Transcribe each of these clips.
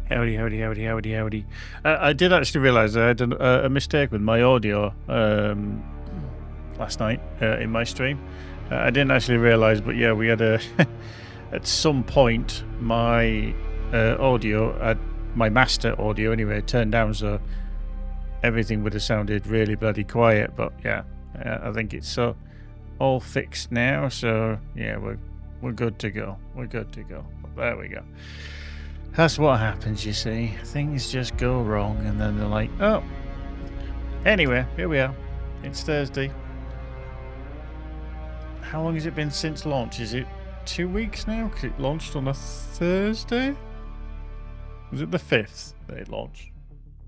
Howdy, howdy, howdy, howdy, howdy. I did actually realise I had a mistake with my audio last night in my stream. I didn't actually realise, but yeah, we had a... at some point, my audio, my master audio anyway, turned down, so everything would have sounded really bloody quiet. But yeah, I think it's all fixed now, so yeah, we're good to go. We're good to go. But there we go. That's what happens, you see. Things just go wrong, and then they're like, oh. Anyway, here we are. It's Thursday. How long has it been since launch? Is it 2 weeks now? Because it launched on a Thursday? Was it the 5th that it launched?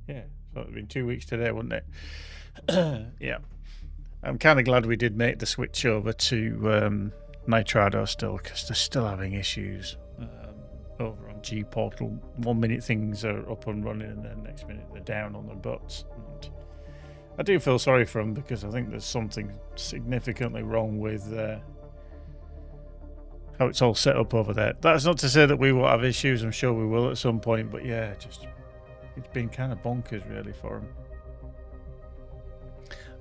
Yeah, so it would have been 2 weeks today, wouldn't it? Yeah. I'm kind of glad we did make the switch over to Nitrado still, because they're still having issues over on G Portal. 1 minute things are up and running, and then next minute they're down on their butts. And I do feel sorry for them, because I think there's something significantly wrong with how it's all set up over there. That's not to say that we won't have issues. I'm sure we will at some point, but yeah, just it's been kind of bonkers really for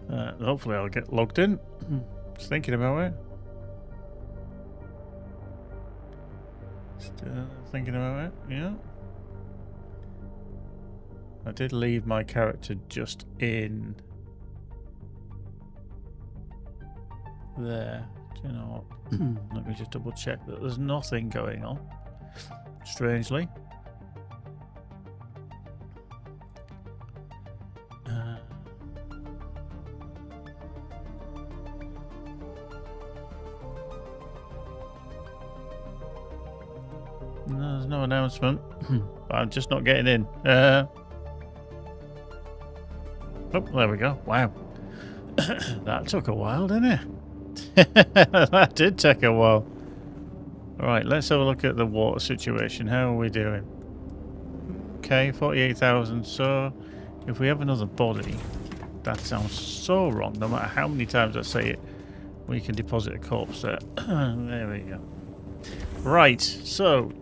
them. Hopefully I'll get logged in. Just thinking about it. Still thinking about it, yeah. I did leave my character just in there. Do you know what? Let me just double check that there's nothing going on, strangely. No, there's no announcement. But I'm just not getting in. Oh, there we go. Wow. That took a while, didn't it? That did take a while. Alright, let's have a look at the water situation. How are we doing? Okay, 48,000. So, if we have another body, that sounds so wrong. No matter how many times I say it, we can deposit a corpse there. There we go. Right, so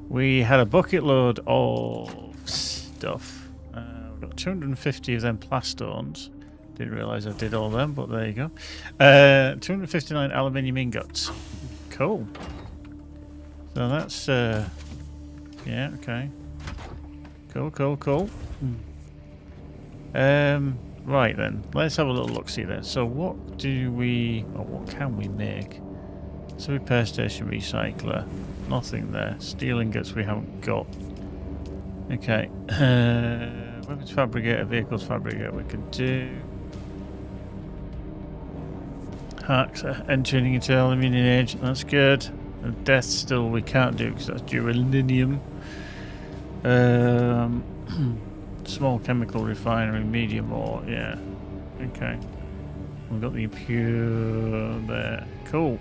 we had a bucket load of stuff. We've got 250 of them plastones. Didn't realise I did all them, but there you go. 259 aluminium ingots. Cool. So that's yeah, okay. Cool. Right then, let's have a little look see there. So what do we, or what can we make? So repair station recycler, nothing there. Steel ingots we haven't got. Okay. Weapons fabricator, vehicles fabricator we can do. Hacks entering into aluminium age, that's good. And death still we can't do because that's duralinium. Small chemical refinery, medium ore, yeah. Okay. We've got the impure there. Cool.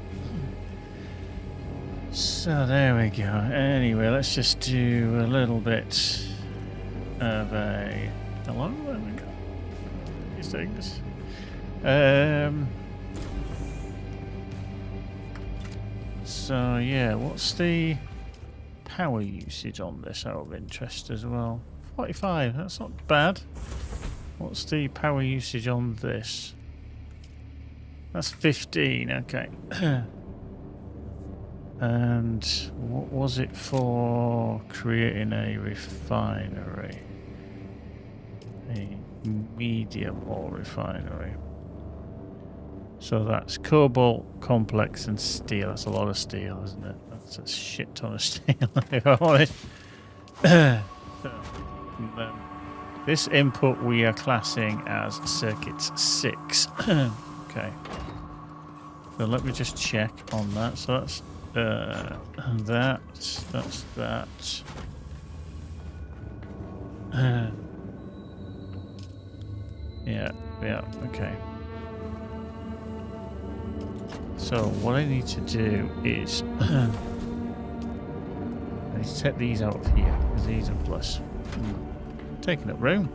So there we go. Anyway, let's just do a little bit of a... Hello? There we go. These things. So yeah, what's the power usage on this out of interest as well? 45, that's not bad. What's the power usage on this? That's 15, okay. And what was it for creating a refinery? A medium ore refinery. So that's cobalt, complex, and steel. That's a lot of steel, isn't it? That's a shit ton of steel, if I'm honest. This input we are classing as circuit 6. Okay. So let me just check on that. So that's that's that. Yeah, okay. So what I need to do is I need to take these out of here because these are plus. Taking up room.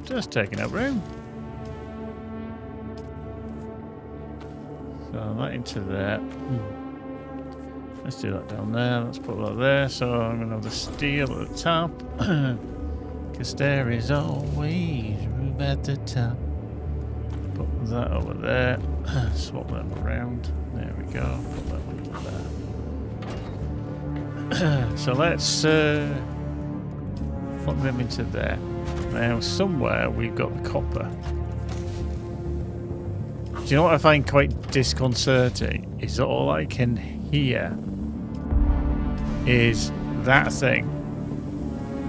Just taking up room. So that into there. Let's do that down there. Let's put that there. So I'm going to have the steel at the top. Because there is always room at the top. Put that over there. Swap them around. There we go. Put that one over there. So let's plug them into there. Now somewhere we've got the copper. Do you know what I find quite disconcerting? Is that all I can hear is that thing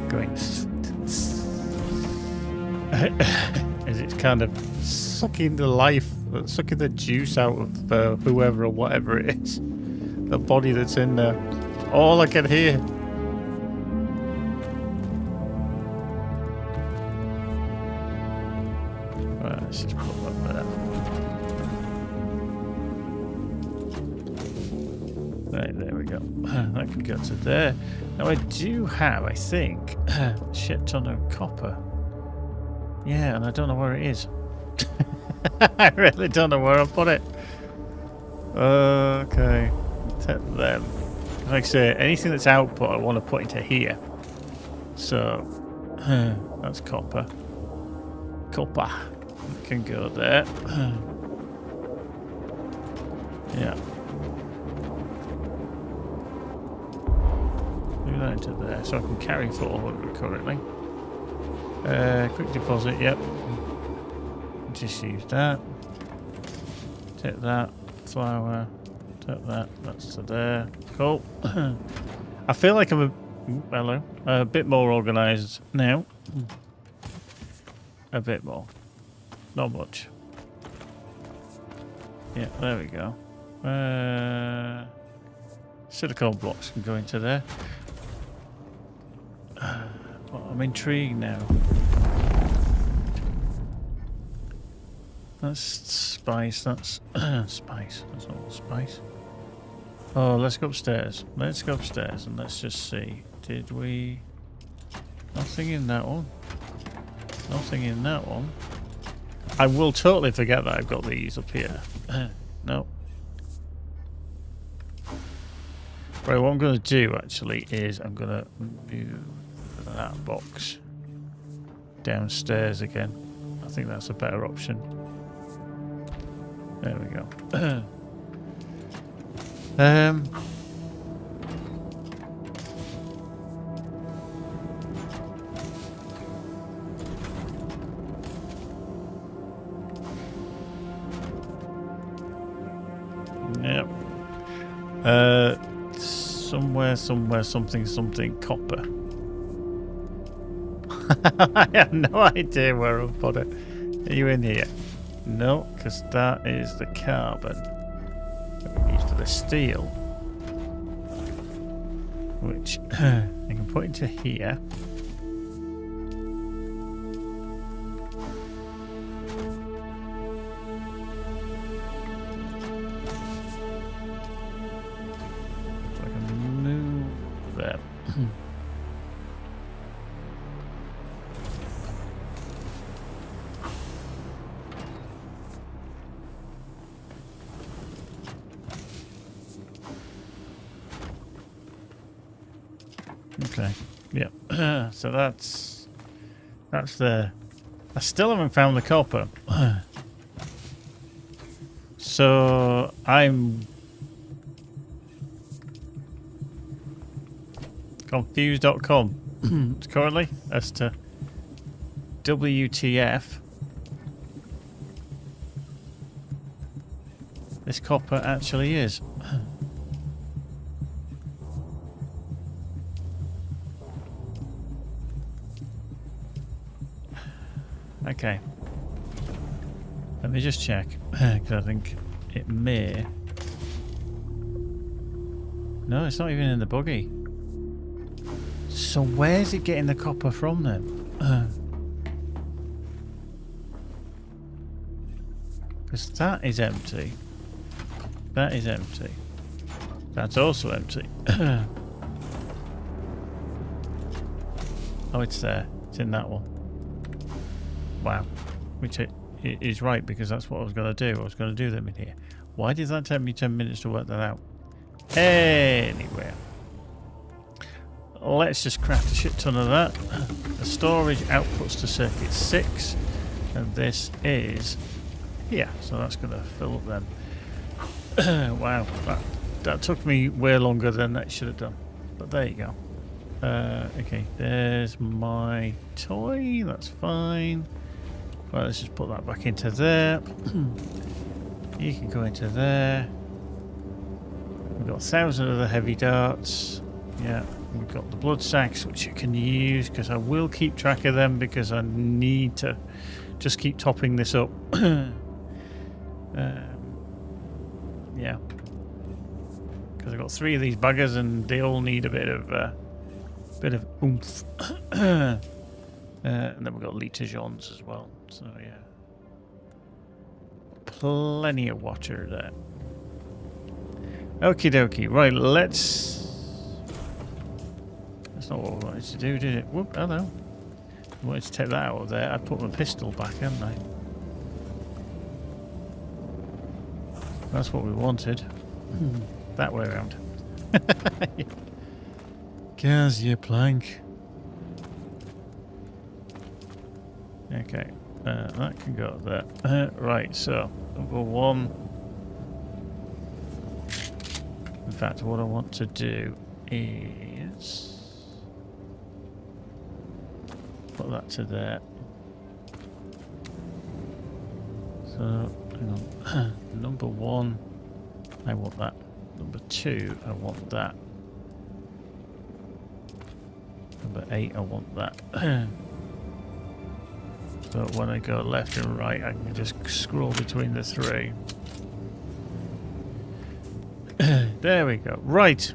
going as it's kind of sucking the life, sucking the juice out of whoever or whatever it is, the body that's in there. All I can hear. Right, let's just put that there. Right, there we go. That can go to there. Now I do have, I think, a shit ton of copper. Yeah, and I don't know where it is. I really don't know where I put it. Okay. Take them. Like I say, anything that's output I want to put into here. So, that's copper. Copper. Can go there. Yeah. Do that into there. So I can carry 400 currently. Quick deposit, yep. Just use that. Take that. Flour. Take that. That's to there. Cool. I feel like I'm a bit more organised now. A bit more. Not much. Yeah, there we go. Silicone blocks can go into there. Well, I'm intrigued now. That's spice, that's spice. That's not all spice. Oh, let's go upstairs. Let's go upstairs and let's just see. Did we... Nothing in that one. Nothing in that one. I will totally forget that I've got these up here. No. Right, what I'm going to do actually is I'm going to move that box downstairs again. I think that's a better option. There we go. Yep. Somewhere, something copper. I have no idea where I've put it. Are you in here? No, because that is the carbon that we need for the steel, which I can put into here. So I can move that. Okay, yeah. So that's there. I still haven't found the copper. So I'm confused.com currently as to WTF this copper actually is. Okay. Let me just check, because I think it may... No, it's not even in the buggy. So where's it getting the copper from then? Because that is empty. That is empty. That's also empty. Oh, it's there. It's in that one. Wow. Which it is right, because that's what I was going to do. I was going to do them in here. Why did that take me 10 minutes to work that out? Anyway, let's just craft a shit ton of that. The storage outputs to circuit 6, and this is here, so that's going to fill up then. Wow, that took me way longer than that should have done, but there you go. Okay, there's my toy, that's fine. Right, let's just put that back into there. You can go into there. We've got 1,000 of the heavy darts. Yeah, we've got the blood sacks, which you can use, because I will keep track of them, because I need to just keep topping this up. Yeah. Because I've got 3 of these buggers, and they all need a bit of oomph. And then we've got Litations as well. So yeah, plenty of water there. Okie dokie. Right, let's. That's not what we wanted to do, did it? Whoop! Hello. I wanted to take that out of there. I put my pistol back, haven't I? That's what we wanted. That way around. Cause you plank. Okay, that can go there. Right, so number 1. In fact, what I want to do is put that to there. So, hang on. Number 1, I want that. Number 2, I want that. Number 8, I want that. So when I go left and right, I can just scroll between the 3. There we go. Right.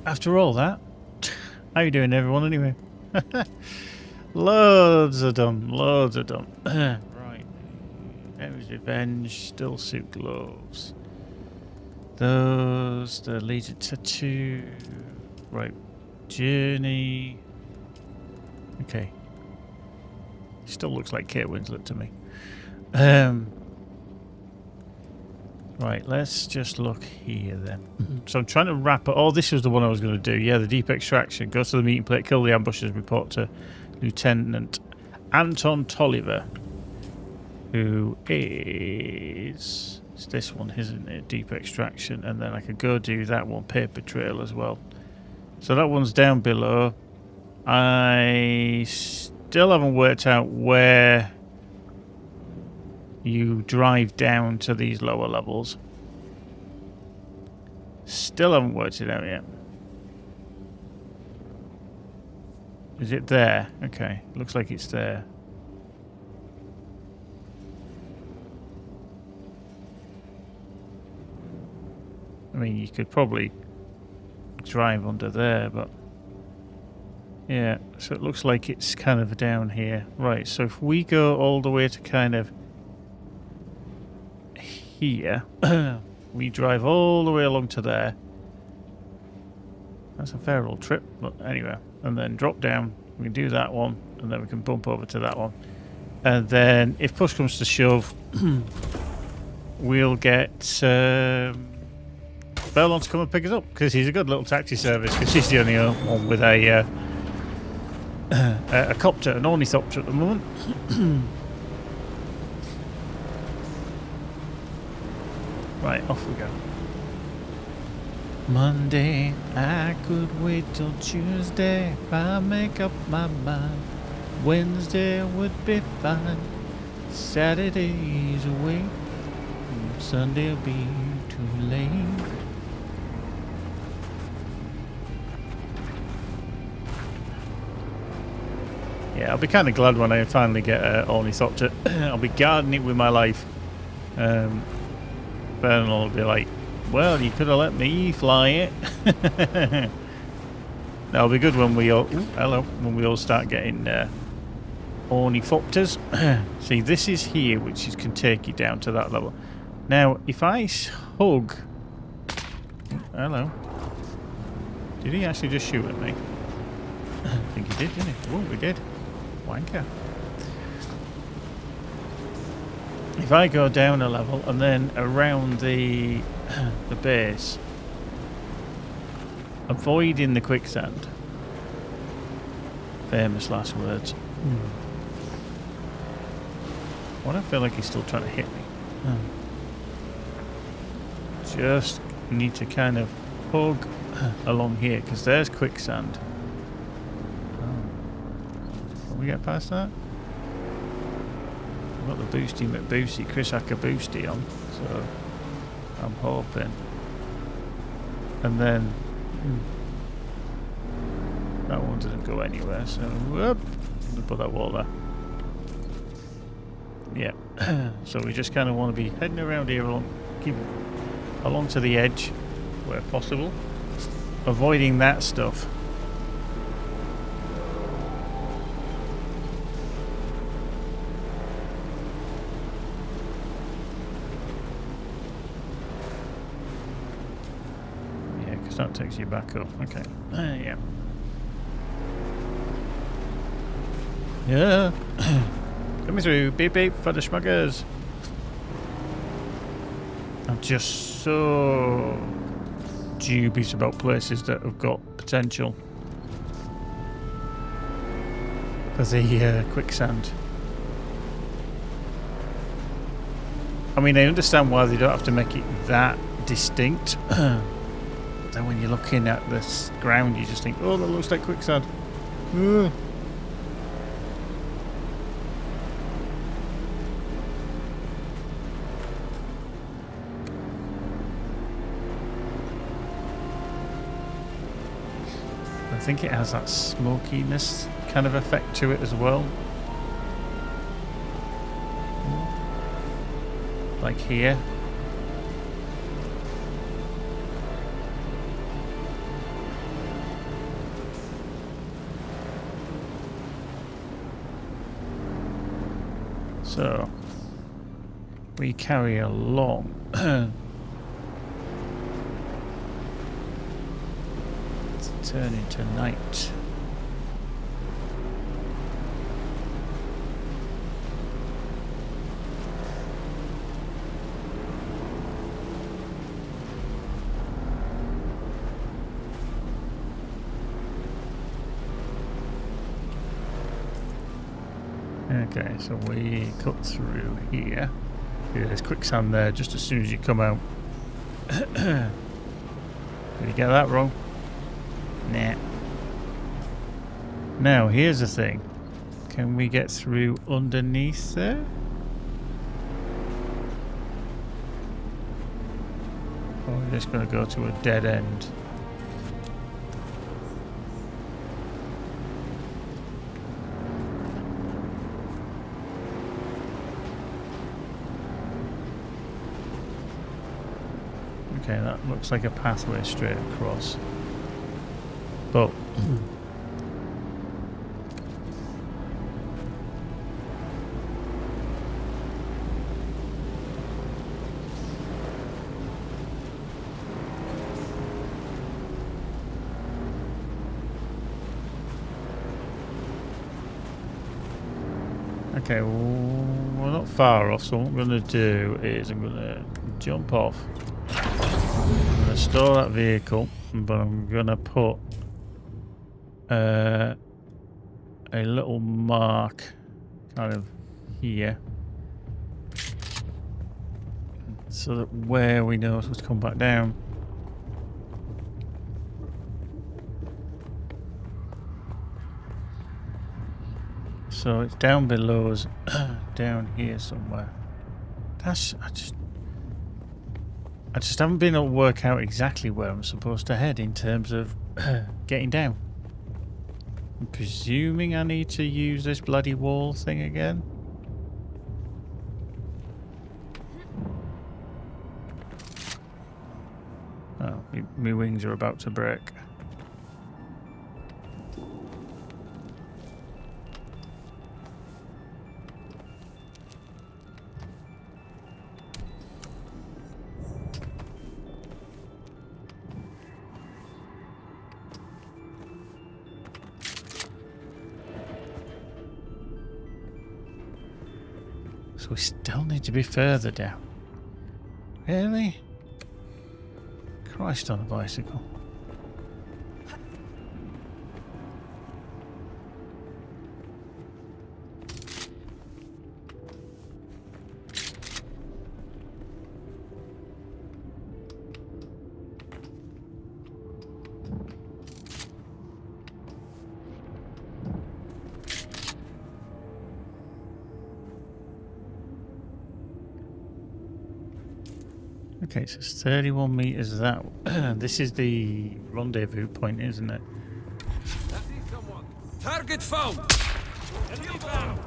After all that, how you doing, everyone? Anyway, loads are done. Loads are done. Right. Enemy's Revenge, still suit gloves. Those, the Legion tattoo. Right. Journey. Okay. Still looks like Kate Winslet to me. Right, let's just look here then. So I'm trying to wrap it. Oh, this was the one I was going to do. Yeah, the deep extraction. Go to the meeting plate, kill the ambushers, report to Lieutenant Anton Tolliver, who is... It's this one, isn't it? Deep extraction. And then I could go do that one, paper trail as well. So that one's down below. I still haven't worked out where you drive down to these lower levels. Still haven't worked it out yet. Is it there? Okay, looks like it's there. I mean, you could probably drive under there, but yeah, so it looks like it's kind of down here. Right, so if we go all the way to kind of here, we drive all the way along to there. That's a fair old trip, but anyway. And then drop down, we can do that one, and then we can bump over to that one. And then, if push comes to shove, we'll get Berlon to come and pick us up, because he's a good little taxi service, because he's the only one with a copter, an ornithopter at the moment. Right, off we go. Monday, I could wait till Tuesday if I make up my mind. Wednesday would be fine. Saturday's away. Sunday'll be too late. Yeah, I'll be kind of glad when I finally get an ornithopter. I'll be guarding it with my life. Ben will be like, well, you could have let me fly it. That'll be good when we all... Ooh, hello. When we all start getting ornithopters. See, this is here, which can take you down to that level. Now, if I hug... Hello. Did he actually just shoot at me? I think he did, didn't he? Oh, we did. Wanker. If I go down a level and then around the base, avoiding the quicksand. Famous last words. Why do I feel like he's still trying to hit me? Just need to kind of hug along here because there's quicksand. Can we get past that? I've got the Boosty McBoosty, Chris Hacker Boosty on, so I'm hoping. And then that one didn't go anywhere, so whoop, put that wall there. Yeah, so we just kind of want to be heading around here keep along to the edge where possible, avoiding that stuff. Yeah, because that takes you back up. Okay, yeah. Yeah. Coming through, beep beep for the schmuggers. I'm just so dubious about places that have got potential for the quicksand. I mean, I understand why they don't have to make it that distinct. But then when you're looking at this ground, you just think, oh, that looks like quicksand. I think it has that smokiness kind of effect to it as well. Like here. So we carry along. Turn into night. Okay, so we cut through here. Yeah, there's quicksand there just as soon as you come out. Did you get that wrong? Nah. Now, here's the thing. Can we get through underneath there? Or we're just going to go to a dead end? Okay, that looks like a pathway straight across. But okay, well, we're not far off, so what I'm going to do is I'm going to jump off. I'm going to store that vehicle, but I'm going to put a little mark kind of here so that where we know it's supposed to come back down. So it's down below us, down here somewhere. I just haven't been able to work out exactly where I'm supposed to head in terms of getting down. I'm presuming I need to use this bloody wall thing again. Oh, my wings are about to break. So we still need to be further down. Really? Christ on a bicycle. Okay, so it's 31 meters that. This is the rendezvous point, isn't it? Target found! Enemy found!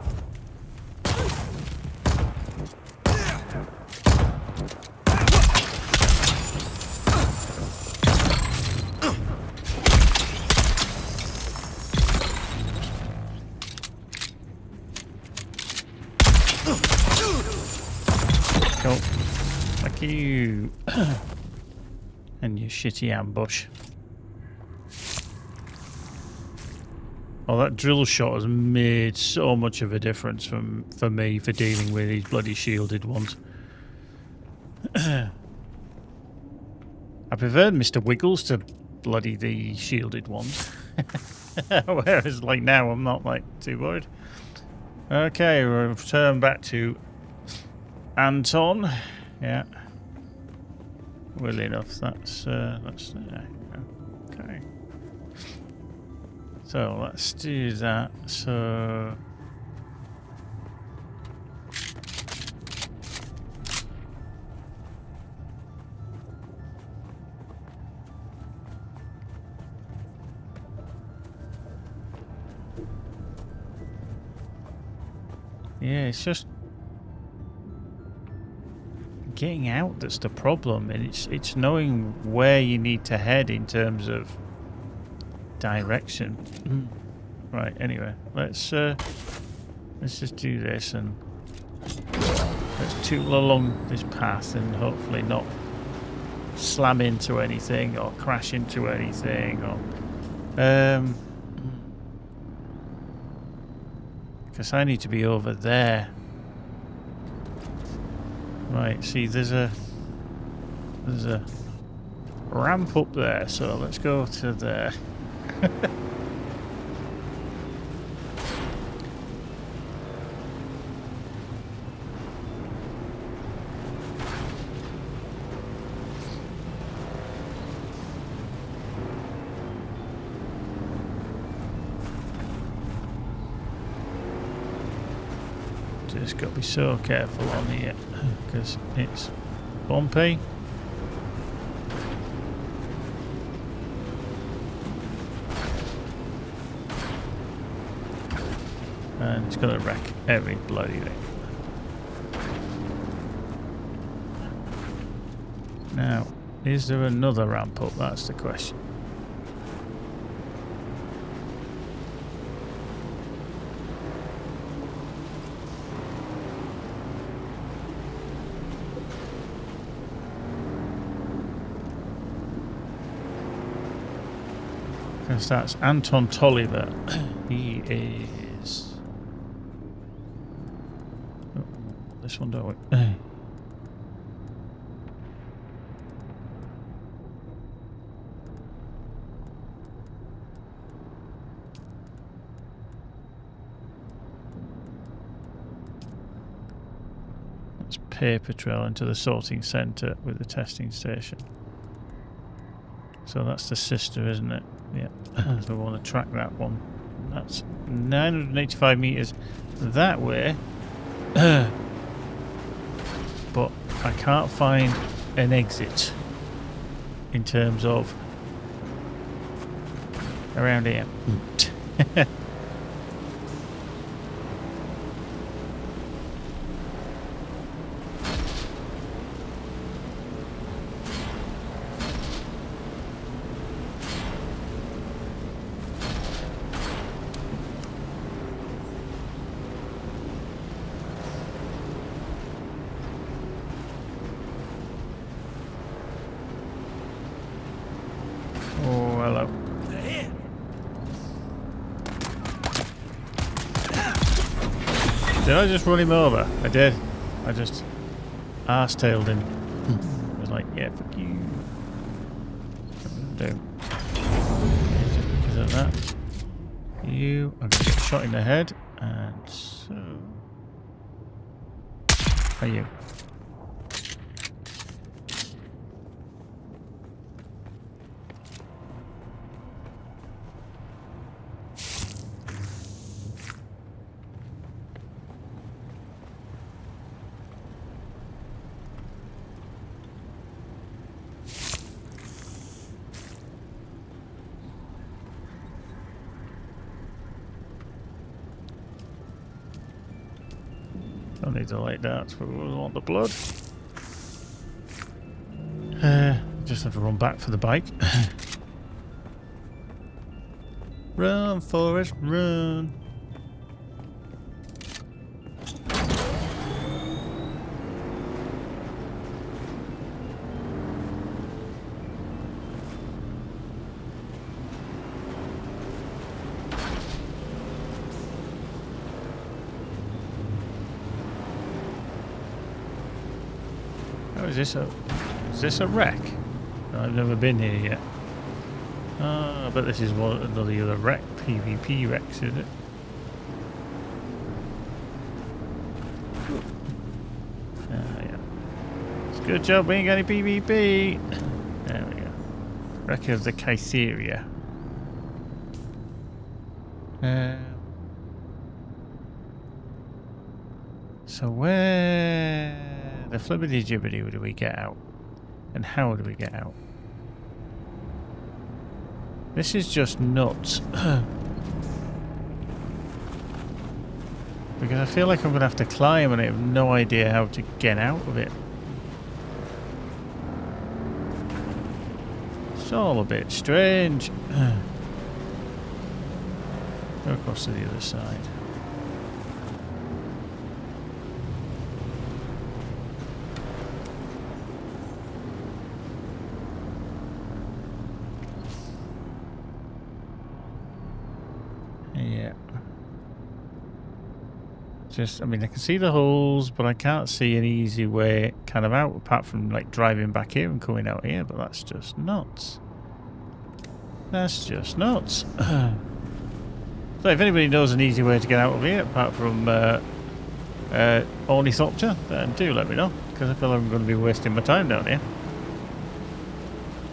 Cool. Fuck you. And your shitty ambush. Oh, that drill shot has made so much of a difference for me for dealing with these bloody shielded ones. I preferred Mr. Wiggles to bloody the shielded ones. Whereas, like, now I'm not, like, too worried. Okay, we'll return back to Anton. Yeah. Well enough, that's okay. So let's do that. So yeah, it's just getting out that's the problem, and it's knowing where you need to head in terms of direction. Right, anyway, let's just do this and let's tool along this path and hopefully not slam into anything or crash into anything or because I need to be over there. Right, see, there's a ramp up there, so let's go to there. Just got to be so careful on here because it's bumpy. And it's going to wreck every bloody thing. Now, is there another ramp up? That's the question. Because that's Anton Tolliver. He is... Oh, this one, don't we? That's paper trail into the sorting centre with the testing station. So that's the sister, isn't it? Yeah. So we want to track that one. That's 985 meters that way. But I can't find an exit in terms of around here. Oh, hello. Did I just run him over? I did. I just arse-tailed him. I was like, yeah, fuck you. Do. Just because of that. You are going to get shot in the head, and so are you. Don't need the light darts, but we want the blood. Just have to run back for the bike. Run, Forrest, run. Oh, is this a wreck? I've never been here yet. I bet this is one of the other wreck, PvP wrecks, is it? Yeah. It's a good job we ain't got any PvP. There we go. Wreck of the Kytheria. So where the flippity jibbity do we get out? And how do we get out? This is just nuts. Because I feel like I'm going to have to climb and I have no idea how to get out of it. It's all a bit strange. Go across to the other side. Yeah. Just, I mean, I can see the holes, but I can't see an easy way kind of out, apart from like driving back here and coming out here, but that's just nuts. That's just nuts. So if anybody knows an easy way to get out of here, apart from Ornithopter, then do let me know, because I feel like I'm going to be wasting my time down here.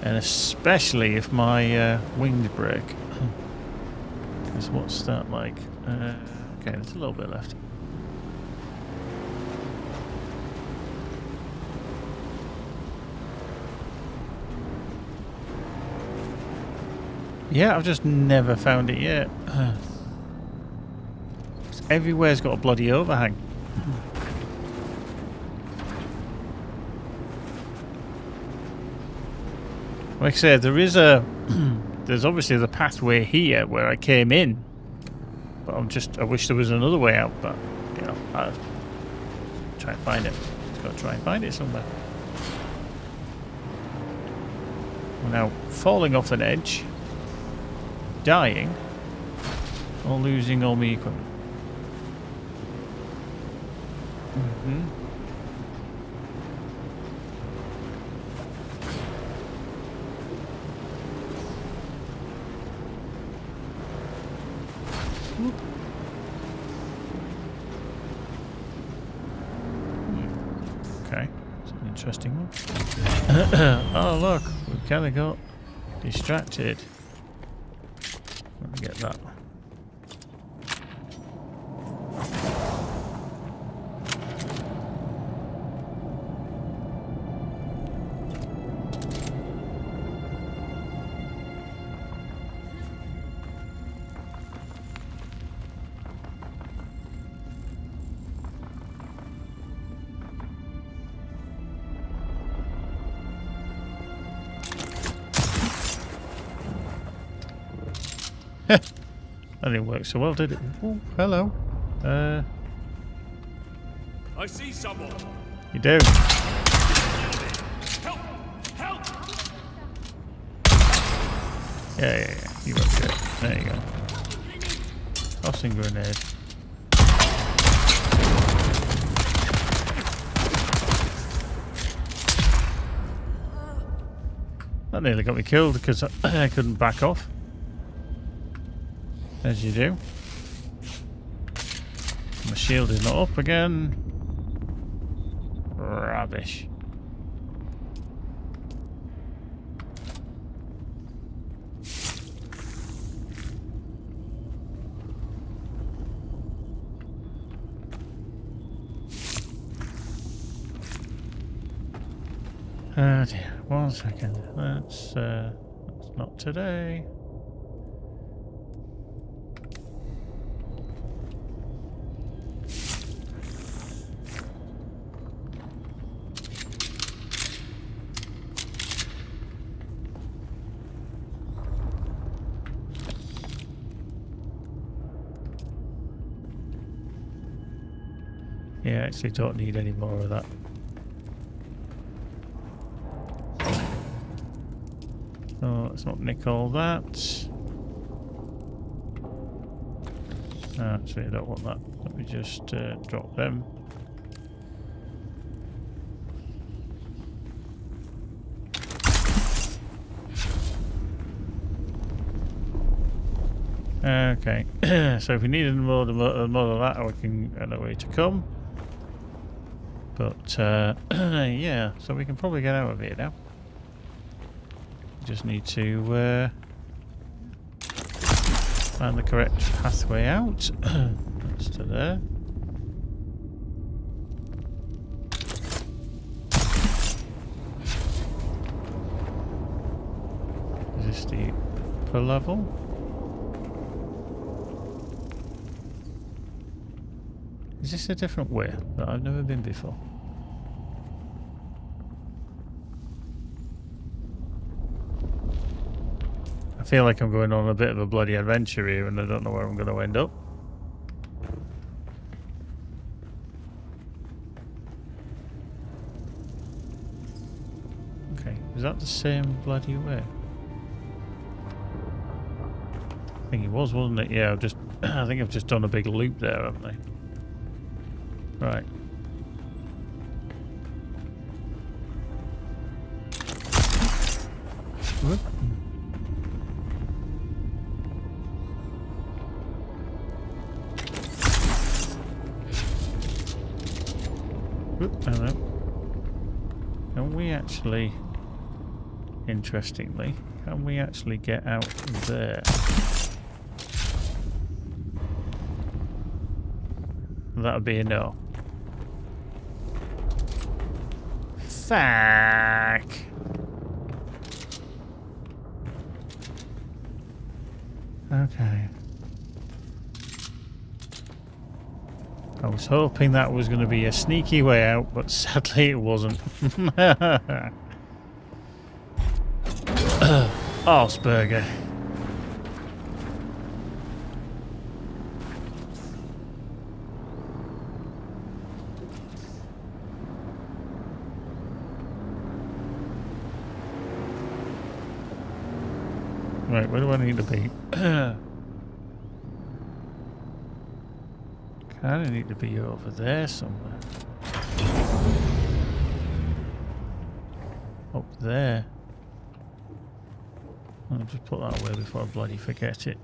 And especially if my wings break. Because what's that like? Okay, there's a little bit left. Yeah, I've just never found it yet. Everywhere's got a bloody overhang. Like I said, there is a... there's obviously the pathway here where I came in. But I wish there was another way out, but, you know, I'll try and find it. Just gotta try and find it somewhere. We're now falling off an edge. Dying. Or losing all my equipment. Okay, it's an interesting one. Oh look, we've kind of got distracted. Let me get that. That didn't work so well, did it? Oh, hello. I see someone. You do. Help! Help! Yeah. You got good. There you go. Tossing grenade. That nearly got me killed because I couldn't back off. As you do. My shield is not up again. Rubbish. Oh dear. 1 second. That's not today. Yeah, actually don't need any more of that. So let's not nick all that. Actually, I don't want that. Let me just drop them. Okay, so if we need more of that, we can get a way to come. But yeah, so we can probably get out of here now. We just need to find the correct pathway out. That's to there. Is this the upper level? Is this a different way that I've never been before? I feel like I'm going on a bit of a bloody adventure here and I don't know where I'm going to end up. Okay, is that the same bloody way? I think it was, wasn't it? Yeah, I think I've just done a big loop there, haven't I? Right. Whoop. Whoop, hello. Can we actually, interestingly, can we actually get out there? That would be a no. Fuck. Okay. I was hoping that was going to be a sneaky way out, but sadly it wasn't. Arsburger. Right, where do I need to be? Kind of need to be over there somewhere. Up there. I'll just put that away before I bloody forget it.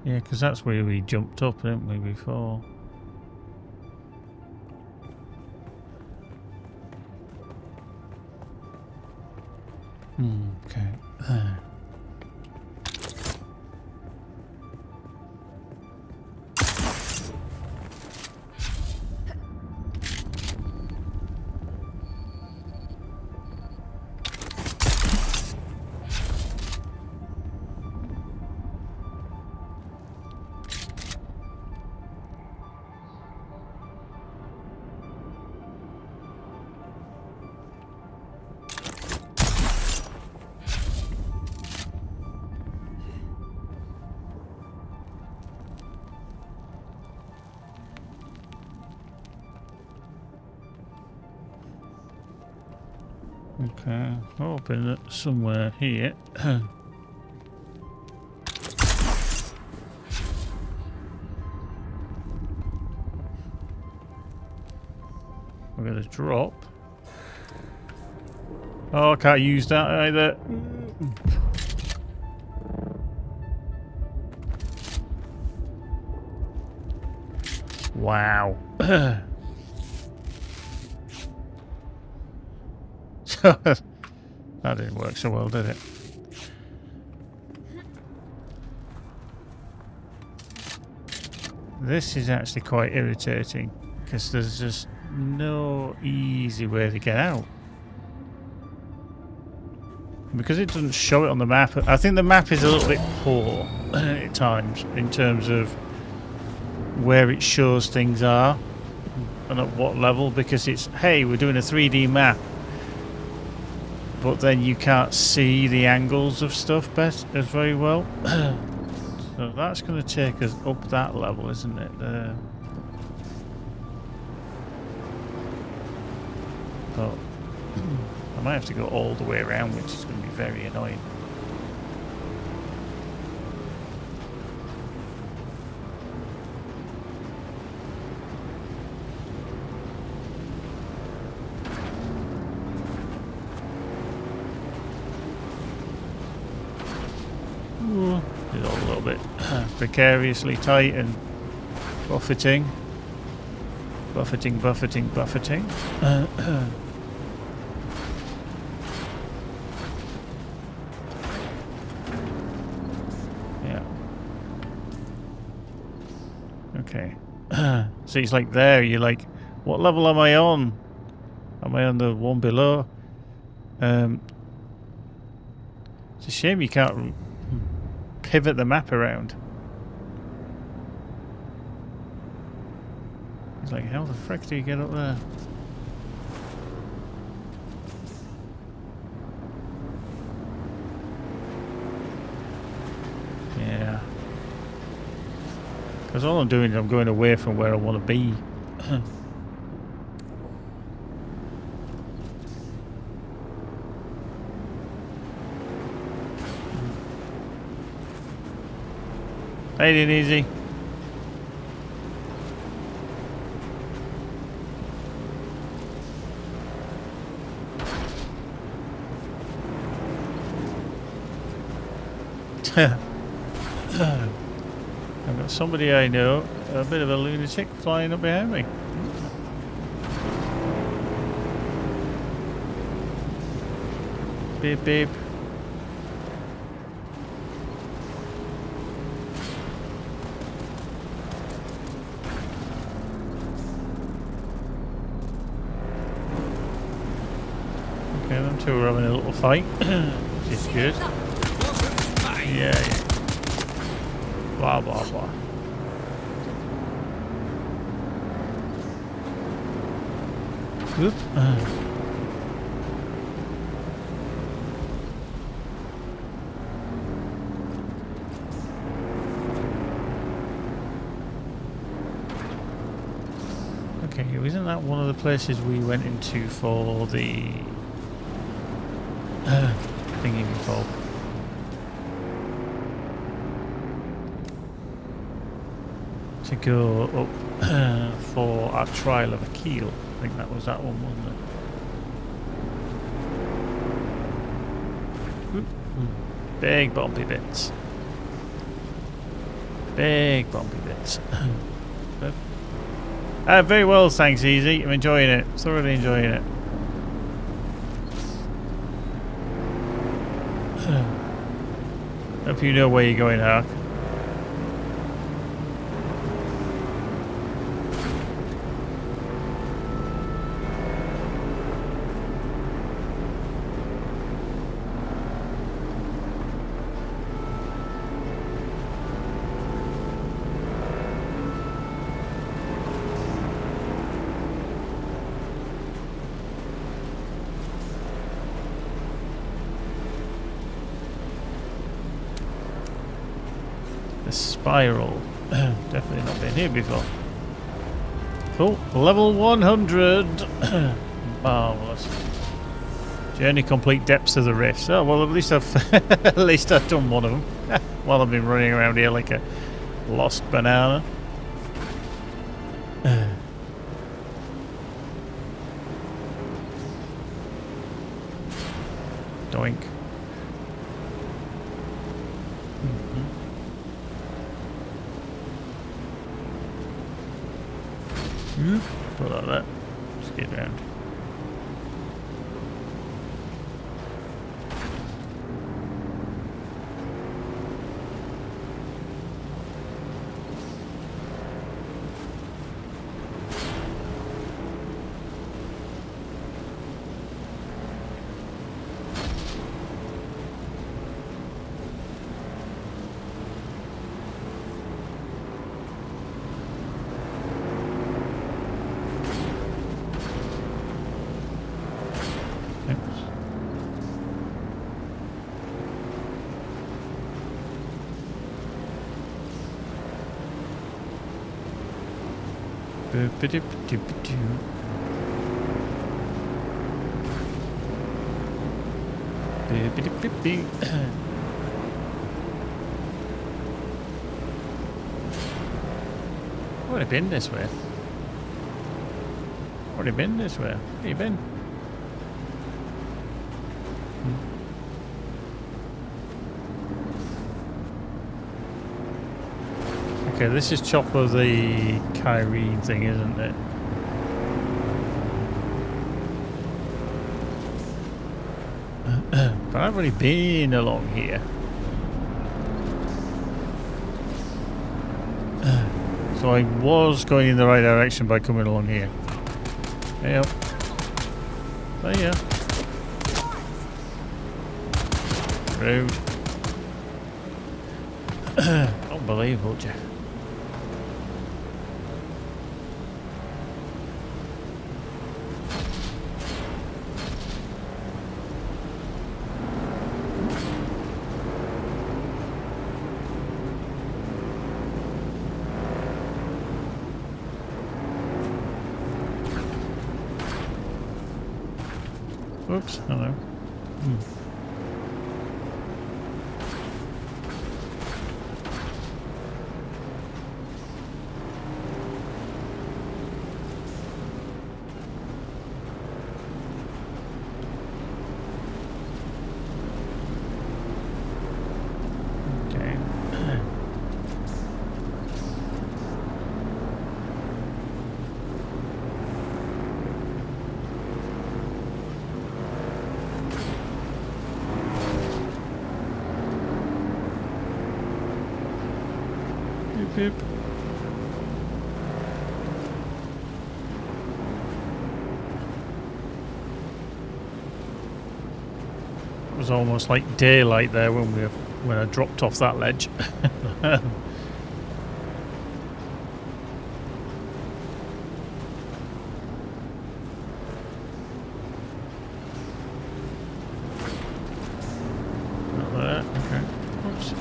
Yeah, because that's where we jumped up, didn't we, before? Okay. Okay, hoping that somewhere here. We're going to drop. Oh, I can't use that either. Wow. That didn't work so well, did it? This is actually quite irritating because there's just no easy way to get out. Because it doesn't show it on the map. I think the map is a little bit poor at times in terms of where it shows things are and at what level, because it's, hey, we're doing a 3D map, but then you can't see the angles of stuff as very well. So that's going to take us up that level, isn't it? But I might have to go all the way around, which is going to be very annoying. It's all a little bit precariously tight and buffeting. Buffeting. Yeah. Okay. So it's like there, you're like, what level am I on? Am I on the one below? It's a shame you can't pivot the map around. It's like, how the frick do you get up there? Yeah. Because all I'm doing is I'm going away from where I want to be. Ain't it easy? I've got somebody I know, a bit of a lunatic, flying up behind me. Beep beep. Okay, them two are having a little fight, which is good. Yeah. Blah blah blah. Oop. Okay, isn't that one of the places we went into for the thingy before? To go up for our trial of a keel. I think that was that one, wasn't it? Oop. Big bumpy bits. Big bumpy bits. Very well, thanks, Easy. I'm enjoying it. Thoroughly enjoying it. Hope you know where you're going, Hark. The spiral. Definitely not been here before. Cool. Level 100. Marvelous. Journey complete, depths of the rifts. Oh well, at least I've done one of them. While I've been running around here like a lost banana. Doink. Put like that. Skid round. Already been this way. Already been this way. Where you been? Okay, this is Chopper the Kyrene thing, isn't it? But I've already been along here. So I was going in the right direction by coming along here. Hey up. There you are. Rude. Unbelievable, Jeff. Oops, hello. Okay. Beep. It was almost like daylight there when I dropped off that ledge. Not there. Okay. Oops.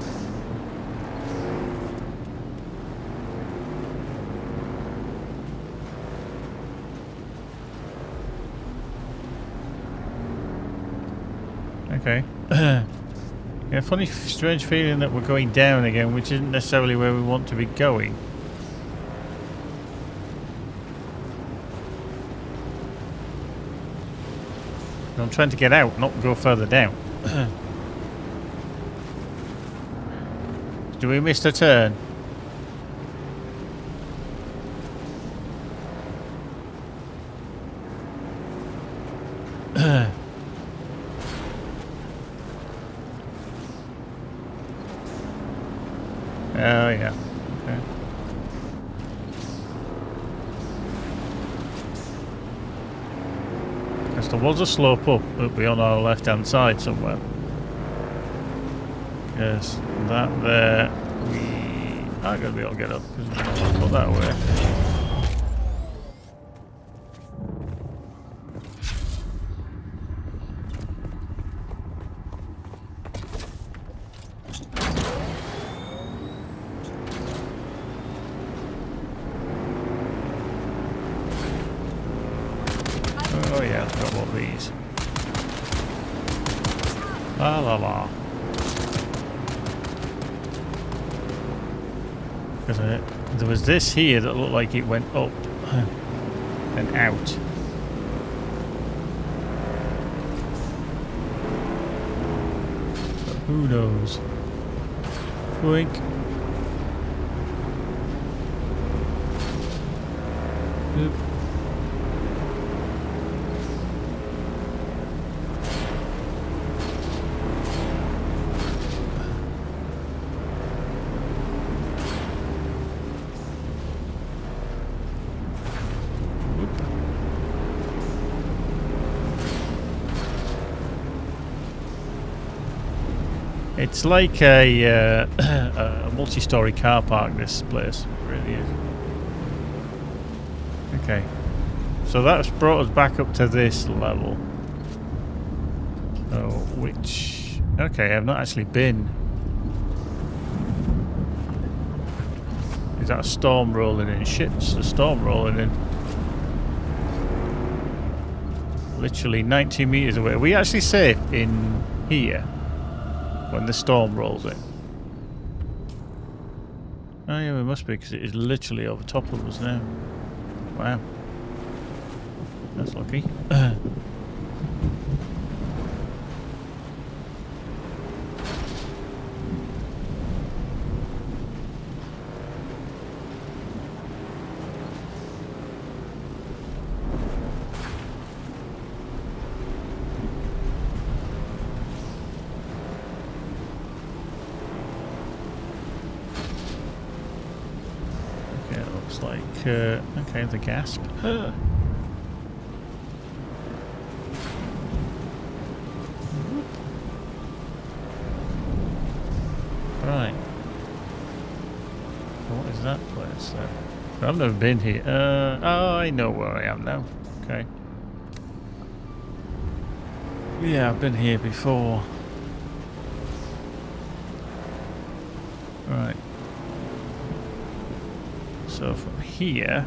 Okay. Yeah, funny, strange feeling that we're going down again, which isn't necessarily where we want to be going. I'm trying to get out, not go further down. Do we miss a turn? Oh, yeah. Okay. Because there was a slope up on our left-hand side somewhere. Because that there, we aren't going to be able to get up because we'll go that way. Oh yeah, I've got one of these. La la la. Because there was this here that looked like it went up and out. But who knows? Wink. Oop. It's like a multi-story car park, this place. It really is. Okay. So that's brought us back up to this level. So, which... Okay, I've not actually been Is that a storm rolling in? Shit, it's a storm rolling in. Literally 90 meters away. Are we actually safe in here when the storm rolls in? Oh yeah, we must be, because it is literally over top of us now. Wow. That's lucky. Okay, the gasp. Right. What is that place then? I've never been here. Oh, I know where I am now. Okay. Yeah, I've been here before. Right. So from here,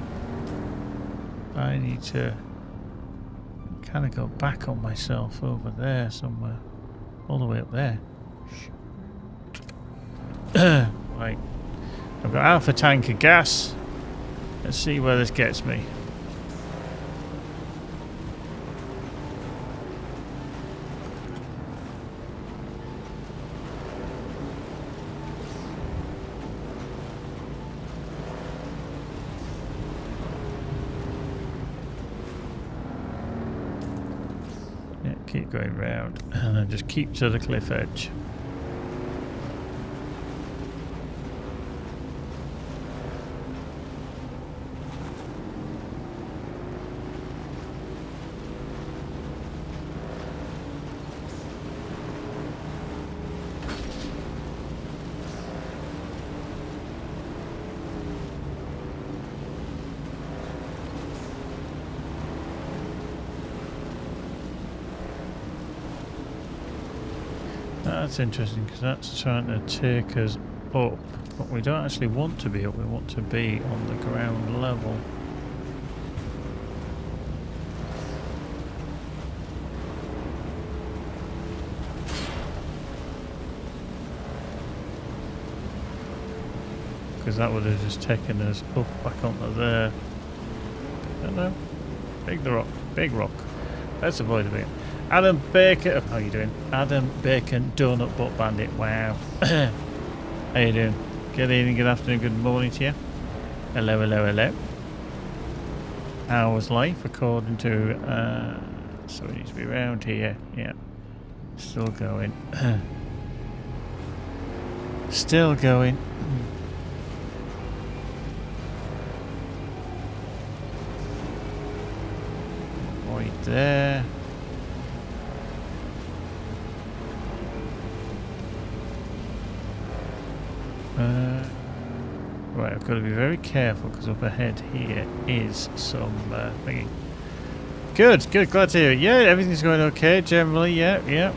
I need to kind of go back on myself over there somewhere. All the way up there. Right. I've got half a tank of gas. Let's see where this gets me. Keep going round and then just keep to the cliff edge. That's interesting, because that's trying to take us up, but we don't actually want to be up, we want to be on the ground level. Because that would have just taken us up back onto there. Hello. Big rock. Big rock. Let's avoid a bit. Adam Bacon. How you doing? Adam Bacon, Donut Butt Bandit. Wow. How you doing? Good evening, good afternoon, good morning to you. Hello, hello, hello. How was life according to... so it needs to be around here. Yeah. Still going. Still going. Right there. Right, I've got to be very careful, because up ahead here is some thingy. Good, good, glad to hear it. Yeah, everything's going okay generally. Yeah, yeah.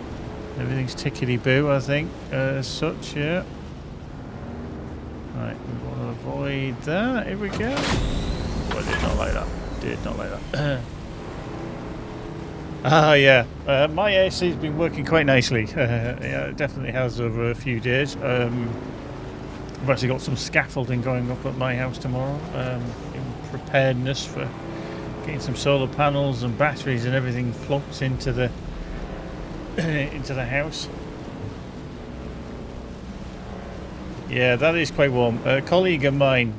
Everything's tickety-boo, I think, as such, yeah. Right, we want to avoid that. Here we go. Oh, I did not like that. Did not like that. Ah, yeah. My AC's been working quite nicely. Yeah, it definitely has over a few days. I've actually got some scaffolding going up at my house tomorrow, in preparedness for getting some solar panels and batteries and everything plugged into the into the house. Yeah, that is quite warm. A colleague of mine,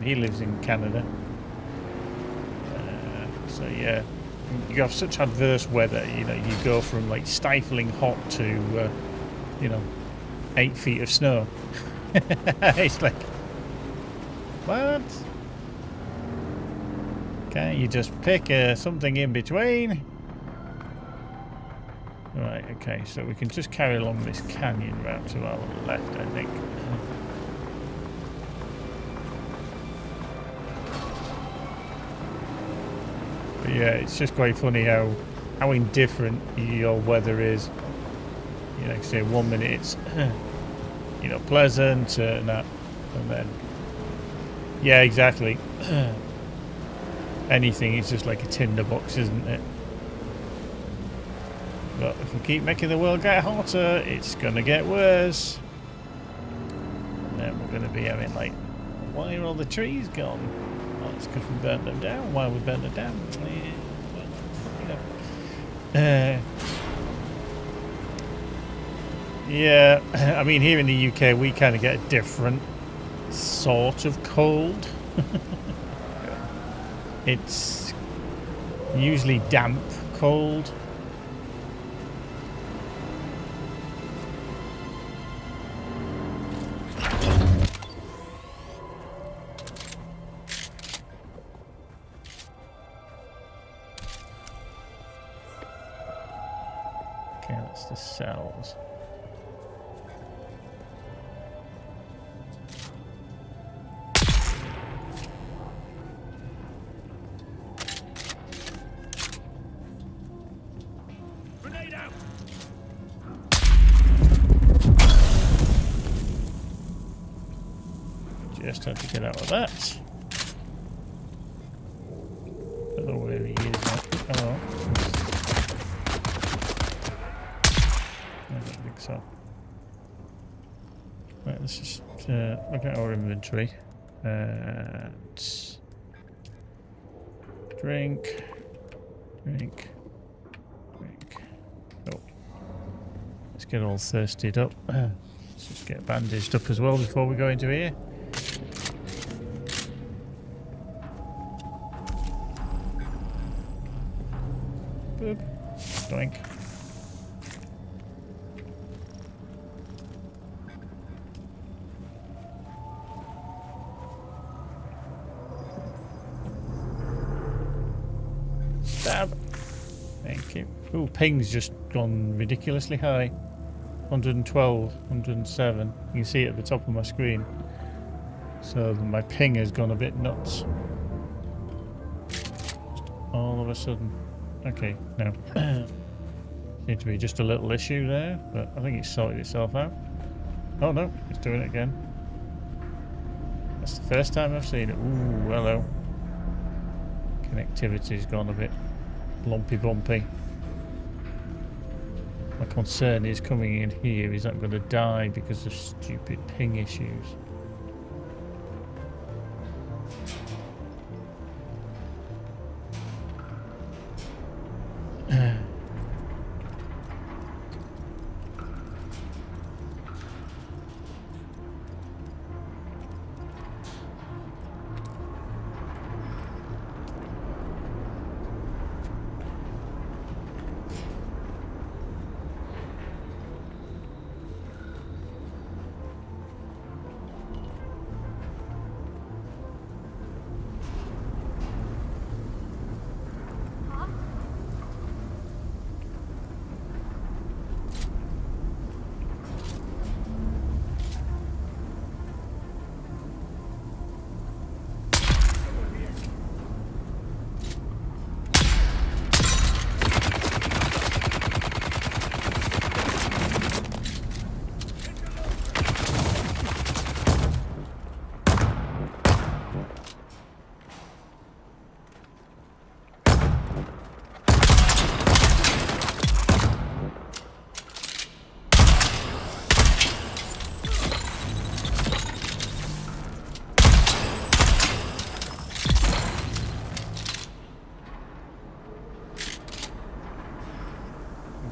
he lives in Canada. So yeah, you have such adverse weather. You know, you go from like stifling hot to, 8 feet of snow. It's like, what? Can't you just pick something in between? Right, okay, so we can just carry along this canyon route to our left, I think. But yeah, it's just quite funny how indifferent your weather is. You know, say 1 minute it's pleasant and that, and then Yeah, exactly. Anything is just like a tinderbox, isn't it? But if we keep making the world get hotter, it's gonna get worse. And then we're gonna be having like, why are all the trees gone? Oh, it's because we burnt them down. Why we burnt them down? Yeah, I mean, here in the UK, we kind of get a different sort of cold. It's usually damp cold. Okay, that's the cells. Grenade out! Just had to get out of that. Don't know where he is now. Oh. I don't think so. Right, let's just look at our inventory. Drink. Oh. Let's get all thirsted up. Let's just get bandaged up as well before we go into here. Boop. Doink. Stab. Thank you. Ooh, ping's just gone ridiculously high. 112, 107. You can see it at the top of my screen. So my ping has gone a bit nuts. Just all of a sudden. Okay, no. Seems to be just a little issue there, but I think it's sorted itself out. Oh no, it's doing it again. That's the first time I've seen it. Ooh, hello. Connectivity's gone a bit lumpy bumpy. My concern is coming in here, is I'm going to die because of stupid ping issues.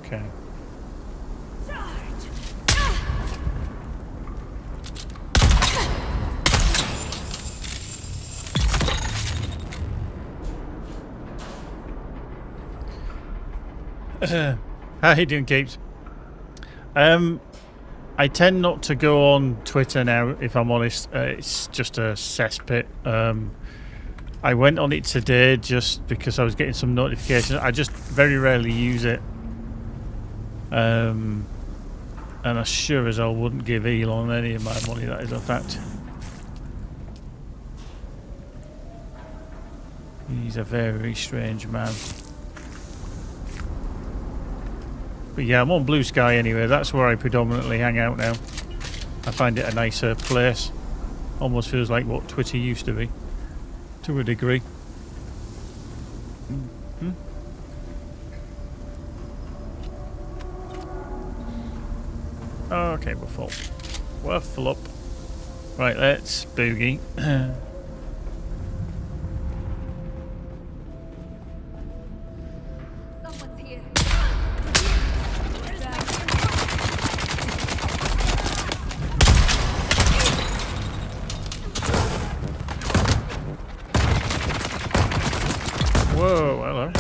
Okay. How you doing, Keeps? I tend not to go on Twitter now, if I'm honest. It's just a cesspit. I went on it today just because I was getting some notifications. I just very rarely use it. And I sure as hell wouldn't give Elon any of my money, that is a fact. He's a very strange man. But yeah, I'm on Blue Sky anyway. That's where I predominantly hang out now. I find it a nicer place. Almost feels like what Twitter used to be, to a degree. Mm-hmm. Okay, we're full. We're full up. Right, let's boogie. Someone's here. Whoa, hello.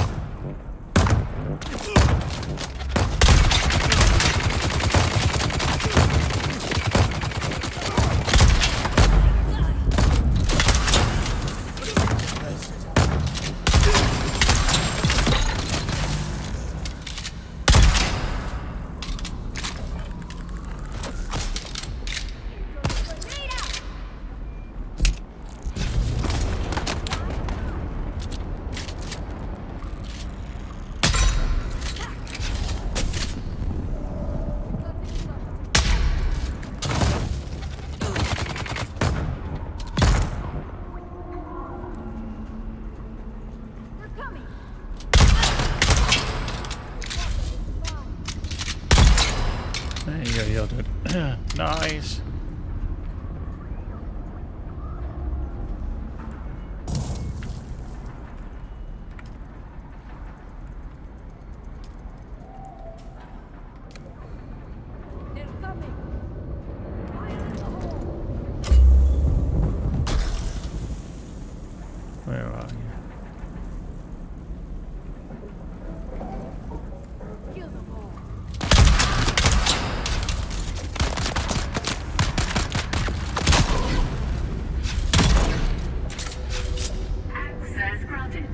They're coming. There you go, you're dead. Nice. They're coming. Fire in the hole. Where are you? Kill them all. Access granted.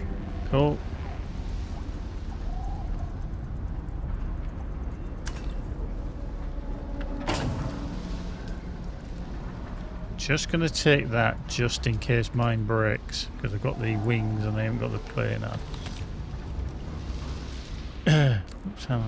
Cool. Just gonna take that just in case mine breaks, because I've got the wings and I haven't got the plane on. Oops, hello.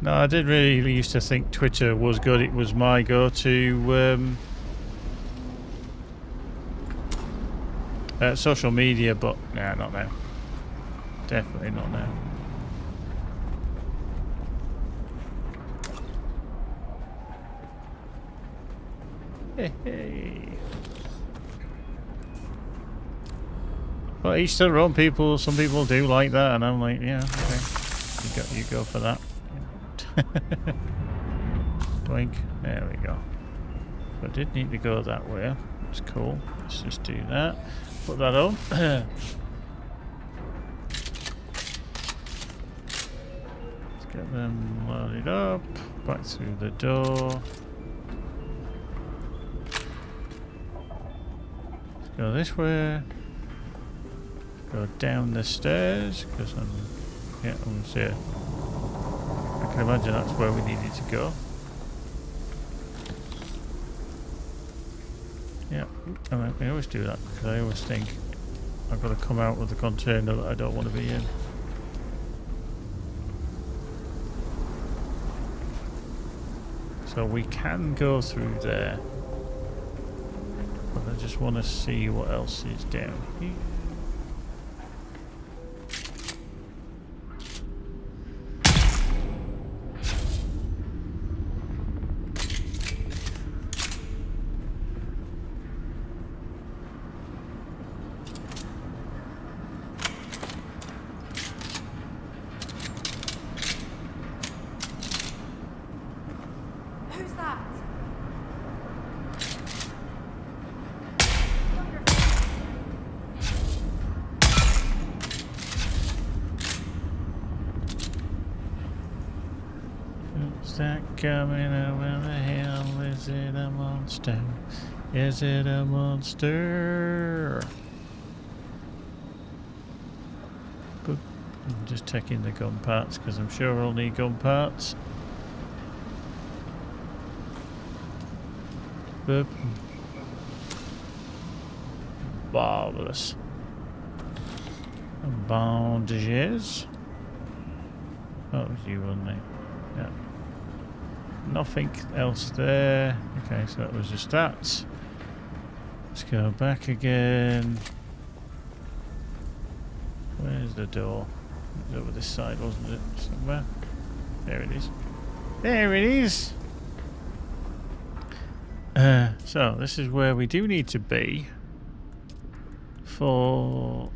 No, I did really used to think Twitter was good. It was my go-to social media, but nah, not now. Definitely not now. Hey. Well, each their own. People, some people do like that, and I'm like, yeah, okay, you go for that. Doink. There we go. But I did need to go that way. It's cool. Let's just do that. Put that on. Let's get them loaded up. Back through the door. Let's go this way. Go down the stairs because I'm here. I can imagine that's where we needed to go. Yeah, I always do that because I always think I've got to come out with a container that I don't want to be in. So we can go through there, but I just want to see what else is down here. Who's that? Is that coming over the hill? Is it a monster? Is it a monster? Boop. I'm just checking the gun parts because I'm sure I'll need gun parts. Boop. Marvelous. Bandages. Oh, it was you, wasn't it? Yeah. Nothing else there. Okay, so that was just that. Let's go back again. Where's the door? It was over this side, wasn't it? Somewhere. There it is. There it is! So, this is where we do need to be for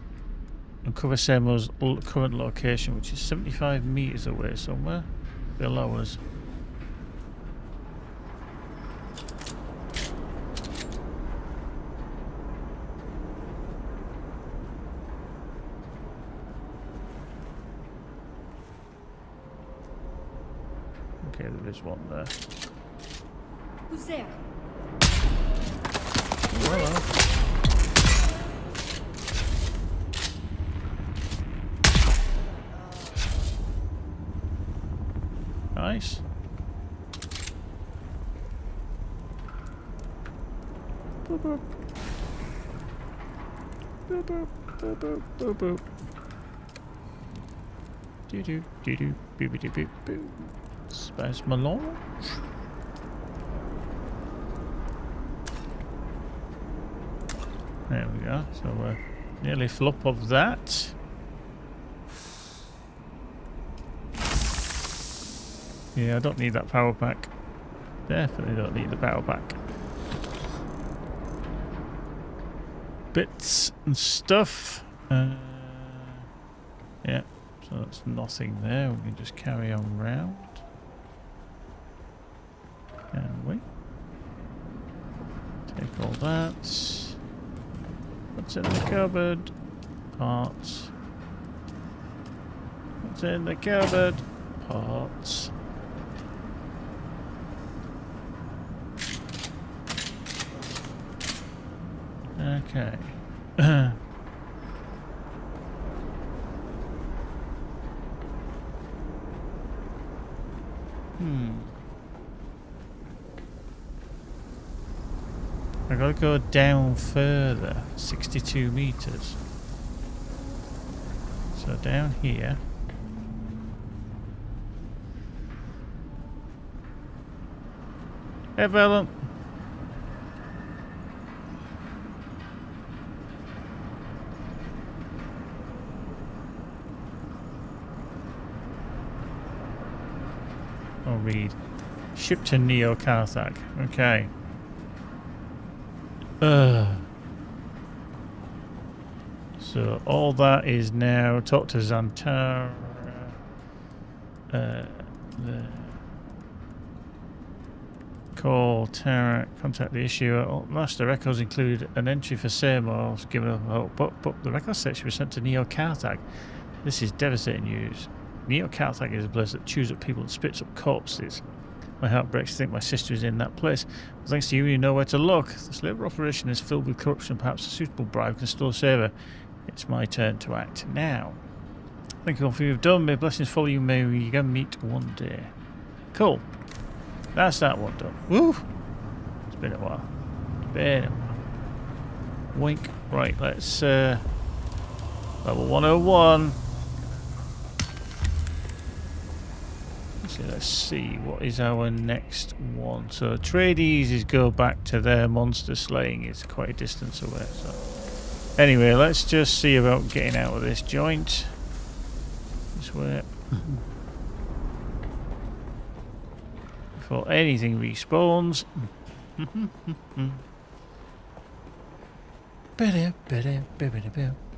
uncover Semo's current location, which is 75 meters away somewhere below us. Okay, there is one there. Who's there? Hello. Nice. Boop boop. Boop boop boop boop boop boop. Doo doo doo doo boop boop boop boop. Space melange. There we go. So we're nearly full up of that. Yeah, I don't need that power pack. Definitely don't need the power pack. Bits and stuff. Yeah, so that's nothing there. We can just carry on round. Can we? Take all that. What's in the cupboard? Parts. What's in the cupboard? Parts. Okay. I gotta go down further, 62 meters. So down here. Hey, Velen. I'll read. Ship to Neo Karthag. Okay. So all that is now talk to Xantara. The call Tara, contact the issuer. Master records include an entry for Seymour's given up hope, but the record said she was sent to Neo Karthag. This is devastating news. Neo Karthag is a place that chews up people and spits up corpses. My heart breaks to think my sister is in that place. But thanks to you, you know where to look. This labour operation is filled with corruption. Perhaps a suitable bribe can still save her. It's my turn to act now. Thank you all for what you've done. May blessings follow you. May we again meet one day. Cool. That's that one done. Woo! It's been a while. It's been a while. Wink. Right, let's level 101. Let's see what is our next one. So tradies is go back to their monster slaying. It's quite a distance away. So anyway, let's just see about getting out of this joint. This way. Before anything respawns.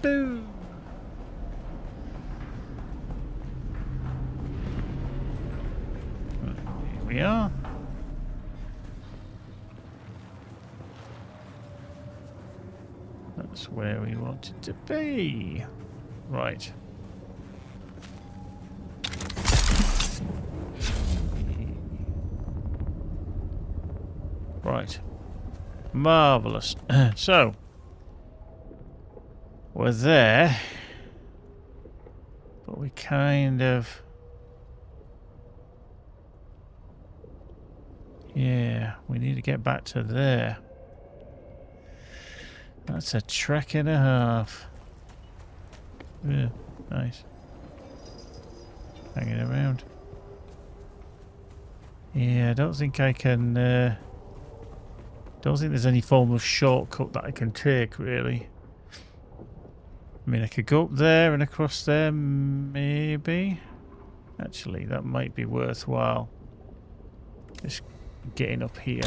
Boom. We are. That's where we wanted to be. Right. Right. Marvellous. So, we're there. But we kind of... Yeah, we need to get back to there. That's a trek and a half. Yeah, nice. Hanging around. Yeah, I don't think I can... don't think there's any form of shortcut that I can take, really. I mean, I could go up there and across there, maybe. Actually, that might be worthwhile. Just getting up here.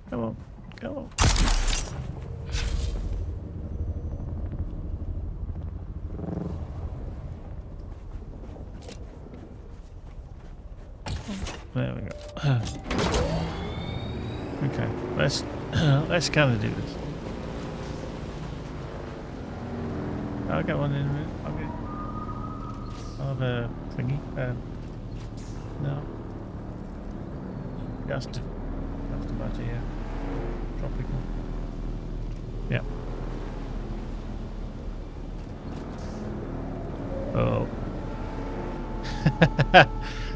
Come on, come on. There we go. Okay, let's kind of do this. I'll get one in a minute. Okay. I'll have a thingy. No. That's the matter, yeah. Tropical. Yeah. Oh.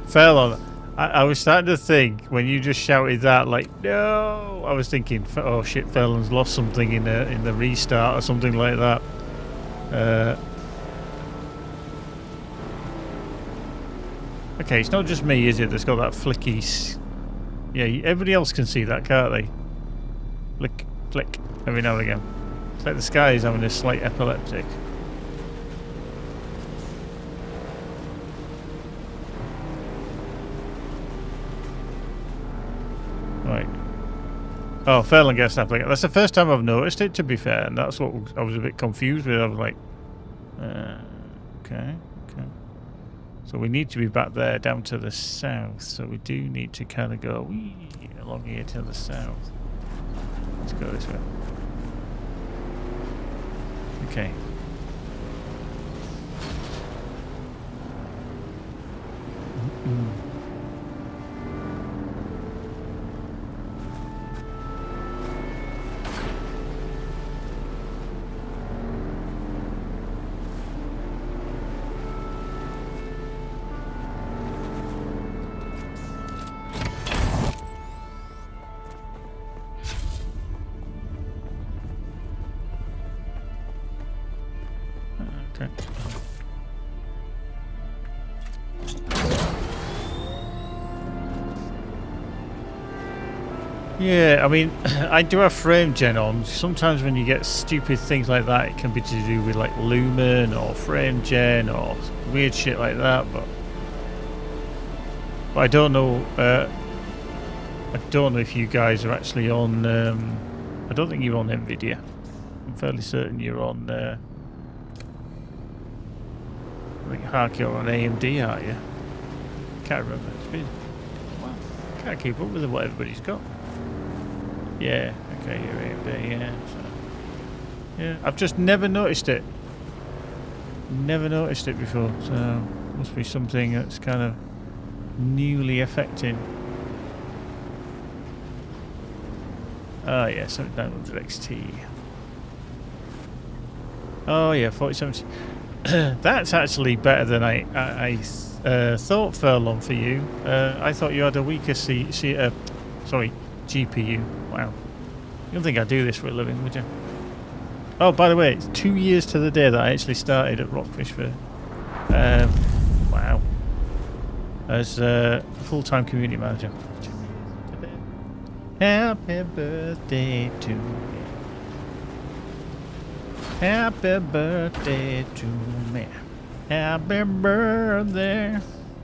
Fell on. I was starting to think when you just shouted that, like, no. I was thinking, oh shit, Fallon's lost something in the restart or something like that. Okay, it's not just me, is it? That's got that flicky. Yeah, everybody else can see that, can't they? Flick, flick, every now and again. It's like the sky is having a slight epileptic. Right. Oh, Fairland gets stuff like that. That's the first time I've noticed it, to be fair, and that's what I was a bit confused with. I was like, okay. So we need to be back there down to the south, so we do need to kind of go along here to the south. Let's go this way. Okay. Okay. Yeah, I mean, I do have frame gen on. Sometimes when you get stupid things like that, it can be to do with like lumen or frame gen or weird shit like that. But I don't know. I don't know if you guys are actually on. I don't think you're on Nvidia. I'm fairly certain you're on. I think Hark, you're on AMD, aren't you? Can't remember. It's been a while. Can't keep up with what everybody's got. Yeah, okay, you're AMD, yeah. So, yeah, I've just never noticed it. Never noticed it before, so must be something that's kind of newly affecting. Oh yeah, 7900 XT. Oh yeah, 4070. That's actually better than I thought, Furlong, for you. I thought you had a weaker GPU. Wow. You don't think I'd do this for a living, would you? Oh, by the way, it's 2 years to the day that I actually started at Rockfish for... wow. As a full-time community manager. Happy birthday to me. Happy birthday to me. Happy birthday.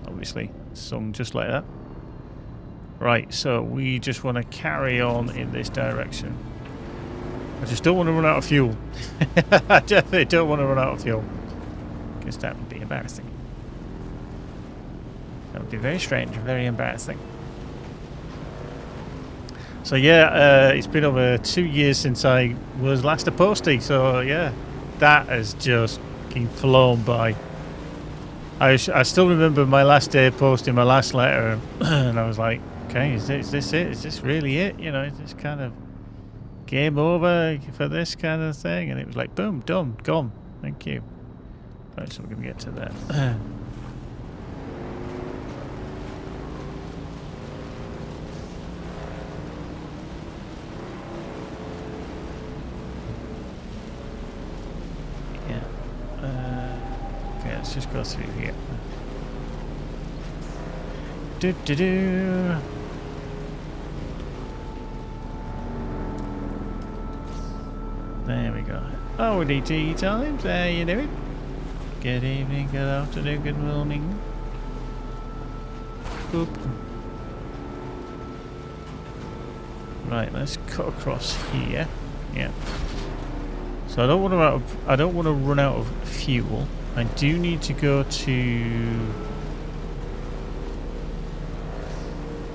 Obviously, sung just like that. Right, so we just want to carry on in this direction. I just don't want to run out of fuel. I definitely don't want to run out of fuel. Because that would be embarrassing. That would be very strange and very embarrassing. So yeah, it's been over 2 years since I was last a postie. So yeah, that has just flown by. I still remember my last day posting my last letter, and I was like, okay, is this it? Is this really it? You know, is this kind of game over for this kind of thing? And it was like, boom, done, gone. Thank you. Right, so we're going to get to that. Yeah, let's just go through here. Do. There we go. Oh, we need tea times. How you doing? Good evening, good afternoon, good morning. Boop. Right, let's cut across here. Yeah. So I don't want to run out of fuel. I do need to go to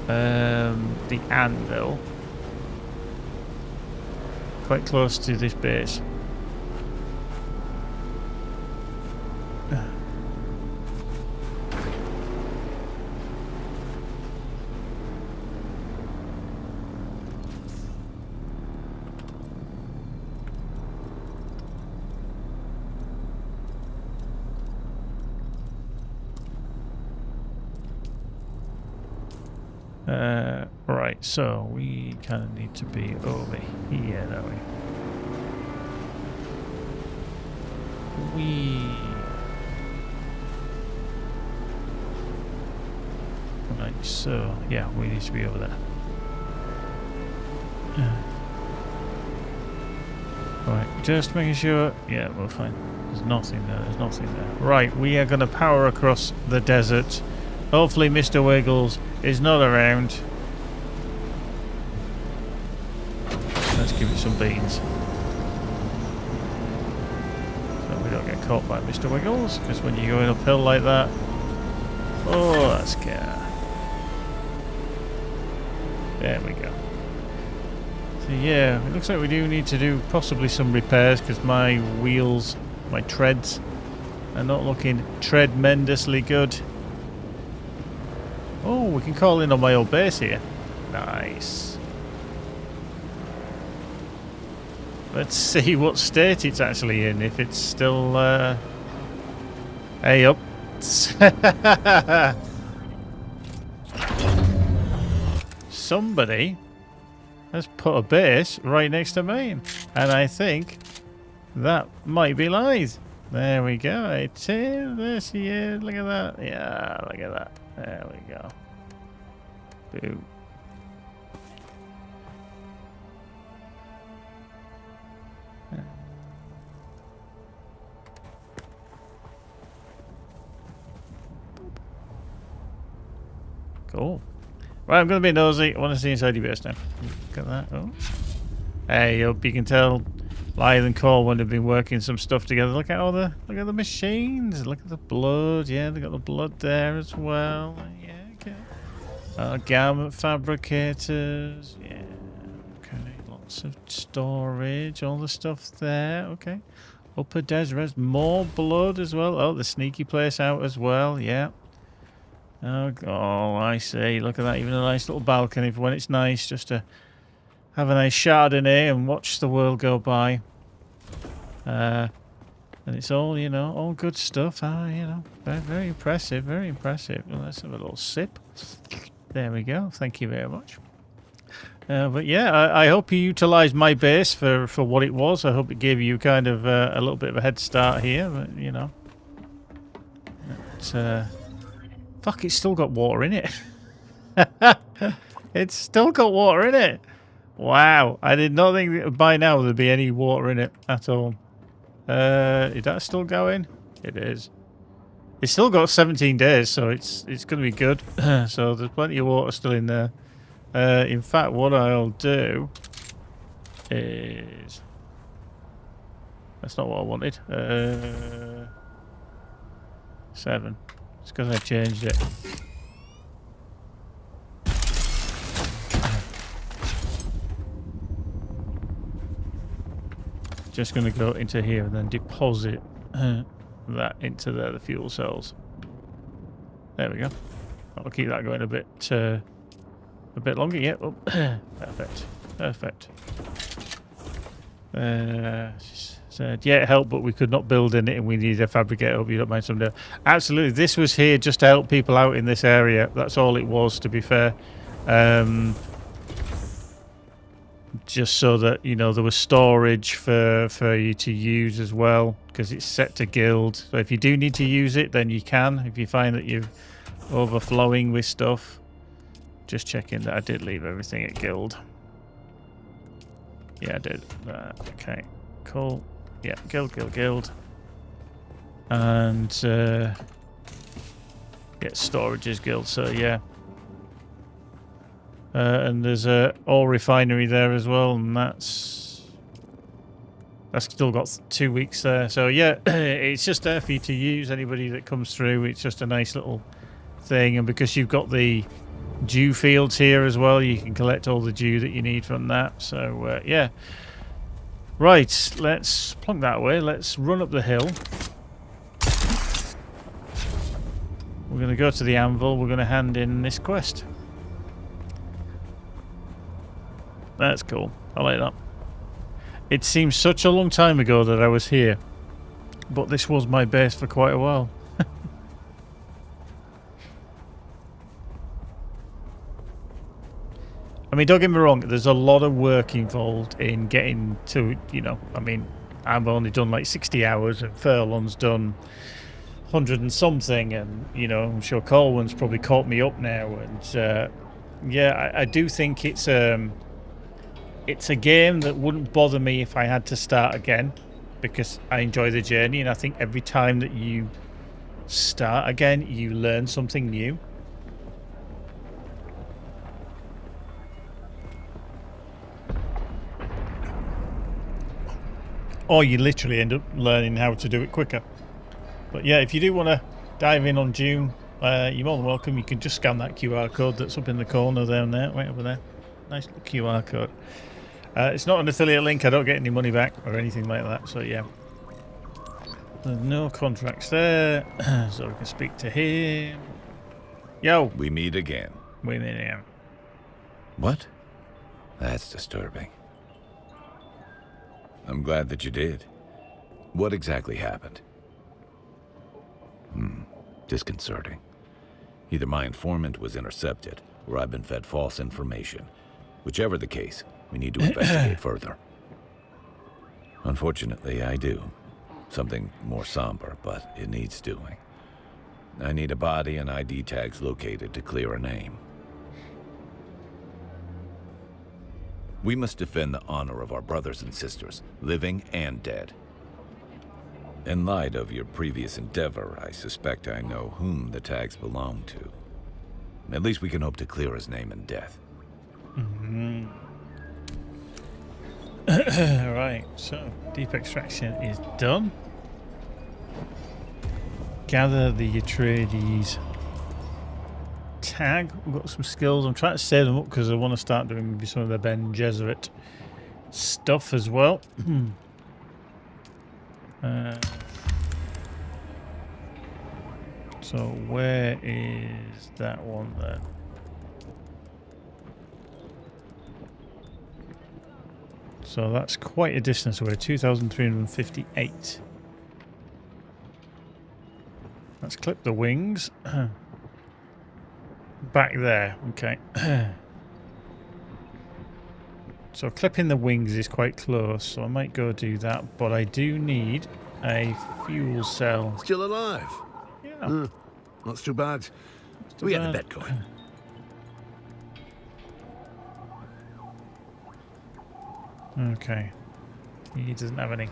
the anvil. Quite close to this base. Right, so we kind of need to be over here, don't we? Right, so yeah, we need to be over there. Right, just making sure. Yeah, we're fine. There's nothing there. There's nothing there. Right, we are going to power across the desert. Hopefully, Mr. Wiggles is not around. Let's give it some beans. So we don't get caught by Mr. Wiggles, because when you're going uphill like that, oh, that's scary. There we go. So yeah, it looks like we do need to do possibly some repairs, because my wheels, my treads, are not looking tremendously good. Oh, we can call in on my old base here. Nice. Let's see what state it's actually in, if it's still, hey up. Somebody has put a base right next to mine. And I think that might be lies. There we go. It's here. There she is. Look at that. Yeah, look at that. There we go. Boo. Cool. Right, I'm going to be nosy. I want to see inside your base now. Look at that. Oh. Hey, hope you can tell Lion and Core would have been working some stuff together. Look at all the machines. Look at the blood. Yeah, they got the blood there as well. Yeah, okay. Garment fabricators. Yeah. Okay. Lots of storage. All the stuff there. Okay. Upper Desres. More blood as well. Oh, the sneaky place out as well. Yeah. Oh, I see. Look at that. Even a nice little balcony for when it's nice just to have a nice Chardonnay and watch the world go by. And it's all, you know, all good stuff. You know, very, very impressive. Very impressive. Well, let's have a little sip. There we go. Thank you very much. But yeah, I hope you utilised my base for what it was. I hope it gave you kind of a little bit of a head start here. But, you know. Fuck, it's still got water in it. It's still got water in it. Wow. I did not think that by now there'd be any water in it at all. Is that still going? It is. It's still got 17 days, so it's going to be good. So there's plenty of water still in there. In fact, what I'll do is... That's not what I wanted. 7. It's because I changed it. Just going to go into here and then deposit that into there, the fuel cells. There we go. I'll keep that going a bit longer. Yeah. Oh, perfect. Perfect. Said, yeah, it helped, but we could not build in it and we need a fabricator. Hope you don't mind someday. Absolutely. This was here just to help people out in this area. That's all it was, to be fair. just so that, you know, there was storage for you to use as well, because it's set to guild. So if you do need to use it, then you can. If you find that you're overflowing with stuff, just checking that I did leave everything at guild. Yeah, I did. Okay, cool. Yeah, guild. And get storage is guild, so yeah. And there's a ore refinery there as well, and that's still got 2 weeks there. So yeah, it's just there for you to use. Anybody that comes through, it's just a nice little thing. And because you've got the dew fields here as well, you can collect all the dew that you need from that. So yeah. Right, let's plunk that away. Let's run up the hill. We're going to go to the anvil. We're going to hand in this quest. That's cool. I like that. It seems such a long time ago that I was here, but this was my base for quite a while. I mean, don't get me wrong, there's a lot of work involved in getting to, you know, I mean, I've only done like 60 hours and Furlong's done 100 and something, and, you know, I'm sure Colwyn's probably caught me up now, and yeah, I do think it's a game that wouldn't bother me if I had to start again, because I enjoy the journey, and I think every time that you start again, you learn something new. Or you literally end up learning how to do it quicker. But yeah, if you do want to dive in on Dune, you're more than welcome. You can just scan that QR code that's up in the corner down there, right over there. Nice little QR code. It's not an affiliate link. I don't get any money back or anything like that. So yeah, there's no contracts there, so we can speak to him. Yo, We meet again. we meet him. What? That's disturbing. I'm glad that you did. What exactly happened? Disconcerting. Either my informant was intercepted, or I've been fed false information. Whichever the case, we need to investigate further. Unfortunately, I do. Something more somber, but it needs doing. I need a body and ID tags located to clear a name. We must defend the honor of our brothers and sisters, living and dead. In light of your previous endeavor, I suspect I know whom the tags belong to. At least we can hope to clear his name in death. Right, so deep extraction is done. Gather the Atreides tag. We've got some skills. I'm trying to save them up because I want to start doing maybe some of the Ben Gesserit stuff as well. So where is that one then? So that's quite a distance away, 2,358. Let's clip the wings. Back there, okay. So clipping the wings is quite close, so I might go do that, but I do need a fuel cell. Still alive? Yeah. Not too bad. too We had a bad. bet going. Okay. He doesn't have any.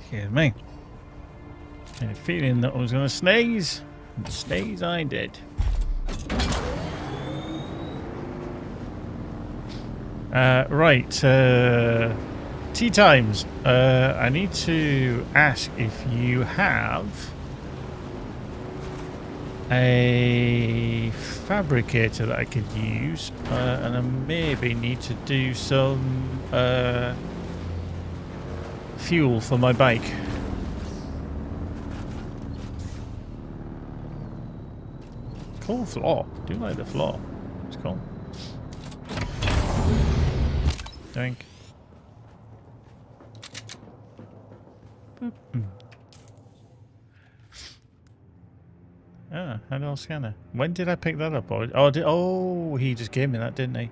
Excuse me. I had a feeling that I was going to sneeze. And sneeze I did. Right. Tea times. I need to ask if you have a fabricator that I could use, and I maybe need to do some fuel for my bike. Cool floor. Do like the floor. It's cool. Drink. Ah, handheld scanner. When did I pick that up? Oh, he just gave me that, didn't he?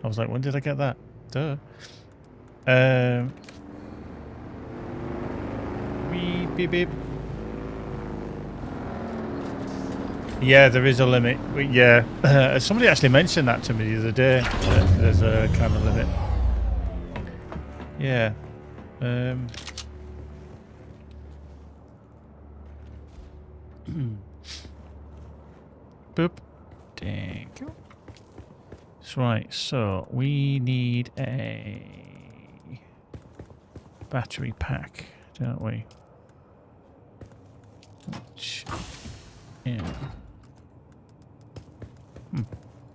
I was like, when did I get that? Duh. Beep, beep, beep. Yeah, there is a limit. Yeah, somebody actually mentioned that to me the other day. That there's a kind of limit. Yeah. Boop. Thank you. That's right. So we need a battery pack, don't we? Which, yeah.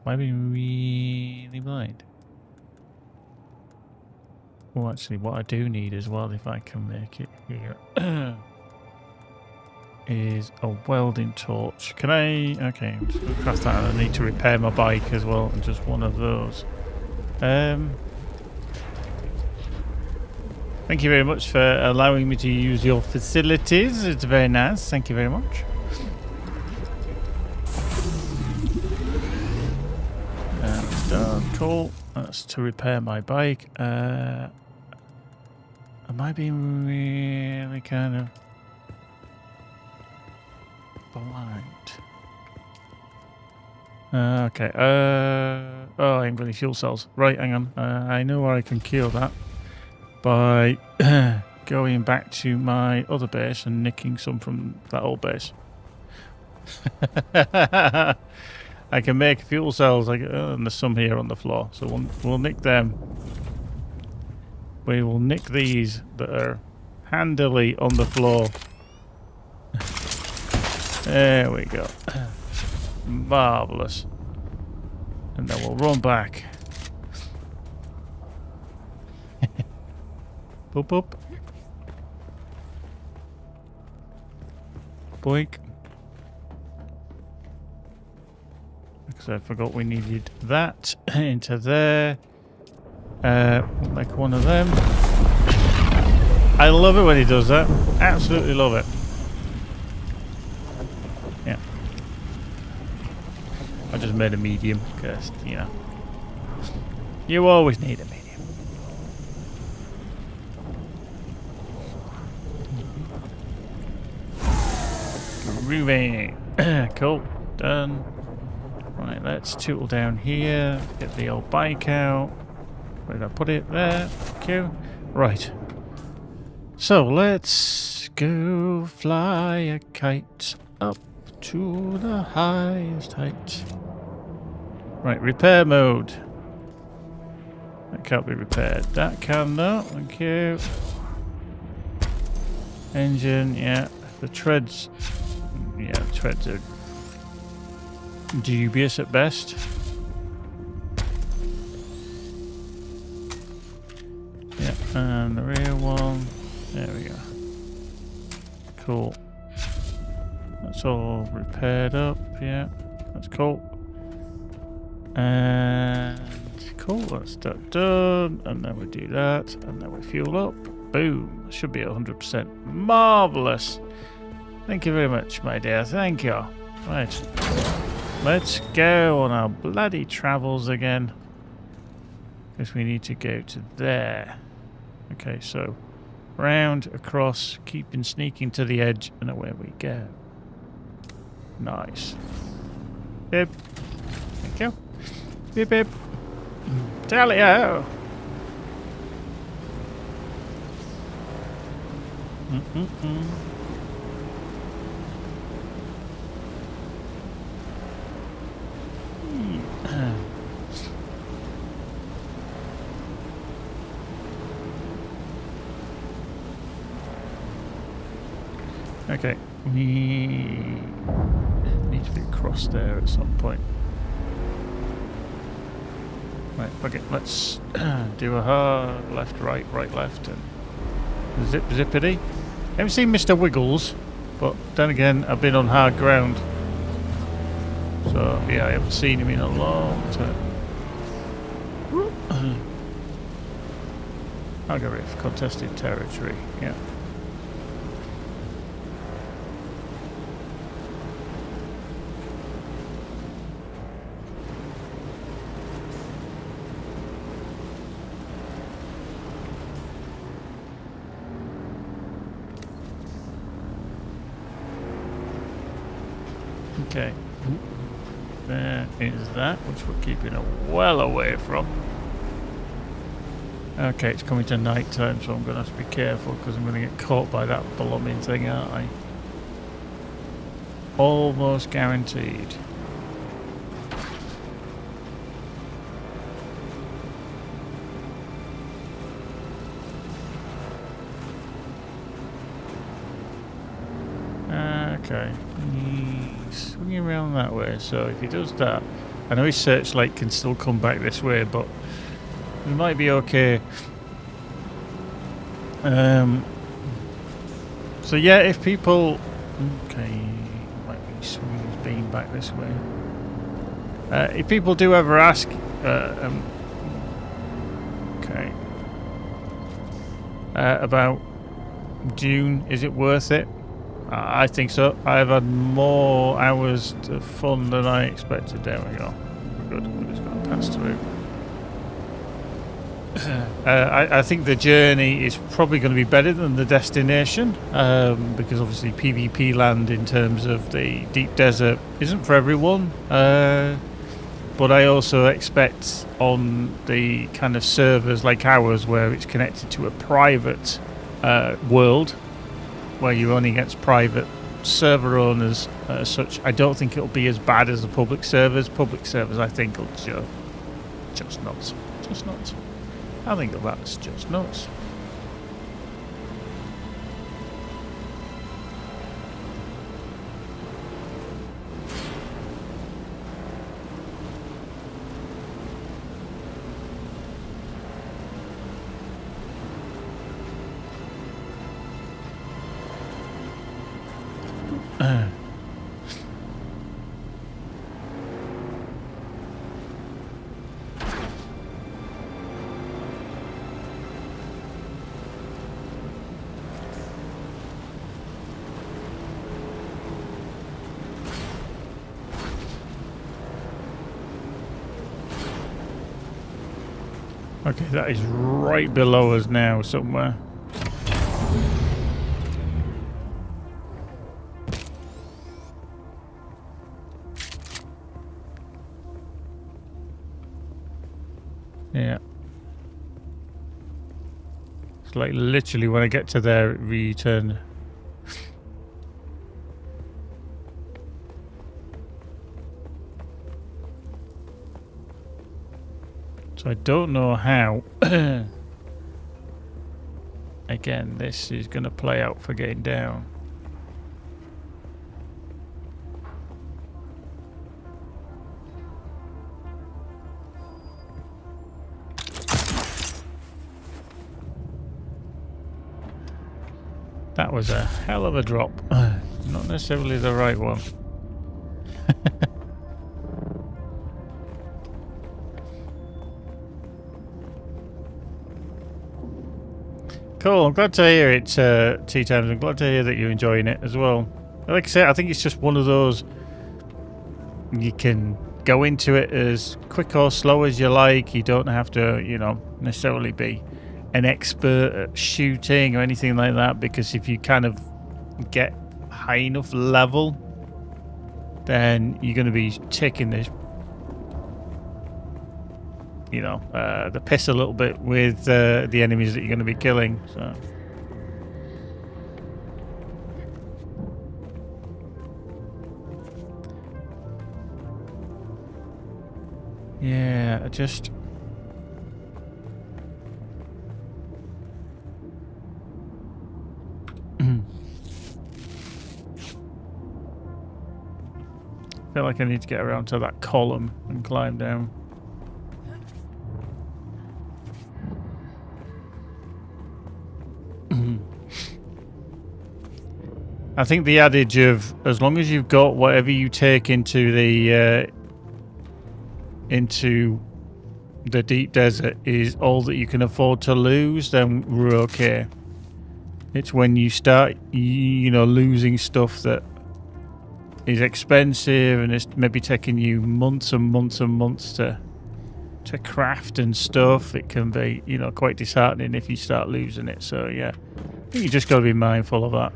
Might be really blind. Oh, actually, what I do need as well, if I can make it here, is a welding torch. Can I? Okay, I'm just going to craft that. I need to repair my bike as well, and just one of those. Thank you very much for allowing me to use your facilities. It's very nice. Thank you very much. Done. Cool. That's to repair my bike. Am I being really kind of blind? Okay. Oh, I ain't got any fuel cells. Right, hang on. I know where I can cure that by going back to my other base and nicking some from that old base. I can make fuel cells, and there's some here on the floor, so we'll nick them. We will nick these that are handily on the floor. There we go. Marvellous. And then we'll run back. Boop boop. Boink. Because I forgot we needed that into there. Like one of them. I love it when he does that. Absolutely love it. Yeah. I just made a medium because, you know, you always need a medium. Grooving. Cool. Done. Right, let's tootle down here. Get the old bike out. Where did I put it? There. Thank you. Right. So let's go fly a kite up to the highest height. Right, repair mode. That can't be repaired. That can though. Thank you. Engine, yeah. The treads. Yeah, the treads are dubious at best. Yeah, and the rear one. There we go. Cool. That's all repaired up. Yeah, that's cool. And cool, that's that done. And then we do that. And then we fuel up. Boom. Should be 100%. Marvellous. Thank you very much, my dear. Thank you. Right. Let's go on our bloody travels again. Because we need to go to there. Okay, so round, across, keeping sneaking to the edge, and away we go. Nice. Bip. Thank you. Bip bip. Tally-o. Okay, we need to be across there at some point. Right, okay, let's do a hard left, right, right, left, and zip, zippity. I haven't seen Mr. Wiggles, but then again, I've been on hard ground. So, yeah, I haven't seen him in a long time. Algorithm, contested territory, yeah. Okay. There is that, which we're keeping well away from. Okay, it's coming to night time, so I'm going to have to be careful because I'm going to get caught by that blooming thing, aren't I? Almost guaranteed. Okay, he's swinging around that way, so if he does that, I know his searchlight can still come back this way, but we might be okay. So yeah, if people... Okay, might be swinging his beam back this way. If people do ever ask... okay. About Dune, is it worth it? I think so. I've had more hours of fun than I expected. There we go. We're good. We're just going to pass through. I think the journey is probably going to be better than the destination, because obviously PvP land in terms of the deep desert isn't for everyone. But I also expect on the kind of servers like ours, where it's connected to a private world, where you're only against private server owners as such, I don't think it'll be as bad as the public servers. Public servers, I think, will just nuts. Just nuts. I think that's just nuts. Okay, that is right below us now somewhere. Yeah. It's like literally when I get to there, it returned. So I don't know how, again, this is going to play out for getting down. That was a hell of a drop. Not necessarily the right one. Cool, I'm glad to hear it, Tea Times. I'm glad to hear that you're enjoying it as well. Like I said, I think it's just one of those, you can go into it as quick or slow as you like. You don't have to, you know, necessarily be an expert at shooting or anything like that, because if you kind of get high enough level, then you're going to be taking this, you know, the piss a little bit with the enemies that you're going to be killing. So yeah, I just feel like I need to get around to that column and climb down. I think the adage of as long as you've got whatever you take into the deep desert is all that you can afford to lose, then we're okay. It's when you start, you know, losing stuff that is expensive and it's maybe taking you months and months and months to craft and stuff. It can be, you know, quite disheartening if you start losing it. So yeah, I think you just got to be mindful of that.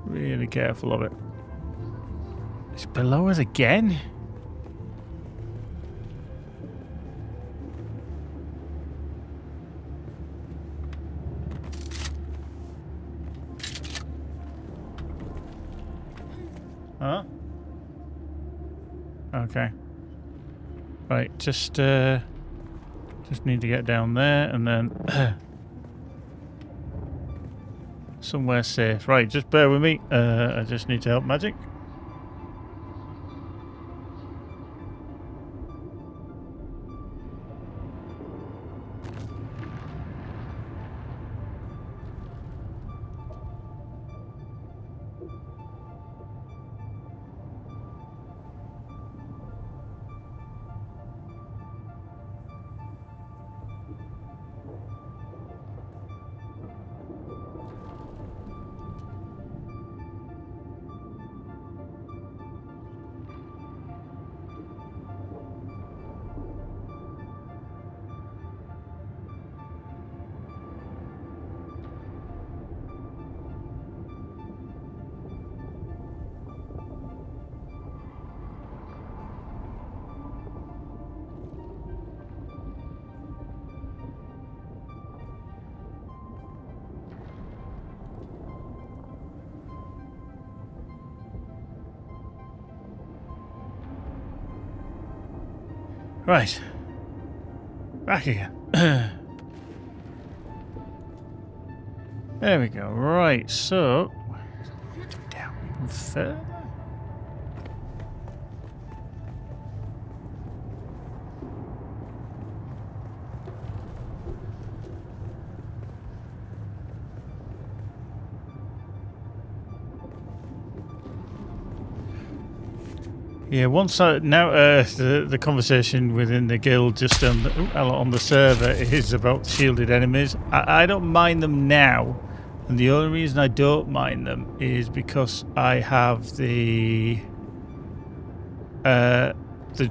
Really careful of it. It's below us again? Huh? Okay. Right, just need to get down there and then somewhere safe. Right, just bear with me. I just need to help Magic. Right. Back again. There we go. Right, so down even further. Yeah, once the conversation within the guild just on the server is about shielded enemies. I don't mind them now, and the only reason I don't mind them is because I have the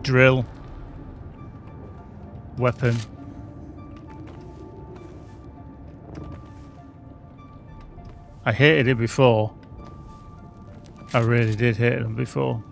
drill weapon. I hated it before. I really did hate them before.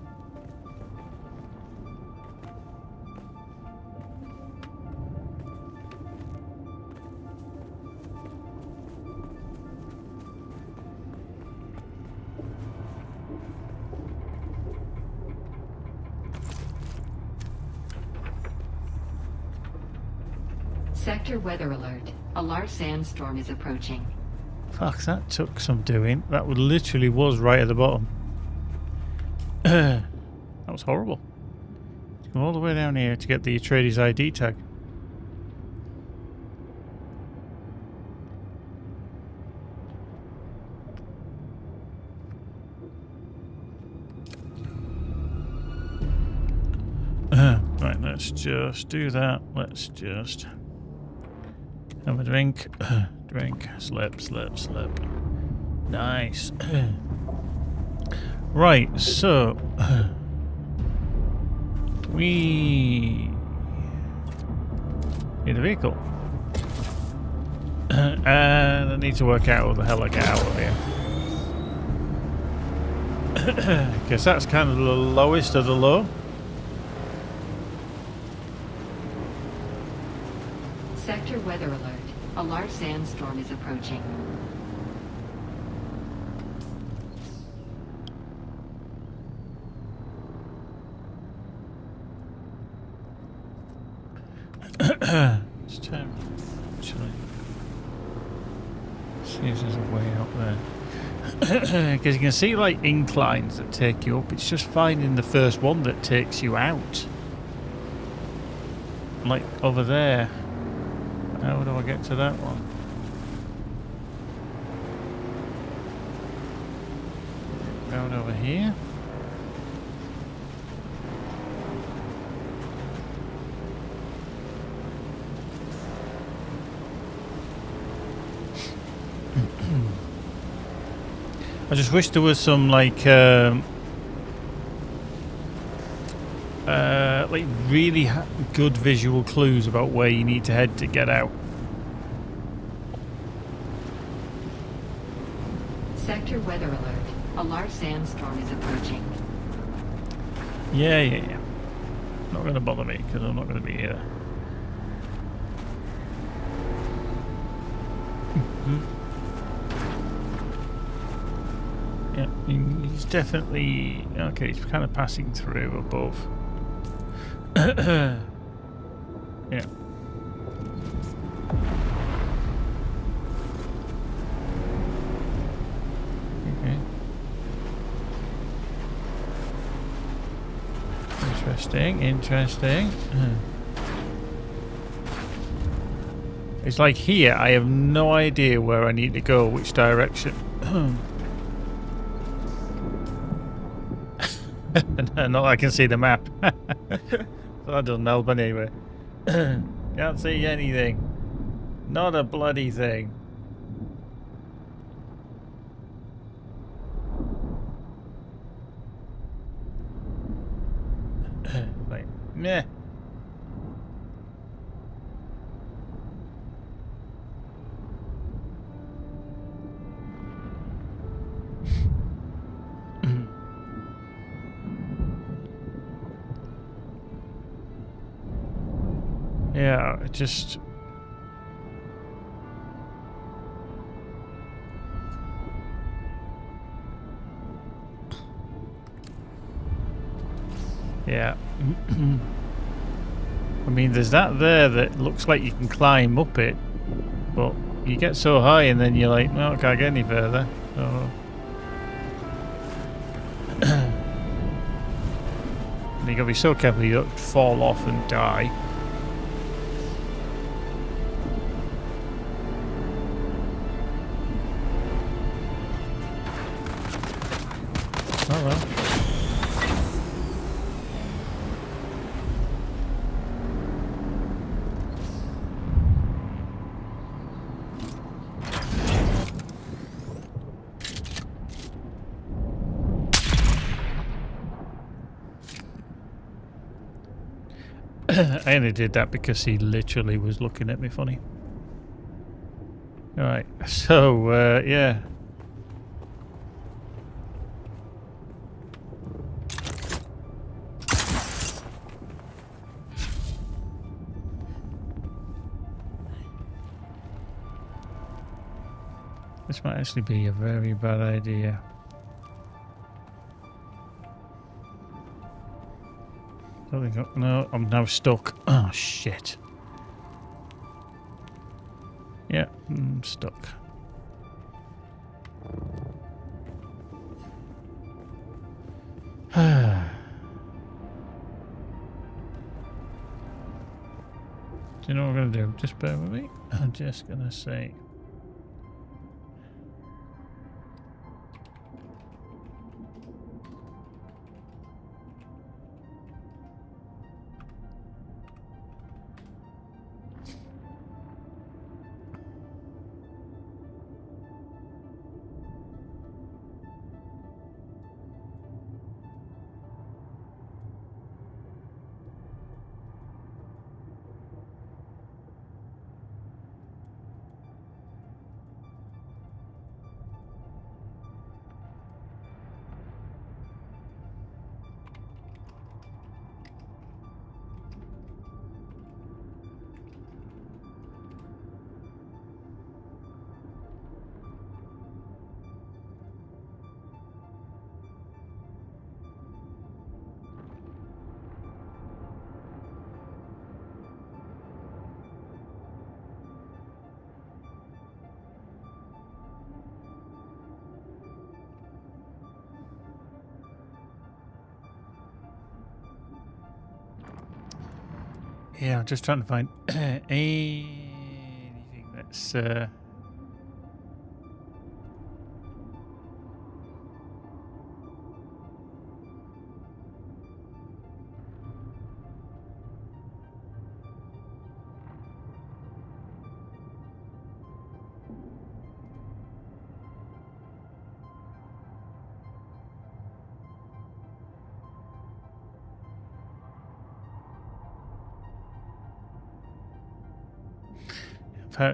Sector weather alert. A large sandstorm is approaching. Fuck, that took some doing. That literally was right at the bottom. That was horrible. Come all the way down here to get the Atreides ID tag. Right, let's just do that. Let's just have a drink. Drink. Slip, slip, slip. Nice. Right, so we need a vehicle. And I need to work out how the hell I get out of here. Guess that's kind of the lowest of the low. Sector weather alert. A large sandstorm is approaching. It's time, actually. See if there's a way up there. Because you can see like inclines that take you up. It's just finding the first one that takes you out. Like over there. How do I get to that one? Down over here? I just wish there was some like really good visual clues about where you need to head to get out. Sector weather alert. A large sandstorm is approaching. Yeah. Not going to bother me because I'm not going to be here. Yeah, he's definitely... Okay, he's kind of passing through above. Yeah. Okay. Interesting. It's like here, I have no idea where I need to go, which direction. Not that I can see the map. So that doesn't help anyway. Can't see anything. Not a bloody thing. Like, meh. Yeah, it just... Yeah. I mean, there's that there that looks like you can climb up it, but you get so high and then you're like, no, I can't get any further. So... and you gotta be so careful you don't fall off and die. Oh well. I only did that because he literally was looking at me funny. Alright, so, yeah. This might actually be a very bad idea. No, I'm now stuck. Oh, shit. Yeah, I'm stuck. Do you know what I'm going to do? Just bear with me. I'm just going to say... Yeah, I'm just trying to find anything that's...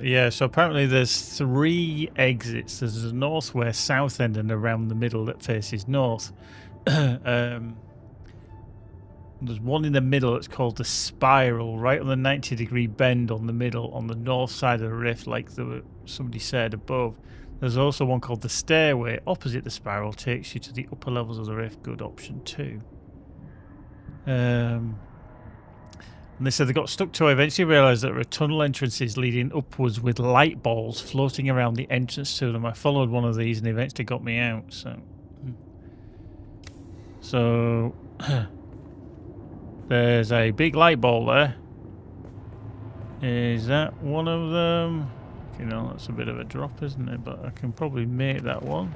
yeah, so apparently there's 3 exits. There's a north, west, south end, and around the middle that faces north. There's one in the middle that's called the Spiral, right on the 90-degree bend on the middle, on the north side of the rift, like somebody said above. There's also one called the Stairway, opposite the Spiral, takes you to the upper levels of the rift. Good option too. And they said they got stuck to eventually realised that there were tunnel entrances leading upwards with light balls floating around the entrance to them. I followed one of these and eventually got me out. So there's a big light ball there. Is that one of them? You know, that's a bit of a drop, isn't it? But I can probably make that one.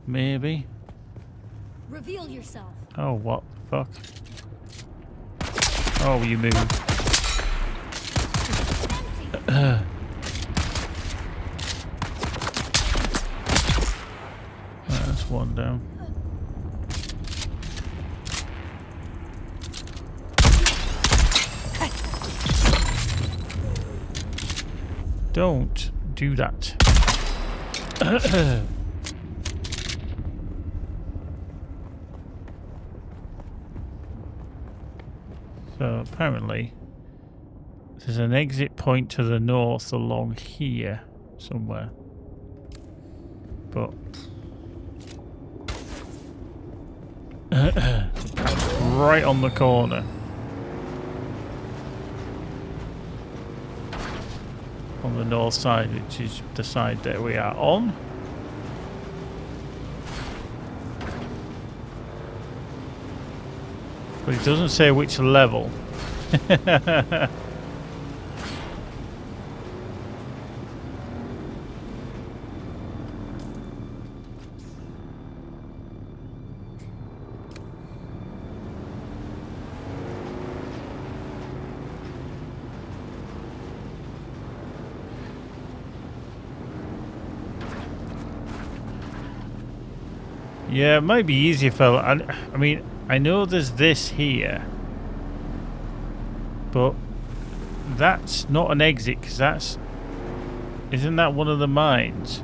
Maybe. Reveal yourself. Oh, what the fuck? Oh, you move. That's one down. Don't do that. So apparently there's an exit point to the north along here somewhere. But right on the corner. On the north side, which is the side that we are on. But it doesn't say which level. Yeah, it might be easier, fella. I mean, I know there's this here, but that's not an exit, because that's... Isn't that one of the mines?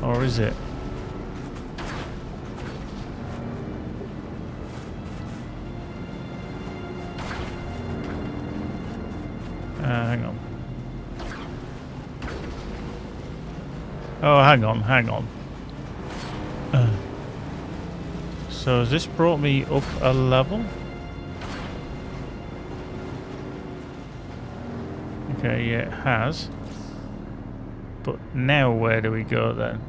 Or is it? Hang on. Oh, hang on. So has this brought me up a level? Okay, yeah, it has. But now where do we go then?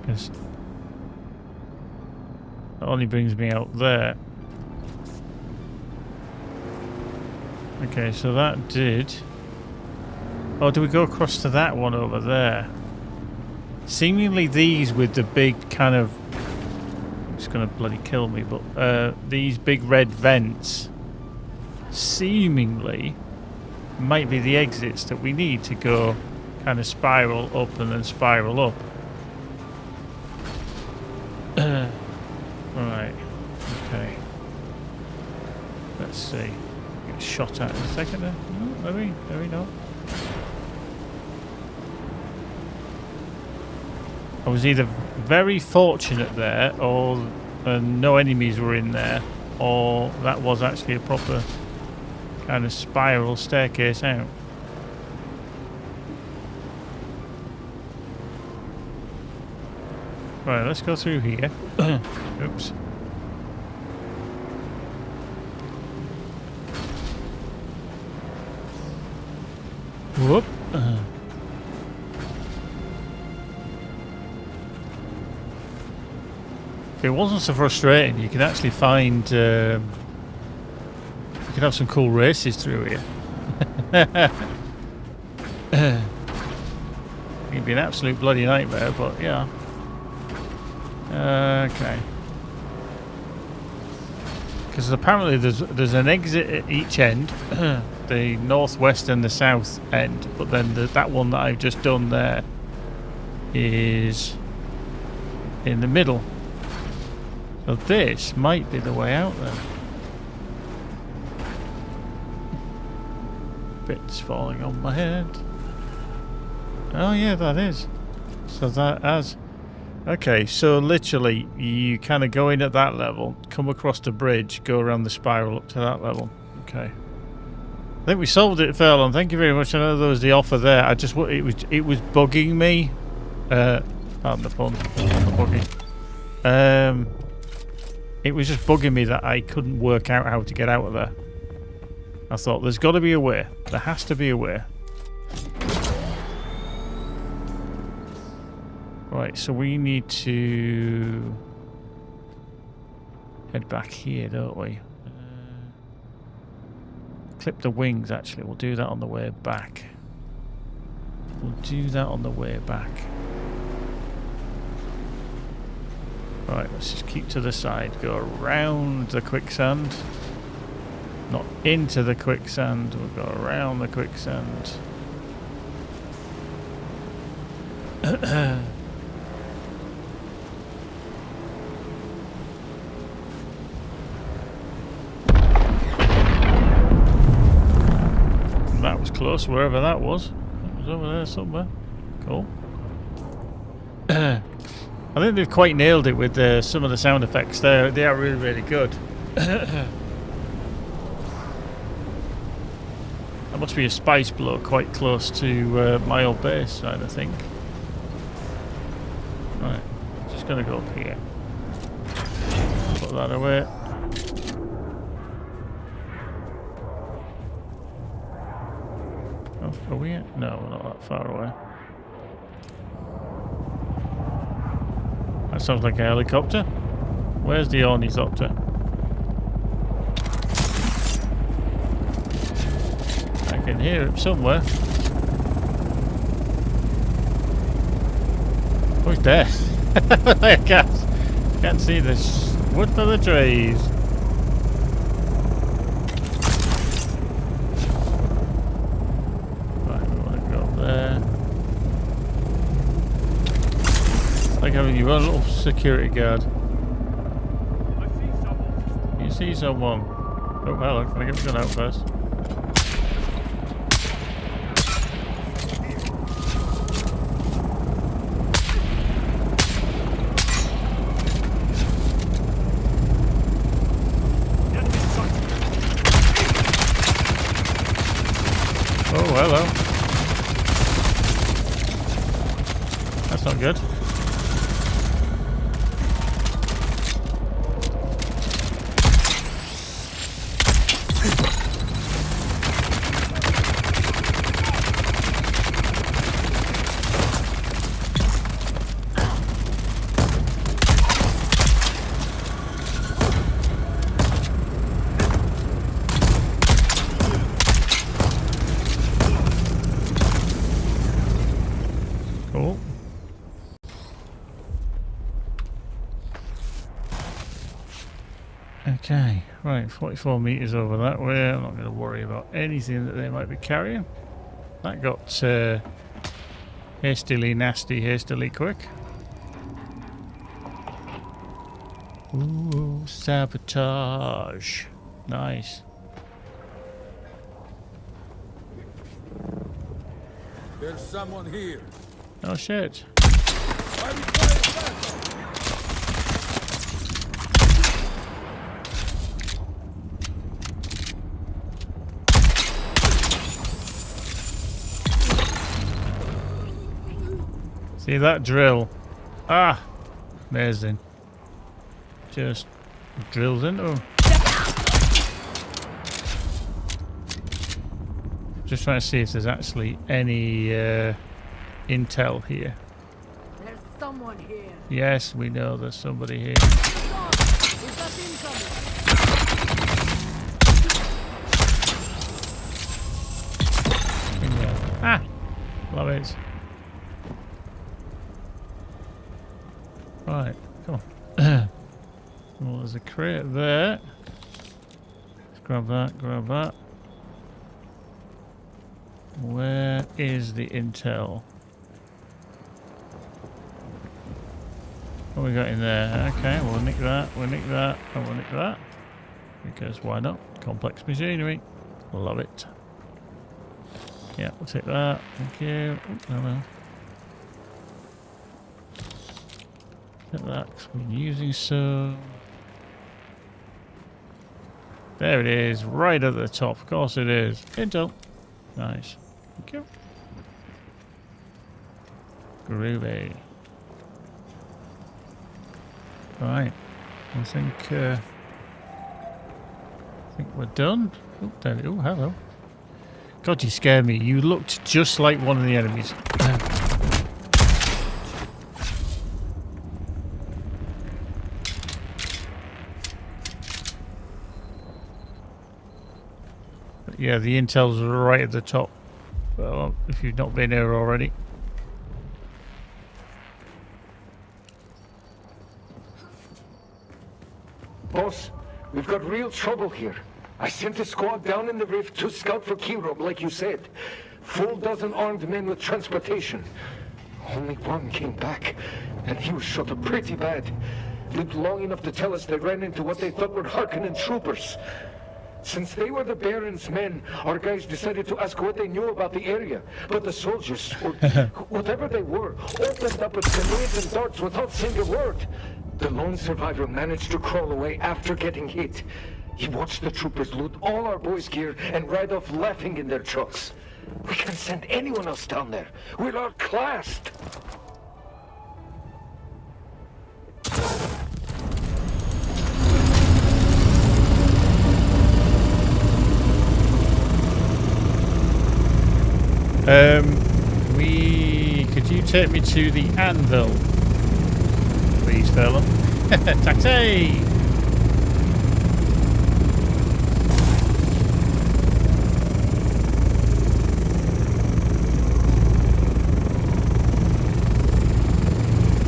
Because that only brings me out there. Okay, so that did... Oh, do we go across to that one over there? Seemingly these with the big kind of... It's going to bloody kill me, but these big red vents seemingly might be the exits that we need to go kind of spiral up and then spiral up. Right. Okay. Let's see. Get shot at in a second then. No, maybe not. I was either very fortunate there, or no enemies were in there, or that was actually a proper kind of spiral staircase out. Right, let's go through here. Oops. Whoop. If it wasn't so frustrating, you could actually find... you could have some cool races through here. It'd be an absolute bloody nightmare, but yeah. Okay. Because apparently there's an exit at each end, the northwest and the south end, but then that one that I've just done there is in the middle. So this might be the way out then. Bits falling on my head. Oh yeah, that is. So that has... Okay, so literally you kind of go in at that level, come across the bridge, go around the spiral up to that level. Okay. I think we solved it, Furlong. Thank you very much. I know there was the offer there. I just... It was bugging me. Pardon the pun. The bugging. It was just bugging me that I couldn't work out how to get out of there. I thought, there's got to be a way. There has to be a way. Right, so we need to head back here, don't we? Clip the wings, actually. We'll do that on the way back. We'll do that on the way back. Right, let's just keep to the side. Go around the quicksand. Not into the quicksand. We'll go around the quicksand. That was close, wherever that was. It was over there somewhere. Cool. I think they've quite nailed it with some of the sound effects there. They are really, really good. That must be a spice blow quite close to my old base side, I think. Right, just gonna go up here. Put that away. Oh, are we at? No, we're not that far away. That sounds like a helicopter. Where's the ornithopter? I can hear it somewhere. Oh, he's there. I can't see the wood for the trees. Right, we want to go up there. Like having your own little security guard. I see someone. You see someone. Oh, hello. Can I get the gun out first? Oh, hello. That's not good. Cool. Okay, right, 44 meters over that way. I'm not going to worry about anything that they might be carrying. That got hastily nasty, hastily quick. Ooh, sabotage. Nice. There's someone here. Oh shit. I require backup. See that drill? Ah! Amazing. Just drills into him. Just trying to see if there's actually any intel here. There's someone here. Yes, we know there's somebody here. Come on, we've got incoming. In there. Ah! Love it. Right, come on. Well, there's a crate there. Let's grab that, grab that. Where is the intel? Oh, What we got in there? Okay, we'll nick that, we'll nick that, and we'll nick that. Because why not? Complex machinery. Love it. Yeah, we'll take that. Thank you. Oh, no. Take that, 'cause we're using some. There it is, right at the top. Of course it is. Intel. Nice. Thank you. Groovy. Right. I think we're done. Oh, there we go. Hello. God, you scared me. You looked just like one of the enemies. Yeah, the intel's right at the top. Well, if you've not been here already. Boss, we've got real trouble here. I sent a squad down in the rift to scout for Keyrob, like you said. Full dozen armed men with transportation. Only one came back, and he was shot up pretty bad. Lived long enough to tell us they ran into what they thought were Harkonnen troopers. Since they were the Baron's men, our guys decided to ask what they knew about the area. But the soldiers, or whatever they were, opened up with grenades and darts without saying a word. The lone survivor managed to crawl away after getting hit. He watched the troopers loot all our boys' gear and ride off laughing in their trucks. We can't send anyone else down there. We're outclassed. Could you take me to the anvil, please, fella? Taxi!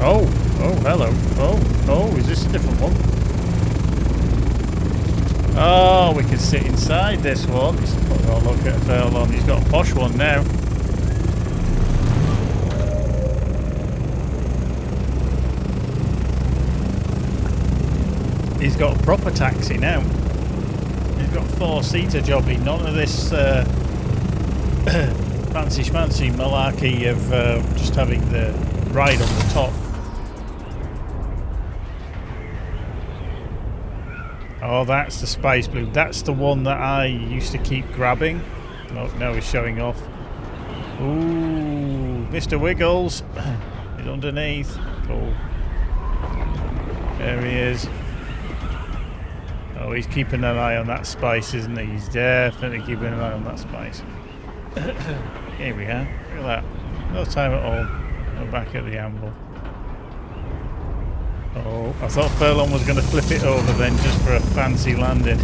Oh, hello. Oh, is this a different one? Oh, we can sit inside this one. Oh, look at Furlong. He's got a posh one now. He's got a proper taxi now. He's got a four-seater jobby. None of this fancy schmancy malarkey of just having the ride on the top. Oh, that's the Space Blue. That's the one that I used to keep grabbing. Oh, now he's showing off. Ooh, Mr. Wiggles. He's underneath. Cool. There he is. Oh, he's keeping an eye on that spice, isn't he? He's definitely keeping an eye on that spice. Here we are. Look at that. No time at all. We're back at the anvil. Oh, I thought Furlong was going to flip it over then just for a fancy landing.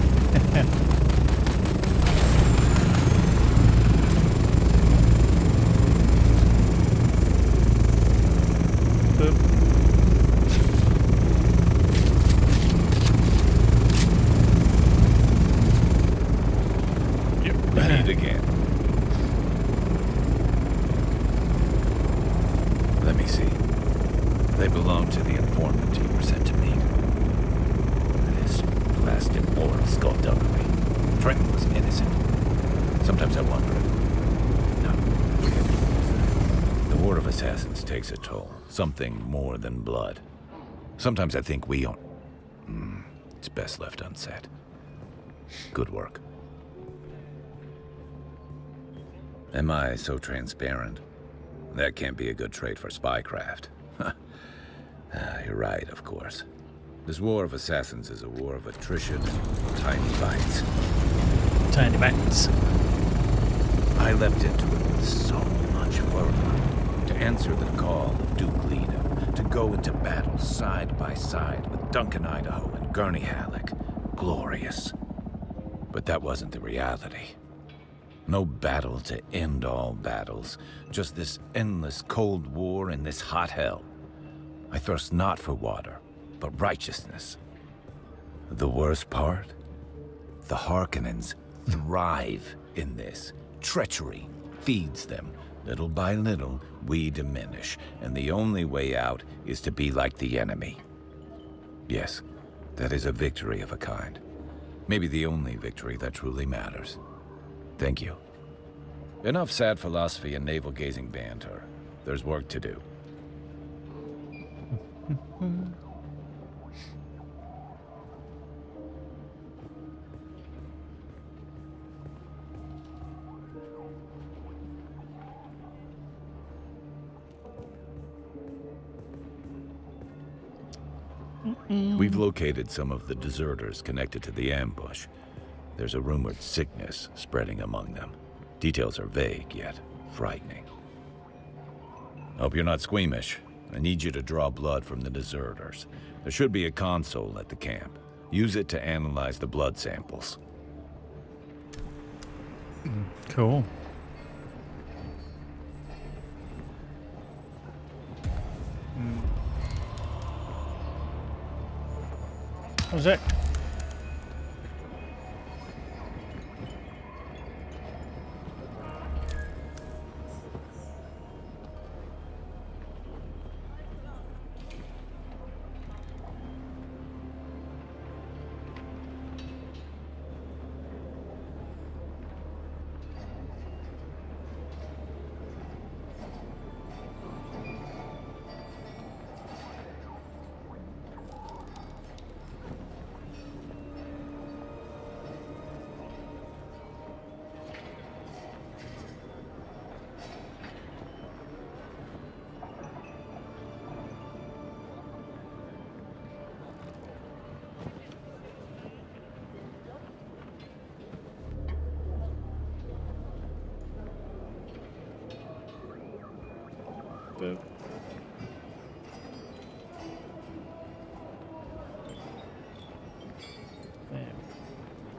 Repeat again. Let me see. They belong to the informant you were sent to meet. This blasted war of skullduggery. Trenton was innocent. Sometimes I wonder if... No. The war of assassins takes a toll. Something more than blood. Sometimes I think we aren't... It's best left unsaid. Good work. Am I so transparent? That can't be a good trait for spycraft. You're right, of course. This war of assassins is a war of attrition and tiny bites. Tiny bites. I leapt into it with so much fervor. To answer the call of Duke Leda, to go into battle side by side with Duncan Idaho and Gurney Halleck. Glorious. But that wasn't the reality. No battle to end all battles, just this endless cold war in this hot hell. I thirst not for water, but righteousness. The worst part? The Harkonnens thrive in this. Treachery feeds them. Little by little, we diminish, and the only way out is to be like the enemy. Yes, that is a victory of a kind. Maybe the only victory that truly matters. Thank you. Enough sad philosophy and navel-gazing banter. There's work to do. We've located some of the deserters connected to the ambush. There's a rumored sickness spreading among them. Details are vague, yet frightening. Hope you're not squeamish. I need you to draw blood from the deserters. There should be a console at the camp. Use it to analyze the blood samples. Cool. What was it?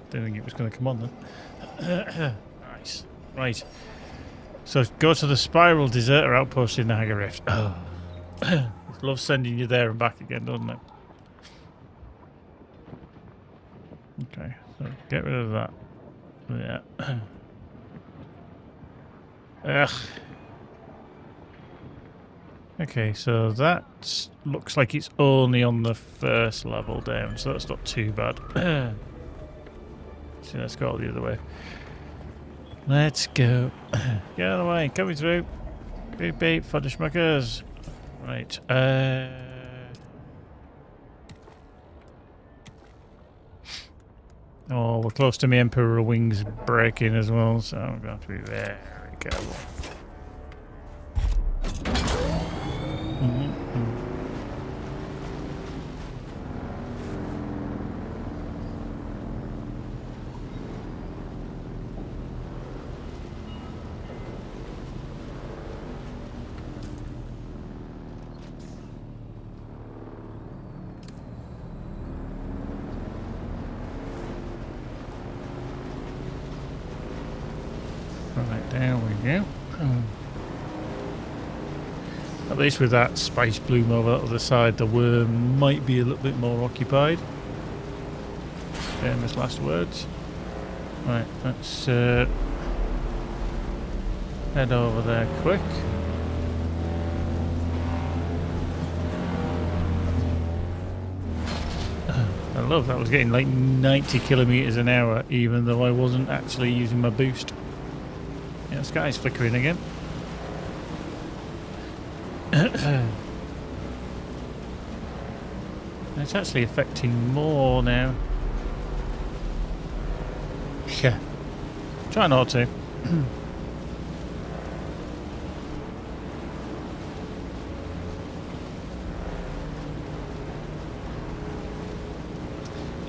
Didn't think it was going to come on then. Nice. Right. So go to the Spiral Deserter Outpost in the Hagar Rift. Oh. Love sending you there and back again, doesn't it? Okay, so get rid of that. Yeah. Ugh. Okay, so that looks like it's only on the first level down, so that's not too bad. So let's go the other way. Let's go. Get out of the way, coming through. Beep beep for the schmuckers. Right, oh, we're close to my Emperor Wings breaking as well, so I'm going to have to be very careful. Right, there we go. At least with that spice bloom over the other side, the worm might be a little bit more occupied. Famous last words. Right, let's head over there quick. I love that I was getting like 90 kilometers an hour, even though I wasn't actually using my boost. Yeah, the sky's flickering again. It's actually affecting more now. Yeah. Try not to.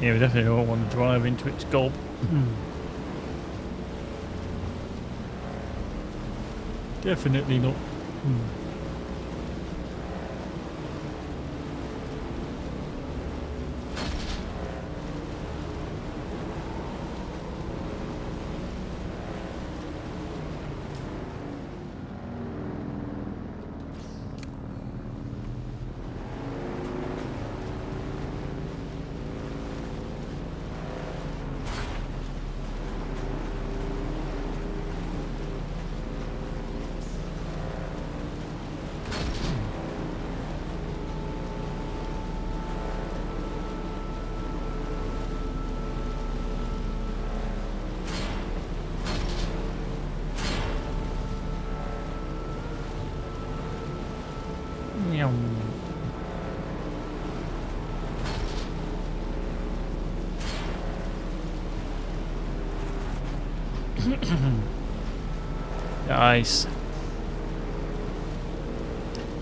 Yeah, we definitely don't want to drive into its gob. Definitely not. Nice.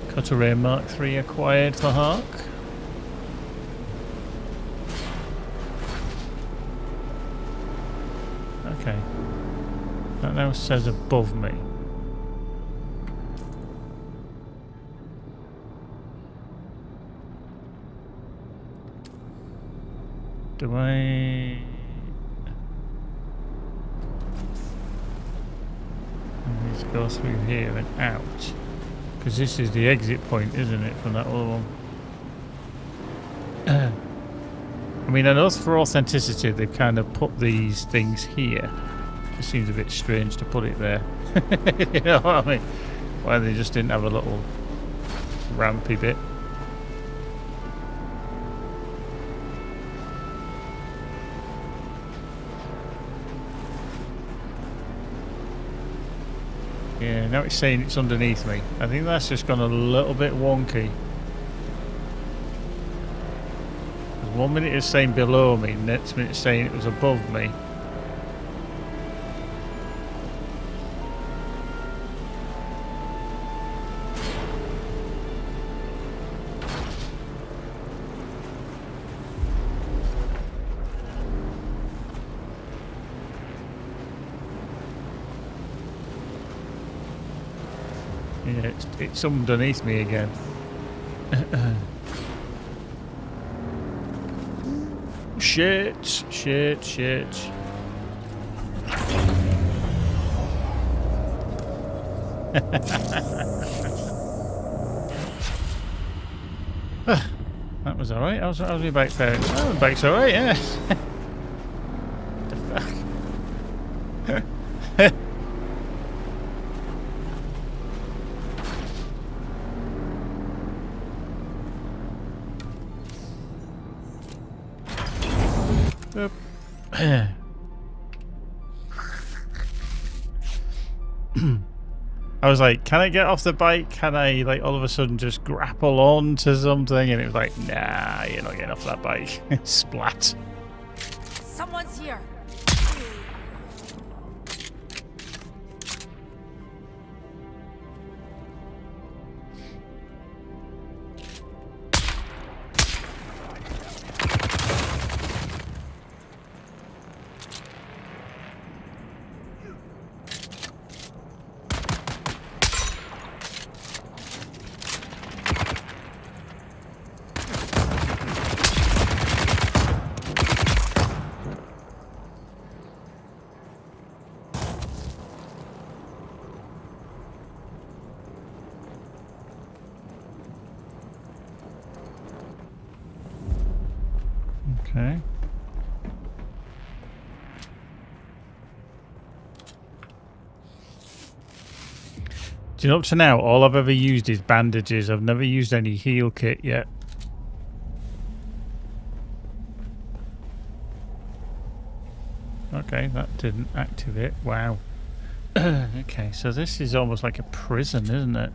Cutter Ray Mark III acquired for Hawk. Okay. That now says above me. Do I... I need to go through here and out. Because this is the exit point, isn't it, from that other one? I mean, I know for authenticity they've kind of put these things here. It seems a bit strange to put it there. You know what I mean? Why they just didn't have a little rampy bit. Yeah, now it's saying it's underneath me. I think that's just gone a little bit wonky. 'Cause 1 minute it's saying below me, next minute it's saying it was above me. Yeah, it's underneath me again. Shit. That was alright. How's my bike faring? Oh, the bike's alright, yeah. What the fuck? I was like, can I get off the bike? Can I, like, all of a sudden just grapple on to something? And it was like, nah, you're not getting off that bike. Splat. Someone's here. Okay. Do you know, up to now, all I've ever used is bandages. I've never used any heal kit yet. Okay, that didn't activate. Wow. Okay, so this is almost like a prison, isn't it?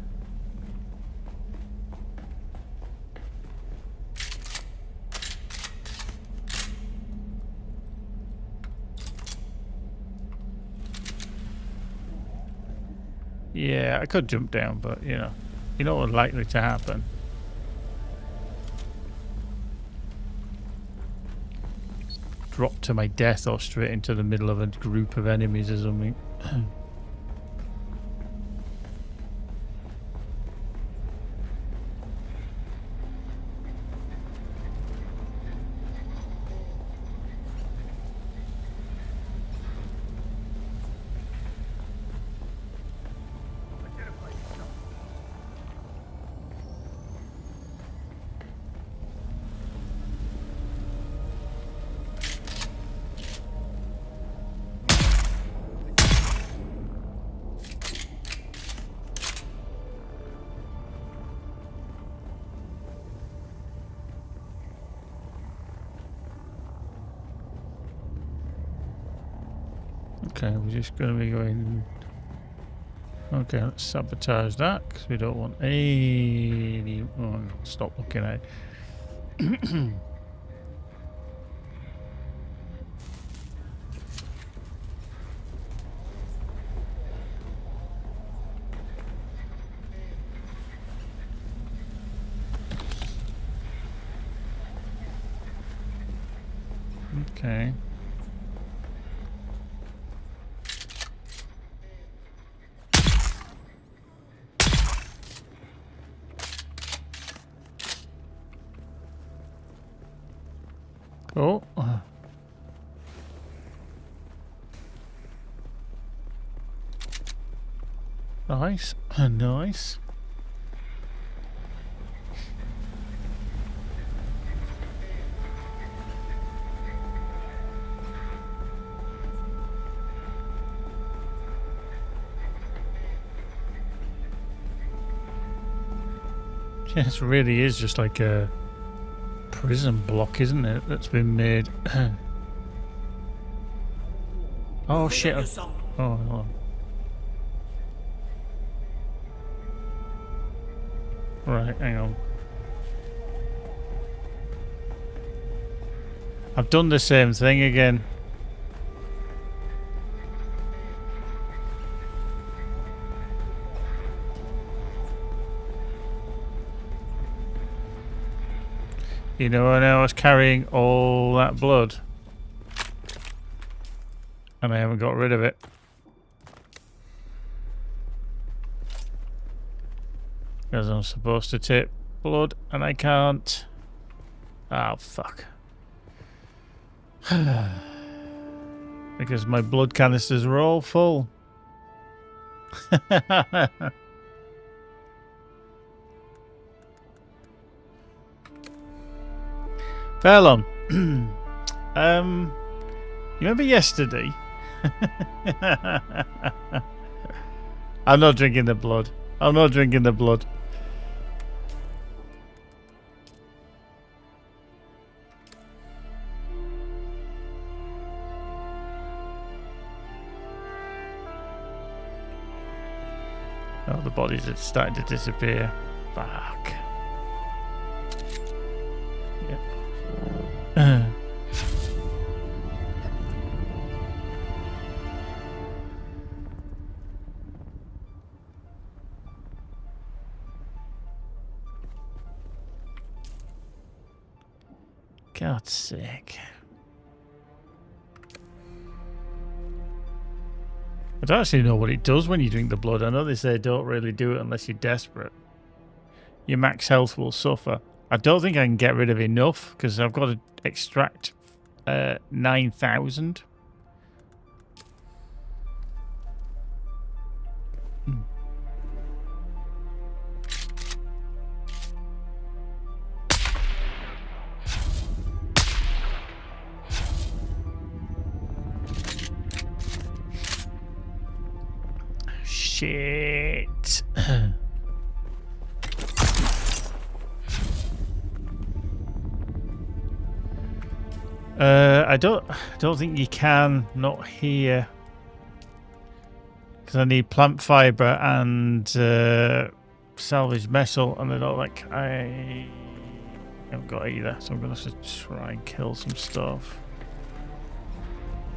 Yeah, I could jump down, but you know what's likely to happen. Drop to my death or straight into the middle of a group of enemies or something. Okay, we're just going to be going... Okay, let's sabotage that, because we don't want any... Oh, stop looking at it. Okay. Oh. Nice. Nice. Yes, really is just like a prison block, isn't it? That's been made. Oh shit! Oh, hold on. Right, hang on. I've done the same thing again. You know, when I was carrying all that blood and I haven't got rid of it. Because I'm supposed to take blood and I can't. Oh, fuck. Because my blood canisters are all full. Fallon, you remember yesterday? I'm not drinking the blood. I'm not drinking the blood. Oh, the bodies are starting to disappear. Fuck. Yeah. God's sake. I don't actually know what it does when you drink the blood. I know they say don't really do it unless you're desperate. Your max health will suffer. I don't think I can get rid of enough because I've got to extract 9,000. Shit. I don't think you can, not here, because I need plant fiber and salvage metal, and I haven't got either, so I'm gonna have to try and kill some stuff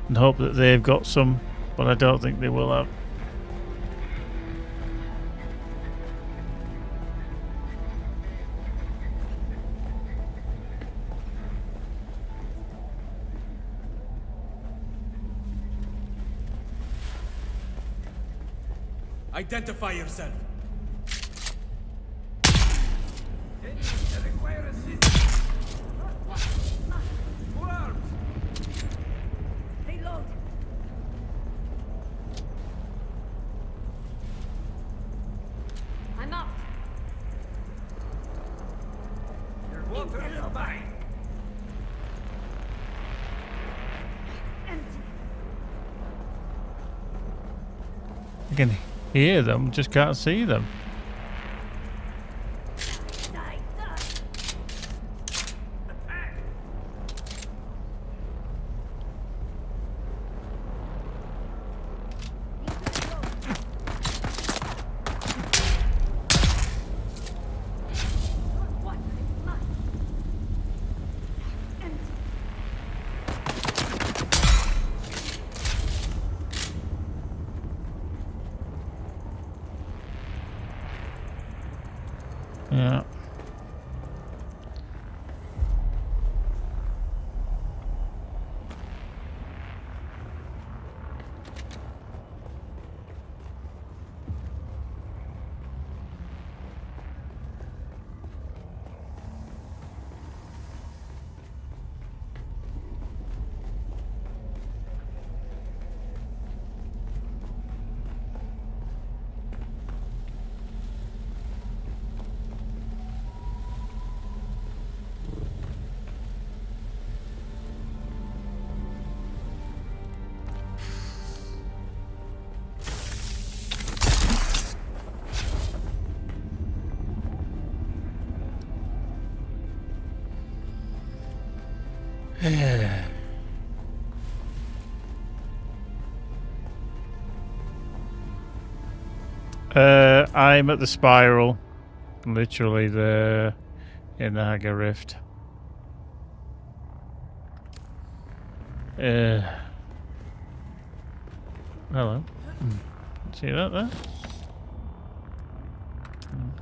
and hope that they've got some, but I don't think they will have. Identify yourself. Reload. I'm up. Empty. I can hear them, just can't see them. Die, die. What? Must. Empty. I'm at the spiral. Literally there in the Hagar Rift. Hello. See that there?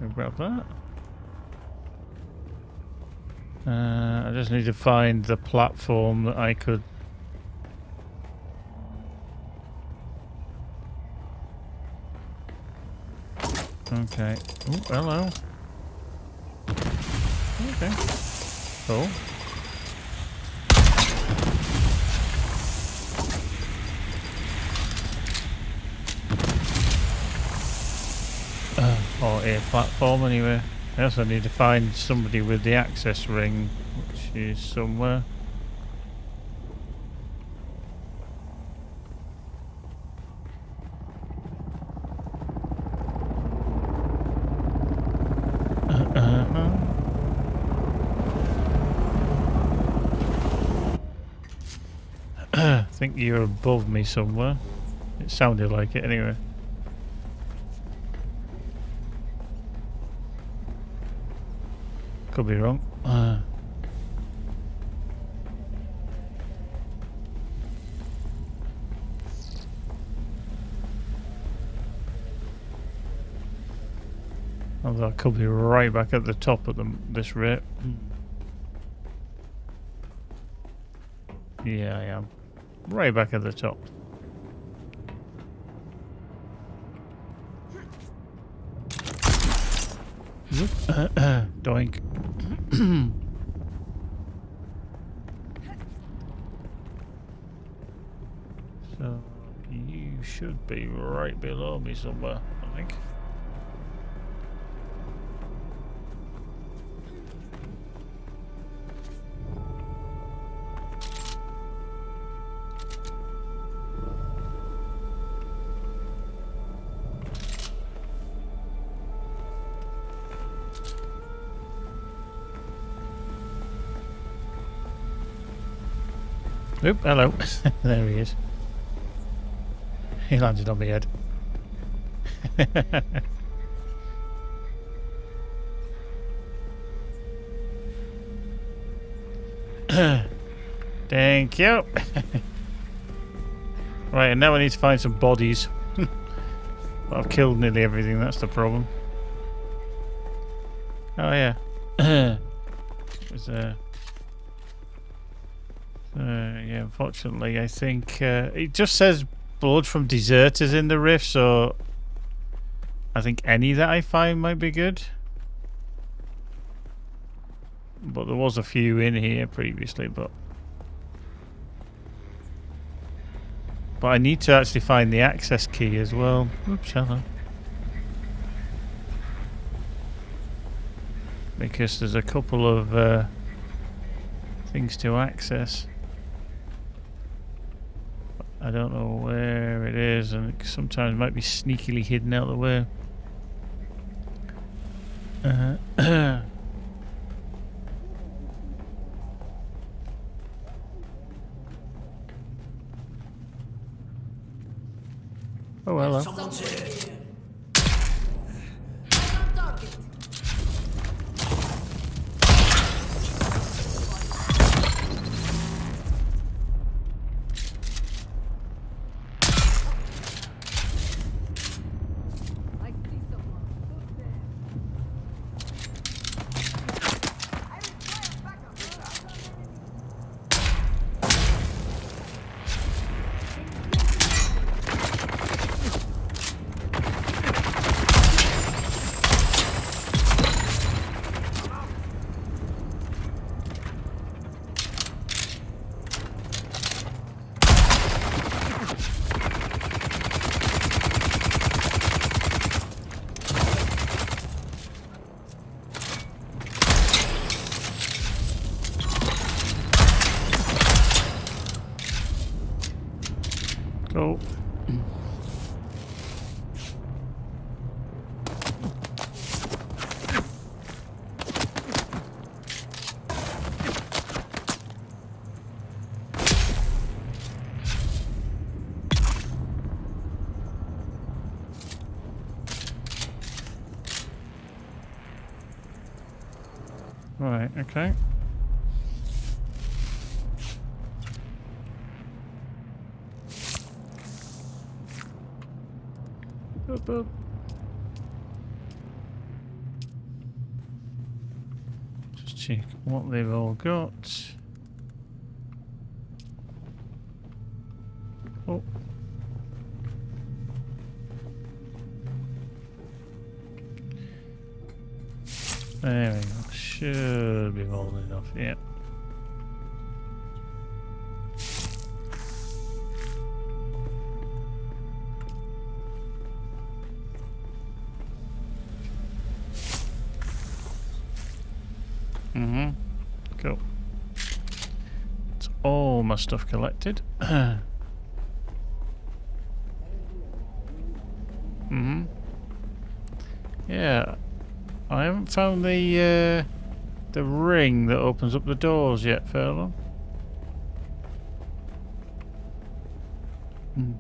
I'll grab that. I just need to find the platform that I could... Okay. Oh, hello. Okay. Cool. Or a platform anyway. I also need to find somebody with the access ring, which is somewhere. I think you're above me somewhere. It sounded like it anyway. Could be wrong. Although I could be right back at the top of this rate. Yeah, I am. Right back at the top. Doink. So you should be right below me somewhere, I think. Oop, hello. There he is. He landed on my head. Thank you. Right, and now I need to find some bodies. I've killed nearly everything, that's the problem. Oh yeah. Was yeah, unfortunately, I think it just says blood from deserters in the rift, so I think any that I find might be good. But there was a few in here previously, but I need to actually find the access key as well. Oops, hello. Because there's a couple of things to access. I don't know where it is, and it sometimes might be sneakily hidden out of the way. Oh, hello. I see someone. Who's there? I require backup. Go. Right, okay. Up, up. Just check what they've all got. Oh. There we go. Should be more than enough, yeah. Mm-hmm. Cool. It's all my stuff collected. Mm-hmm. Yeah. I haven't found the ring that opens up the doors yet, Furlong. Hmm.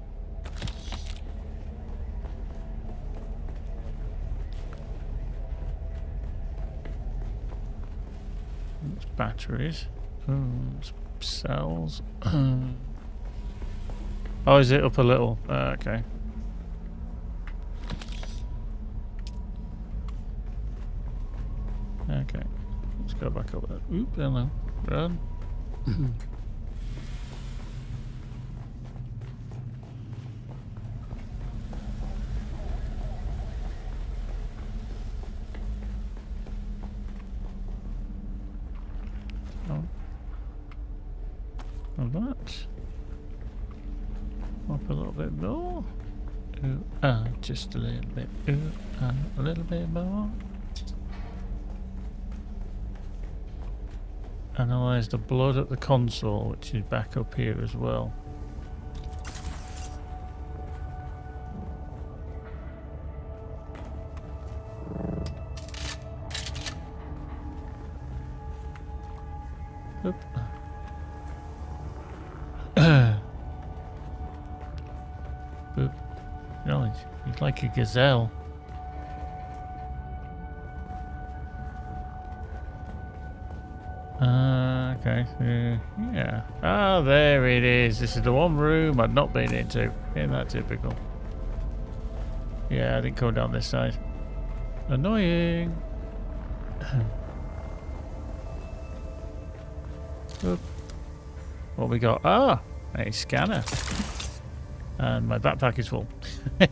It's batteries. It's cells. Oh, is it up a little? Okay. Okay, let's go back over there. Oop, hello. Run. Oh. Like that. Up a little bit more. Ooh, just a little bit. Ooh, a little bit more. Analyze the blood at the console, which is back up here as well. Oop. Boop. No, he's like a gazelle. Okay, yeah. Ah, there it is. This is the one room I've not been into. Isn't that typical? Yeah, I didn't go down this side. Annoying. Oop. What we got? Ah, a scanner. And my backpack is full. We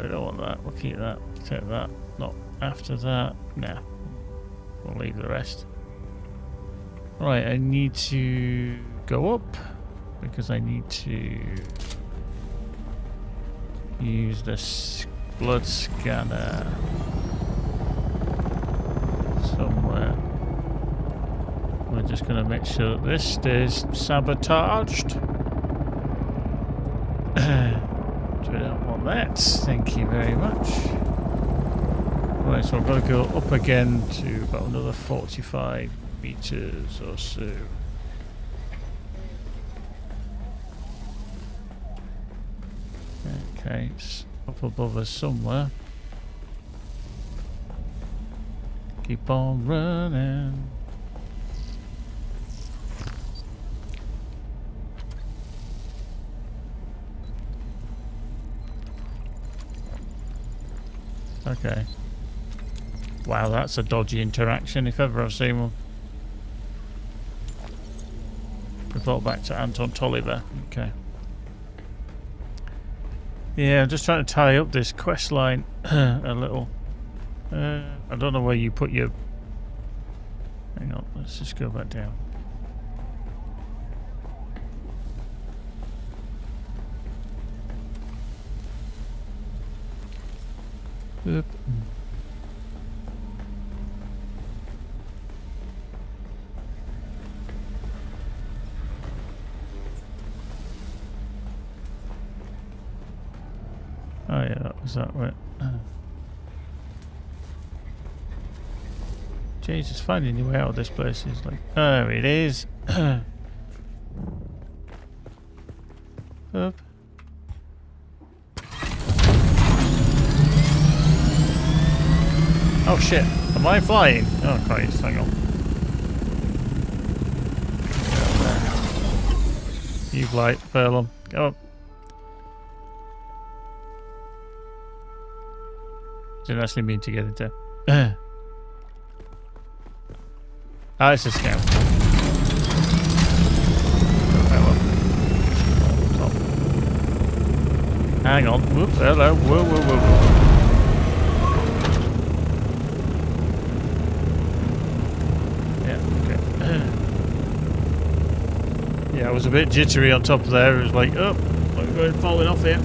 don't want that. We'll keep that. Take that. Not after that. Nah. We'll leave the rest. Right, I need to go up because I need to use this blood scanner somewhere. We're just going to make sure that this stays sabotaged. We don't want that. Thank you very much. Right, so I've got to go up again to about another 45 meters or so. Okay, it's up above us somewhere. Keep on running. Okay. Wow, that's a dodgy interaction if ever I've seen one. Report back to Anton Tolliver. Okay. Yeah, I'm just trying to tie up this quest line a little. I don't know where you put your... Hang on, let's just go back down. Oop. Oh yeah, that was that way. Jesus, finding your way out of this place is like... Oh, it is. Oh shit, am I flying? Oh Christ, hang on. You fly, Furlong. Go on. Didn't actually mean to get into. Ah, it's a scam. Hang on. Whoop, hello. Whoa, whoa, whoa, whoa. Yeah, okay. Yeah, I was a bit jittery on top of there. It was like, oh, I'm going falling off here.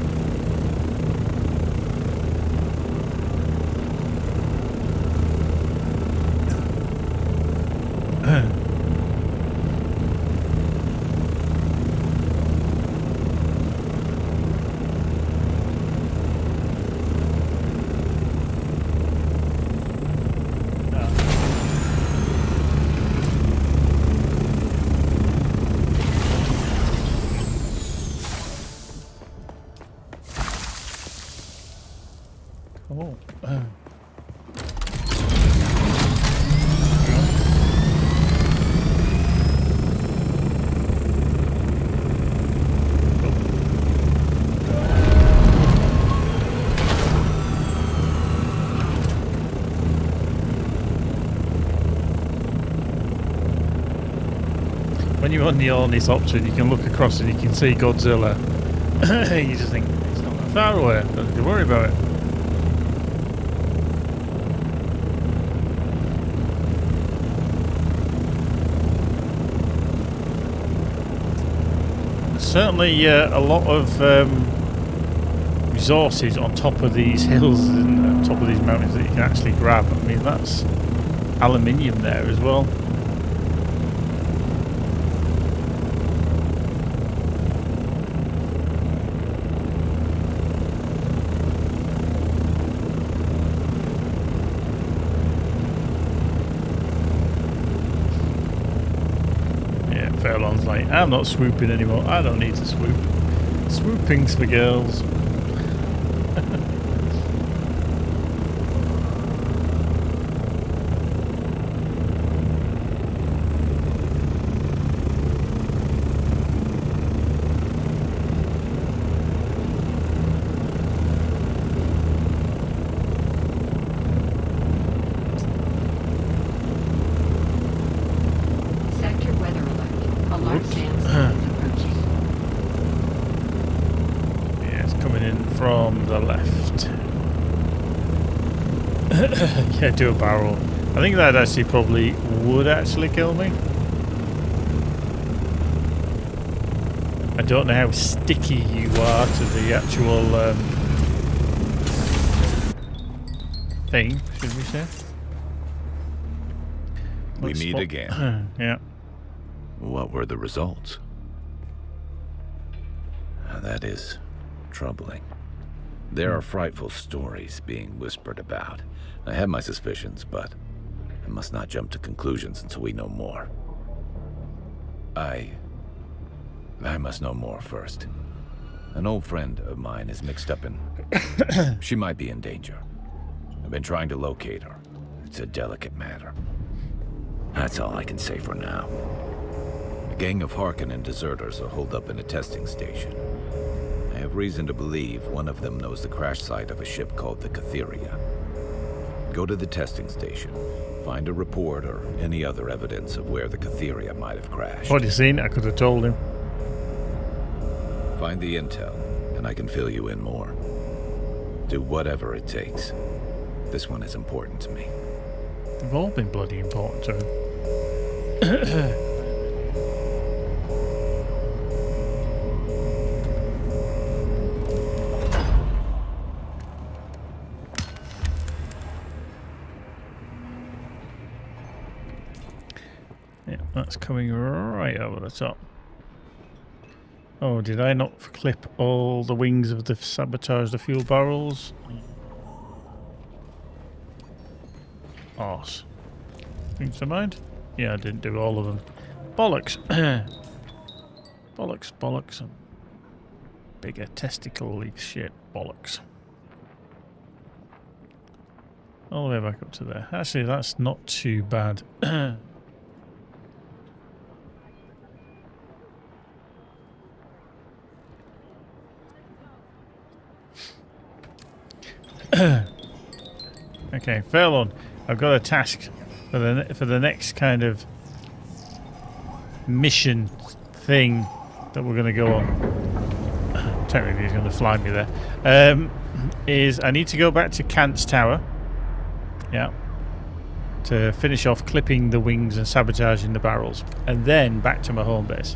Oh. When you're on the ornithopter and you can look across and you can see Godzilla, you just think, it's not that far away, don't have to worry about it. Certainly a lot of resources on top of these hills and on top of these mountains that you can actually grab. I mean, that's aluminium there as well. Furlong's like, I'm not swooping anymore. I don't need to swoop. Swooping's for girls. From the left. Yeah, do a barrel. I think that actually probably would actually kill me. I don't know how sticky you are to the actual thing, should we say? We meet again. Yeah. What were the results? That is troubling. There are frightful stories being whispered about. I have my suspicions, but I must not jump to conclusions until we know more. I must know more first. An old friend of mine is mixed up in... She might be in danger. I've been trying to locate her. It's a delicate matter. That's all I can say for now. A gang of Harkonnen deserters are holed up in a testing station. I have reason to believe one of them knows the crash site of a ship called the Catheria. Go to the testing station, find a report or any other evidence of where the Catheria might have crashed. What you seen? I could have told him. Find the intel, and I can fill you in more. Do whatever it takes. This one is important to me. They've all been bloody important to him. That's coming right over the top. Oh, did I not clip all the wings of the sabotage the fuel barrels? Arse. Things to mind? Yeah, I didn't do all of them. Bollocks. Bollocks, bollocks. Bigger testicle shit. Bollocks. all the way back up to there. Actually, that's not too bad. Okay, Fairlawn, I've got a task for the next kind of mission thing that we're going to go on. Technically, he's going to fly me there. Is I need to go back to Kant's tower. Yeah. To finish off clipping the wings and sabotaging the barrels, and then back to my home base.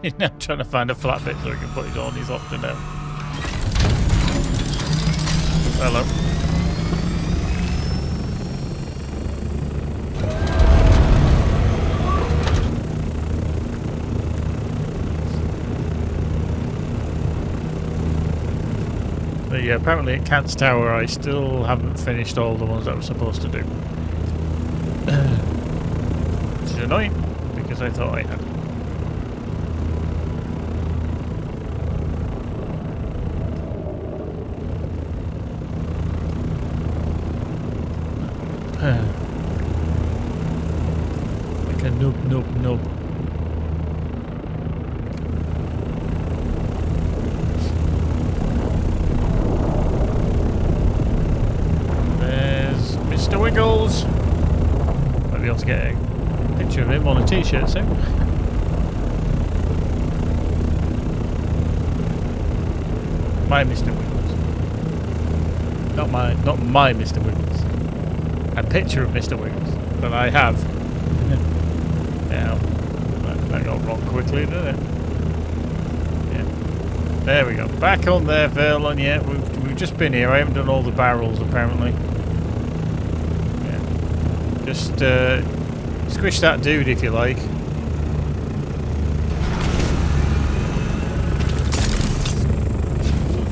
He's now trying to find a flat bit so he can put his on his option out. Hello. But yeah, apparently at Cat's Tower I still haven't finished all the ones that I was supposed to do. Which is annoying, because I thought I had. Like a noob. There's Mr. Wiggles. Might be able to get a picture of him on a t-shirt soon. My Mr. Wiggles. Not my Mr. Wiggles. A picture of Mr. Wiggles that I have. Now, that got wrong quickly, didn't it? Yeah. There we go. Back on there, Verlon. Yeah, we've just been here. I haven't done all the barrels, apparently. Yeah. Just squish that dude if you like.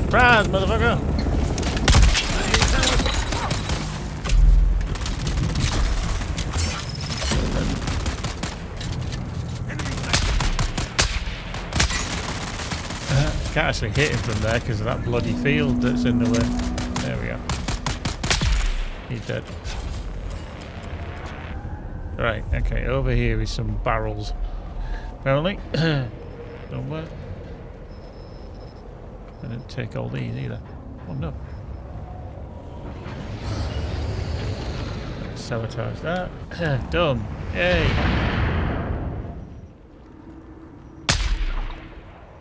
Surprise, motherfucker! Can't actually hit him from there because of that bloody field that's in the way. There we go. He's dead. Right, okay, over here is some barrels. Apparently. Somewhere. I didn't take all these either. Oh no. Sabotage that. Done. Yay.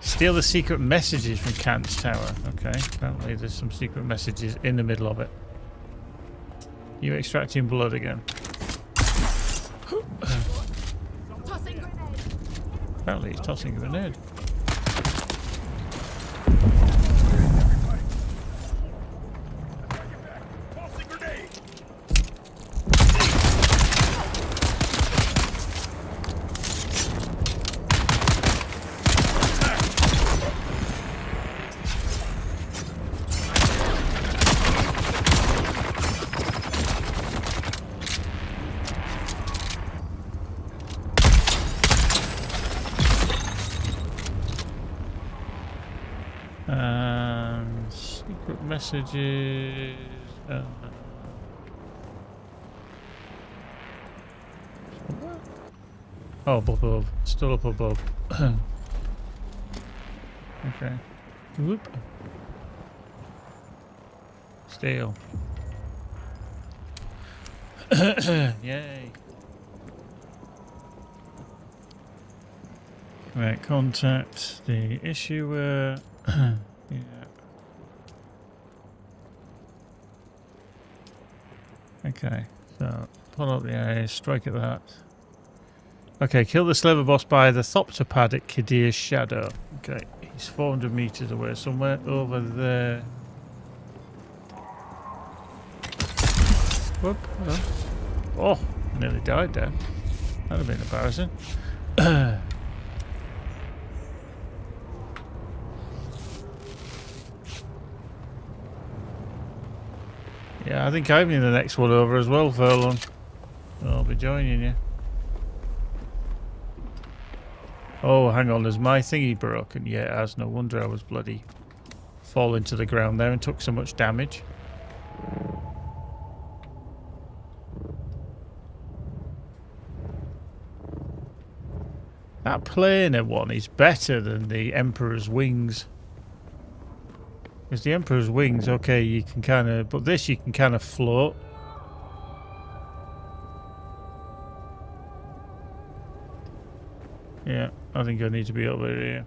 Steal the secret messages from Kant's tower. Okay, apparently there's some secret messages in the middle of it. You extracting blood again. Apparently he's tossing a grenade. Secret messages. Oh, above. Still up above. Okay. Whoop. Steel. Yay. Right, contact the issuer. Yeah. Okay, so pull up the eyes, strike at that. Okay, kill the Slaver boss by the Thoptopad at Kadir's shadow. Okay, he's 400 meters away, somewhere over there. Whoop. Oh, nearly died there. That'd have been embarrassing. Yeah, I think I'm in the next one over as well, Furlong. I'll be joining you. Oh, hang on, is my thingy broken? Yeah, it has. No wonder I was bloody falling to the ground there and took so much damage. That planar one is better than the Emperor's Wings. Because the Emperor's Wings, okay, you can kind of... But this, you can kind of float. Yeah, I think I need to be over here.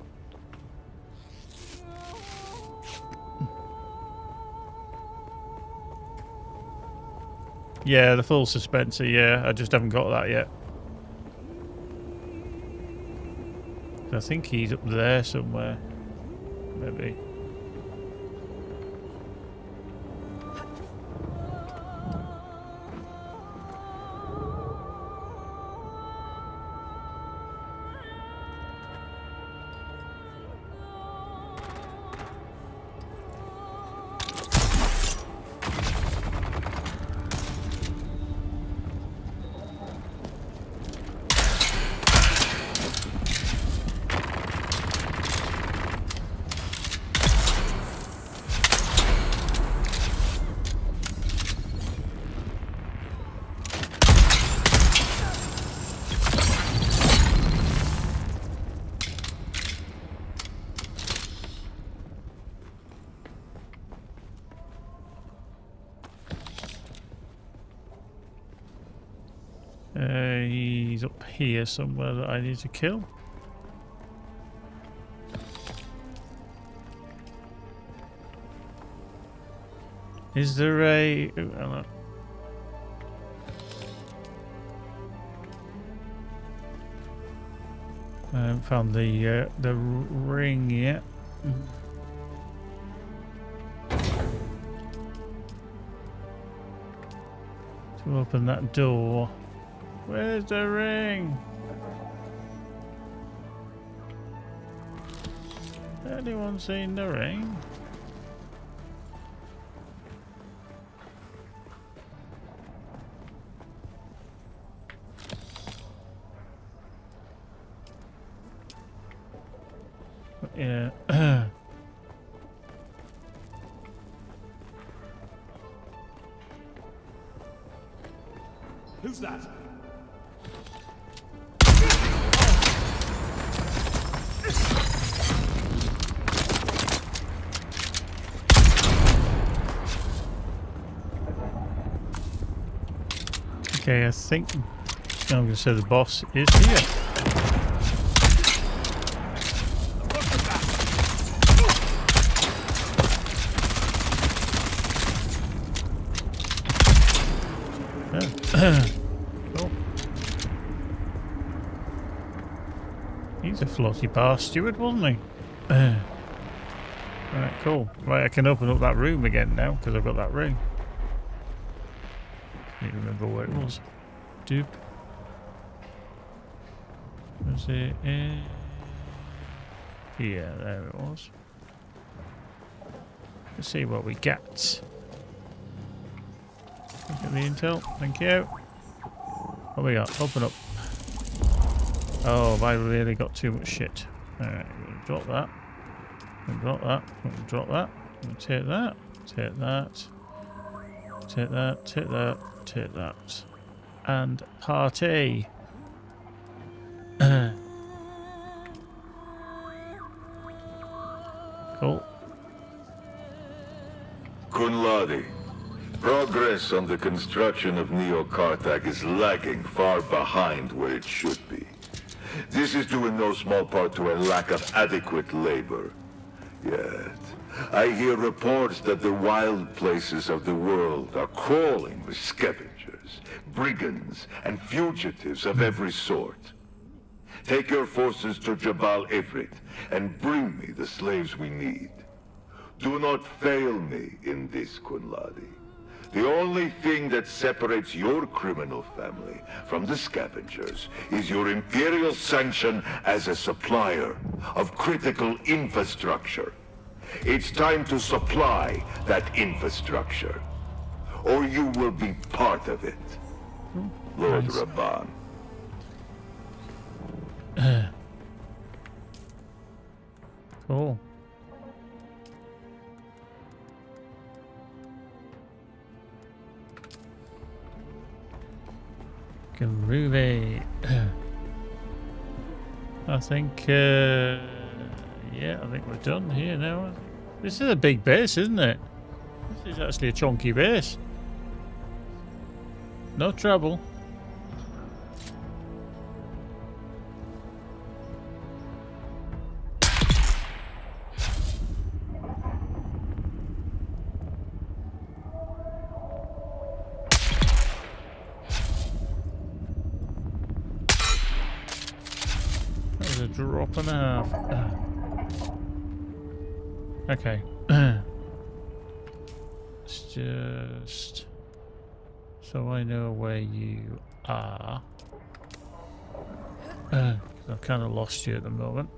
Yeah, the full suspenser, yeah. I just haven't got that yet. I think he's up there somewhere. Maybe. He's up here somewhere that I need to kill. Is there a... Oh, hello. I haven't found the ring yet. To open that door. Where's the ring? Anyone seen the ring? Yeah. Who's that? Okay, I think I'm going to say the boss is here. Oh. He's a floaty bar steward, wasn't he? Right, cool. Right, I can open up that room again now because I've got that ring. Can't remember where it was. Doop. Was it in here? There it was. Let's see what we get. Look at the intel. Thank you. What we got? Open up. Oh, have I really got too much shit? Alright, drop that. Drop that. Drop that. Take that. Take that. Take that. Take that. Take that. And party. Cool. Kunladi, progress on the construction of Neo-Karthag is lagging far behind where it should be. This is due in no small part to a lack of adequate labor. Yet, I hear reports that the wild places of the world are crawling with scavengers, brigands, and fugitives of every sort. Take your forces to Jabal Ifrit and bring me the slaves we need. Do not fail me in this, Kunladi. The only thing that separates your criminal family from the scavengers is your imperial sanction as a supplier of critical infrastructure. It's time to supply that infrastructure. or you will be part of it. Lord nice. Rabban. Cool. Groovy. I think, yeah, I think we're done here now. This is a big base, isn't it? This is actually a chunky base. No trouble. A drop and a half. Okay. It's just so I know where you are. I've kind of lost you at the moment.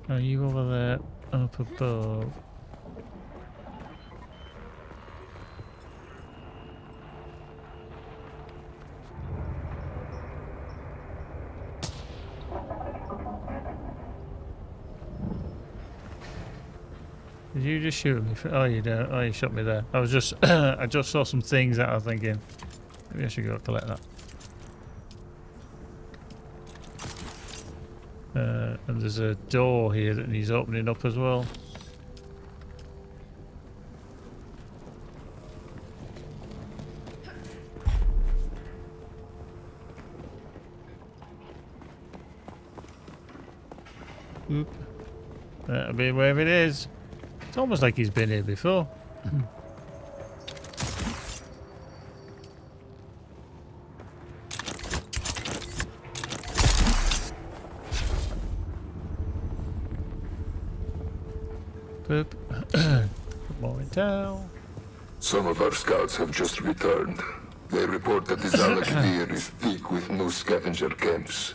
Are you over there up above? Did you just shoot me? Oh, you don't. Oh, you shot me there. I was just, I just saw some things that I was thinking, maybe I should go collect that. And there's a door here that needs opening up as well. Oop. That'll be where it is. It's almost like he's been here before. Boop. Put more intel. Some of our scouts have just returned. They report that the Zalakdir is thick with new scavenger camps.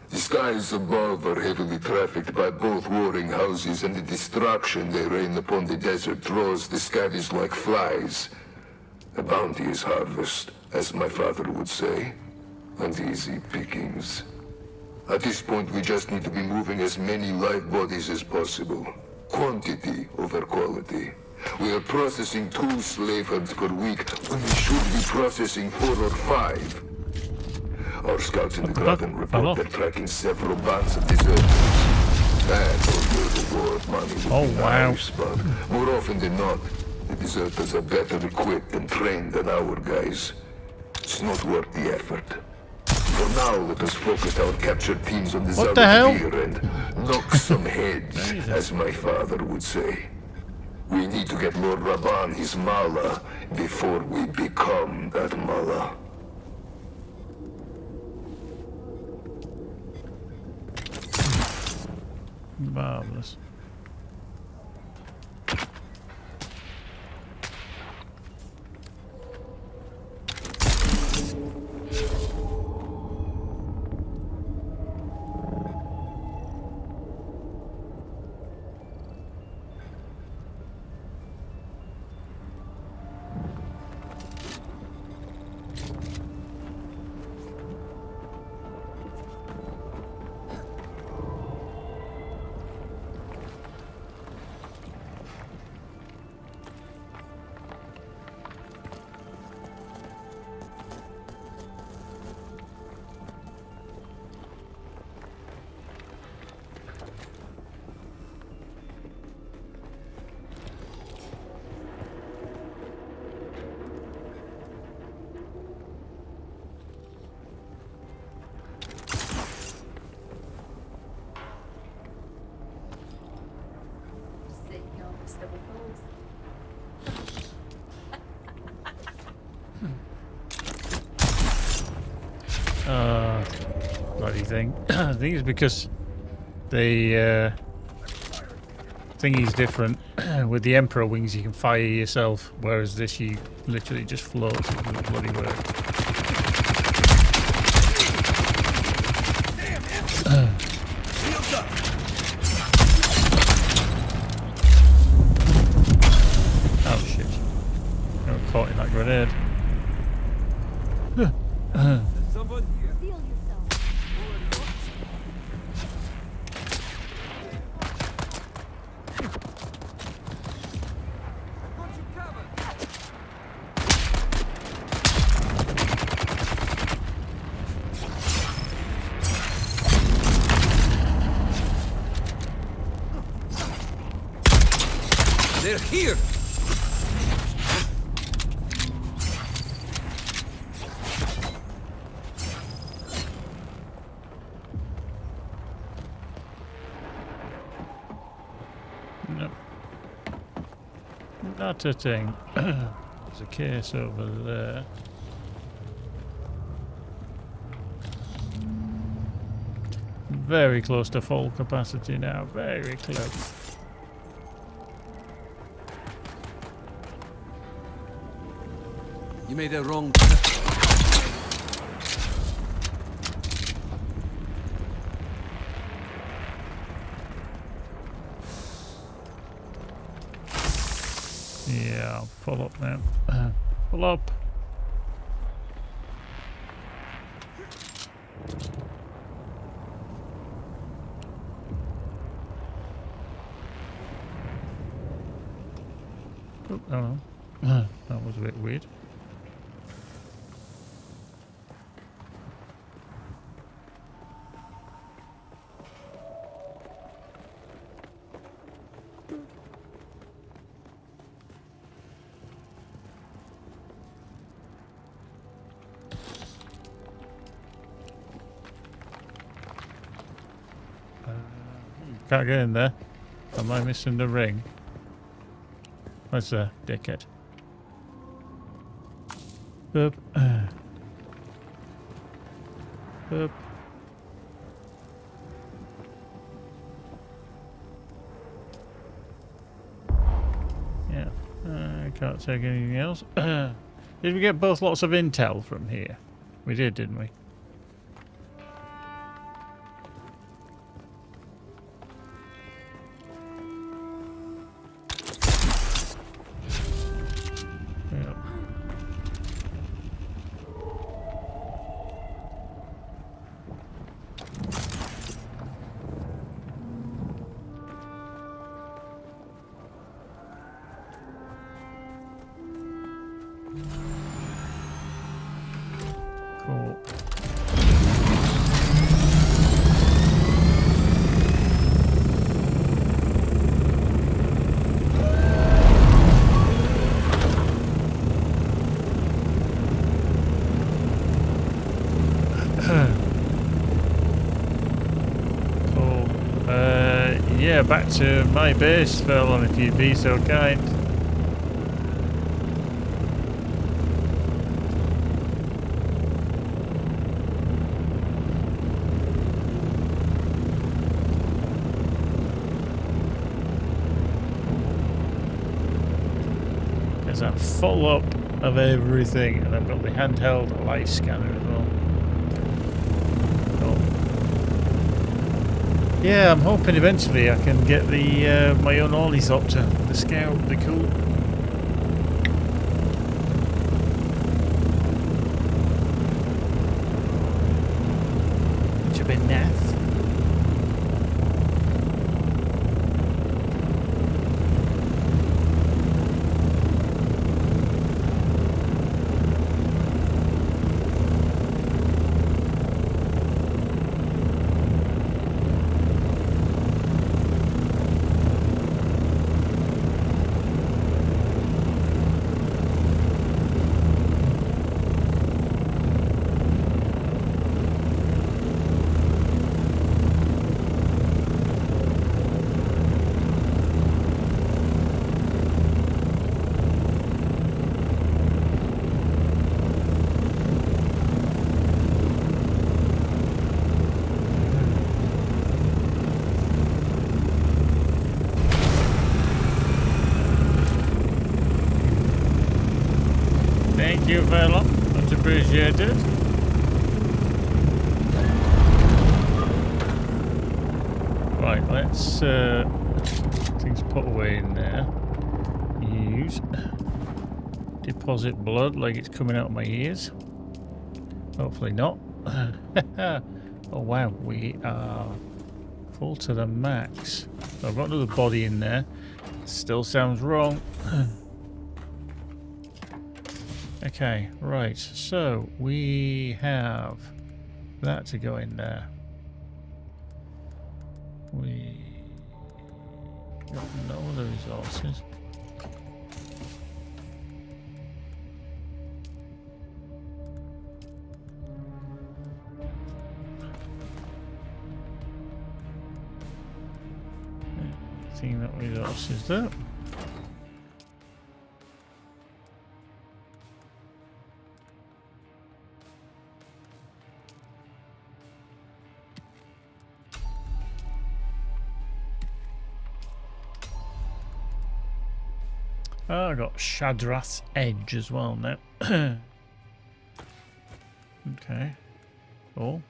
The skies above are heavily trafficked by both warring houses, and the destruction they rain upon the desert draws the scavies like flies. A bounteous harvest, as my father would say, and easy pickings. At this point, we just need to be moving as many live bodies as possible. Quantity over quality. We are processing 2 slave herds per week when we should be processing 4 or 5. Our scouts in the Graben report they're tracking several bands of deserters. And although the war money would be nice, but more often than not, the deserters are better equipped and trained than our guys. It's not worth the effort. For now, let us focus our captured teams on the Zalakdir and knock some heads, as my father would say. We need to get Lord Rabban his mala before we become that mala. Marvelous. Bloody thing. I think it's because the thingy's different. With the Emperor wings you can fire yourself, whereas this you literally just float. It doesn't bloody work. grenade. There's someone here. Reveal yourself. Got you covered. They're here. No. Not a thing. There's a case over there. Very close to full capacity now. Very close. You made a wrong. Yeah, full up now. Full up. Oh, hello. That was a bit weird. Can't get in there. Am I missing the ring? What's the dickhead? Up. Up. Yeah. I can't take anything else. Did we get both lots of intel from here? We did, didn't we? Yep. Cool. Cool. Yeah, back to my base, Furlong, if you'd be so kind. Because I'm full up of everything, and I've got the handheld life scanner as well. Cool. Yeah, I'm hoping eventually I can get the my own ornithopter, the Scout, the cool. Which have been naff. Thank you, fella. Much appreciated. Right, let's things put away in there. Use. deposit blood like it's coming out of my ears. Hopefully not. Oh wow, we are full to the max. So I've got another body in there. Still sounds wrong. Okay, right. So we have that to go in there. We got no other resources. Anything that resources there. Oh, I got Shadrath's Edge as well now. Okay. Cool.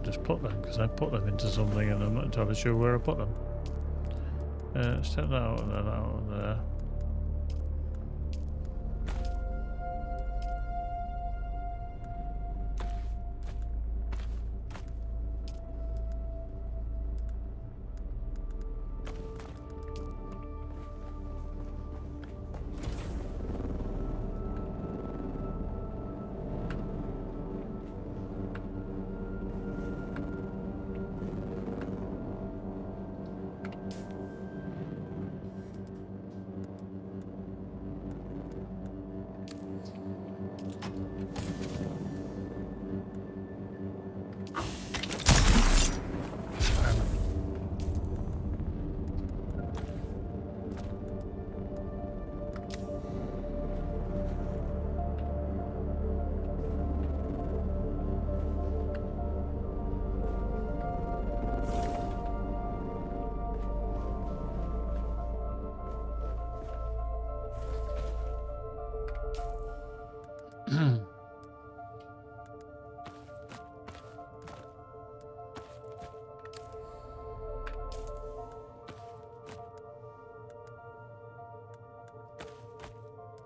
Just put them because I put them into something and I'm not entirely sure where I put them. Step that out and then out there.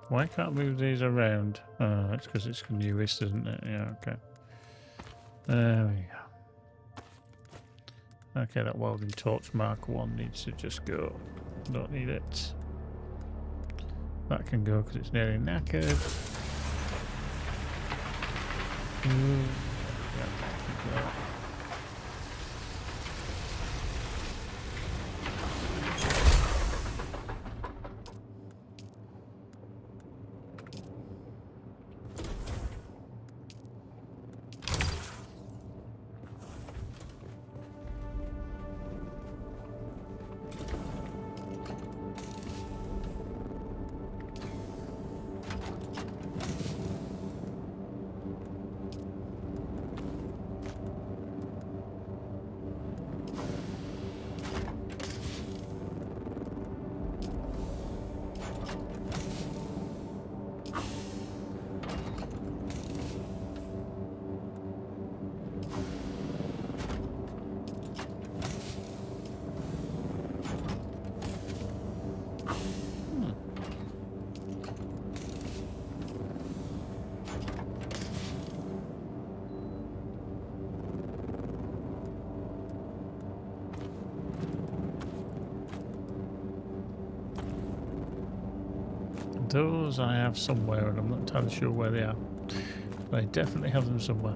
Why can't I move these around? Oh, that's because it's newest, isn't it? Yeah, okay. There we go. Okay, that welding torch Mark 1 needs to just go. Don't need it. That can go because it's nearly knackered. Yeah, keep that. Those I have somewhere, and I'm not entirely sure where they are. But I definitely have them somewhere.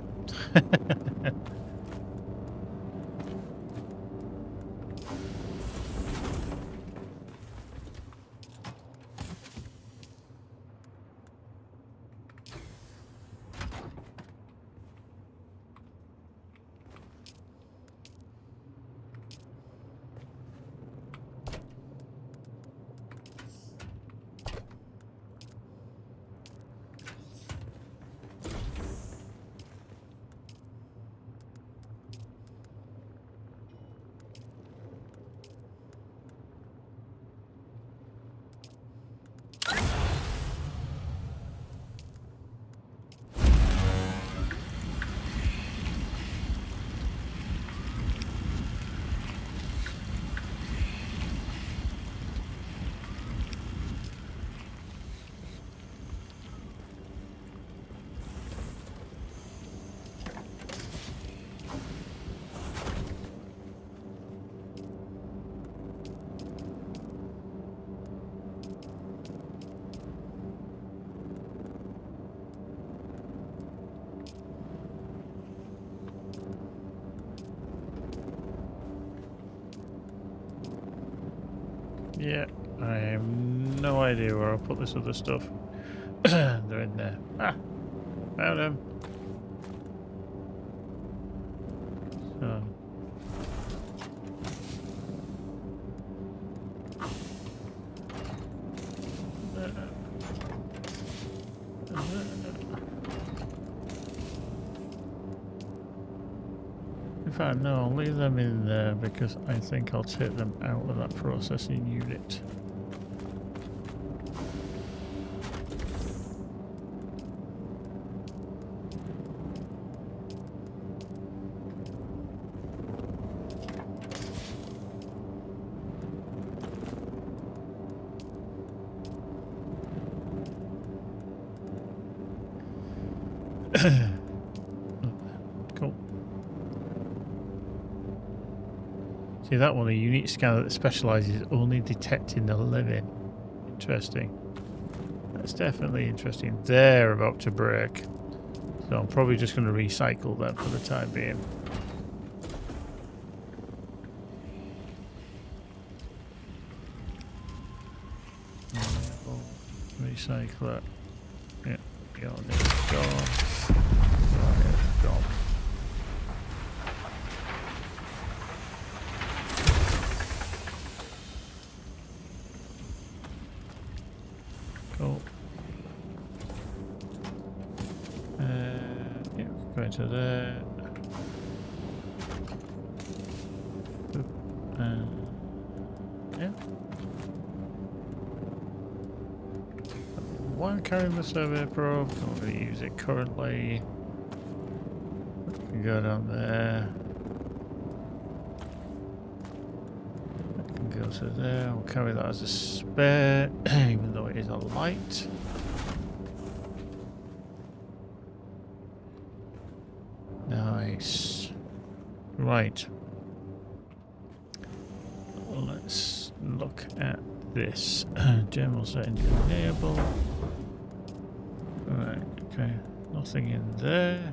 Yeah, I have no idea where I'll put this other stuff. They're in there. Ah, found them. So. In fact, no, I'll leave them in there because I think I'll take them out of that processing unit. Cool. See, that one, a unique scanner that specialises only detecting the living. Interesting. That's definitely interesting. They're about to break. So I'm probably just going to recycle them for the time being. Recycle that. Yeah, go, there, go. Right, go. Cool. Yeah, go into there. Yeah. Why I'm carrying the survey probe? Not going to use it currently. That can go down there. That can go to there. I'll carry that as a spare, even though it is a light. Nice. Right. Let's look at this. General settings enable. Right, okay. Nothing in there.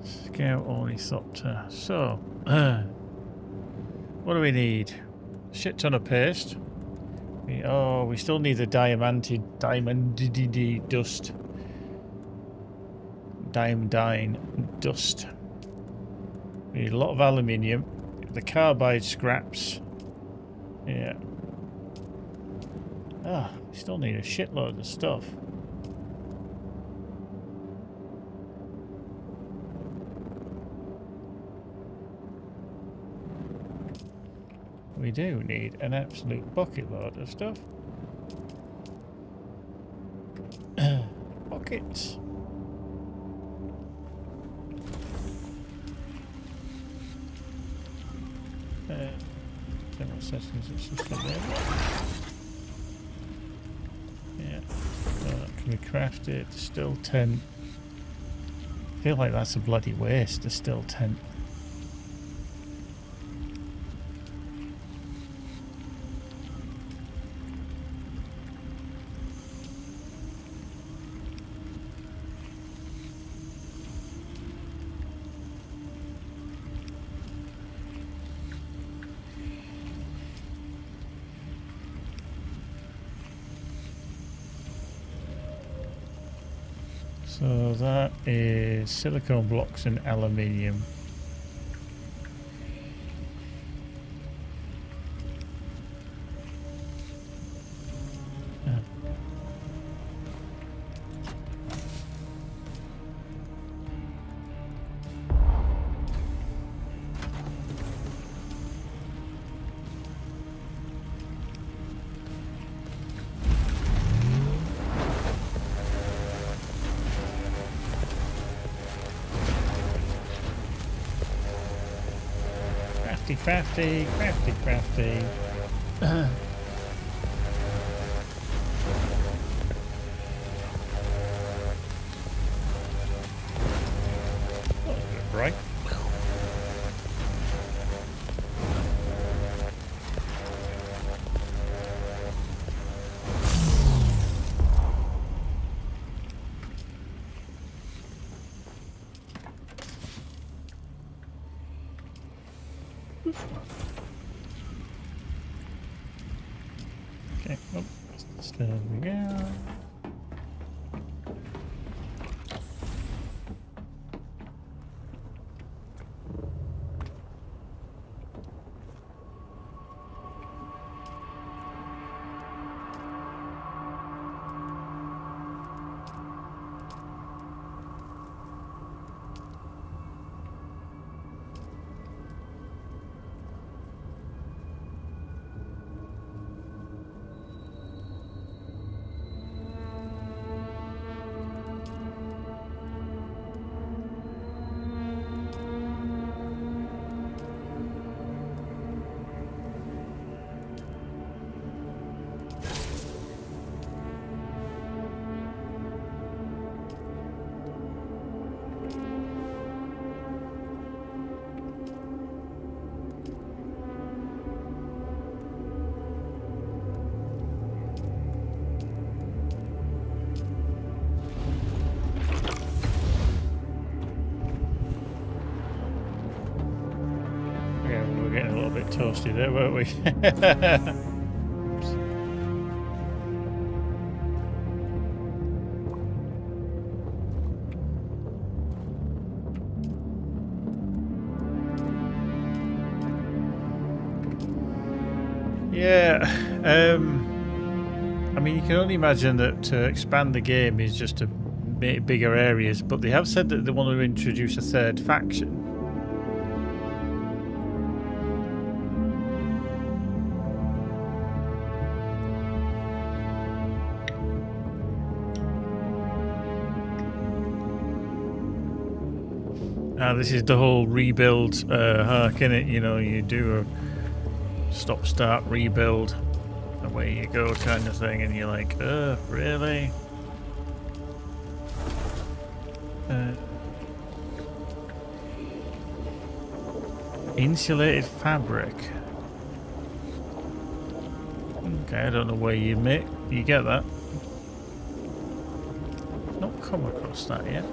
Scout ornithopter. So, what do we need? Shit ton of paste. We still need the diamantid dust. Diamdine dust. We need a lot of aluminium. The carbide scraps. Yeah. We still need a shitload of stuff. We do need an absolute bucket load of stuff. Buckets. General settings, it's just there. Yeah. Can we craft it? Still 10. I feel like that's a bloody waste, a still 10. So that is silicone blocks and aluminium. Crafty. Right. Okay, oh, there we go. Toasty there, weren't we? Yeah, I mean, you can only imagine that to expand the game is just to make bigger areas, but they have said that they want to introduce a third faction. This is the whole rebuild arc, innit? You know, you do a stop, start, rebuild, away you go kind of thing, and you're like, really? Insulated fabric. Okay, I don't know where you get that. Not come across that yet.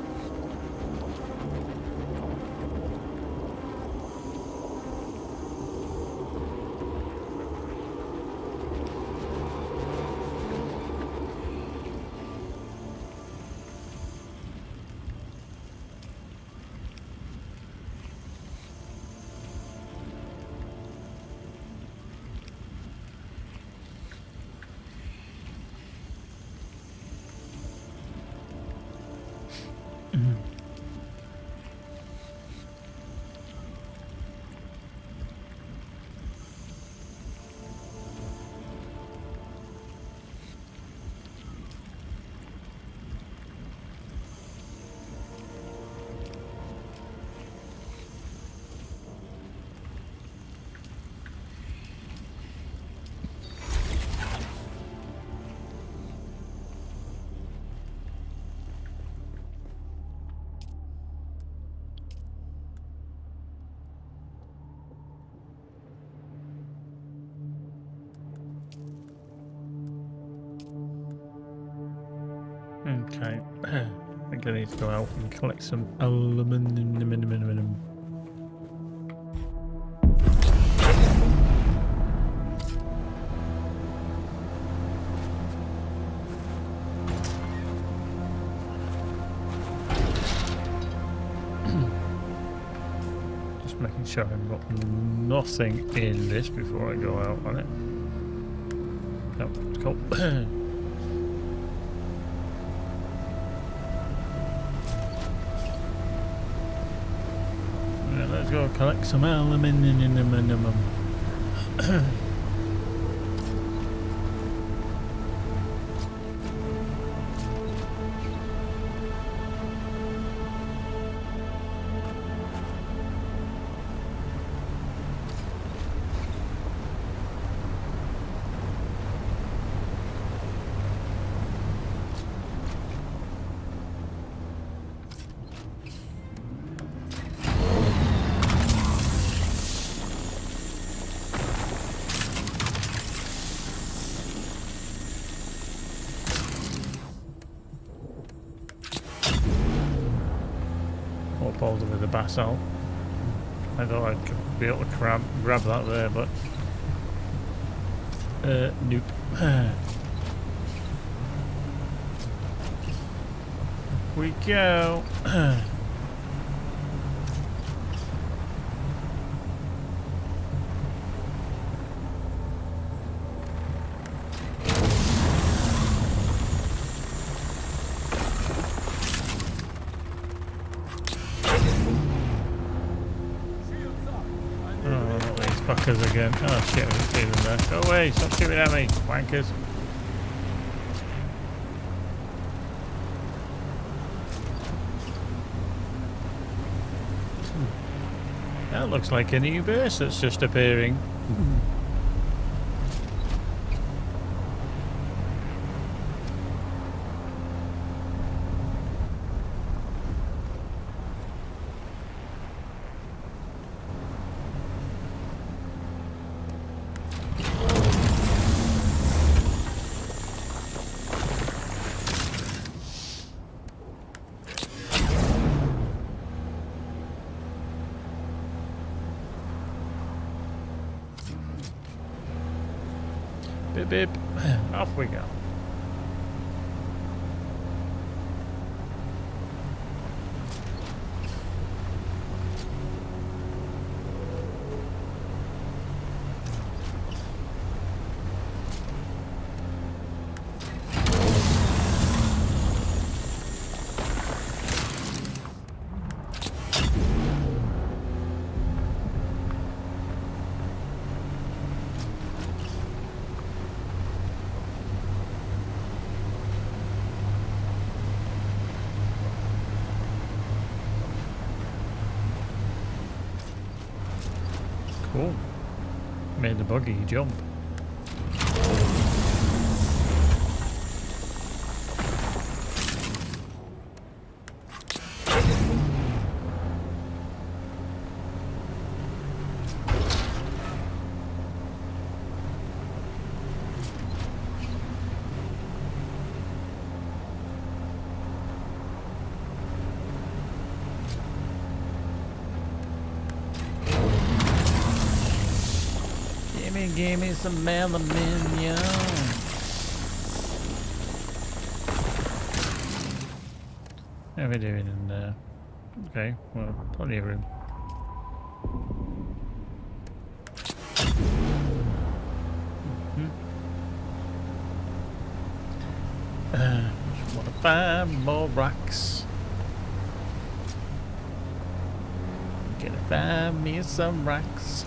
Okay, I think I need to go out and collect some aluminum. Just making sure I've got nothing in this before I go out on it. No, it's cool. Let's go collect some aluminum. Boulder with the basalt. I thought I'd be able to grab that there, but nope. We go. Fuckers again. Oh shit, I didn't see them there. Go away, stop shooting at me, wankers. That looks like a new base that's just appearing. Bip bip. Off we go. Cool. Made the buggy jump. Give me some aluminium. How are we doing in there? Okay, well, plenty of room. Just want to find more rocks. Gonna find me some rocks.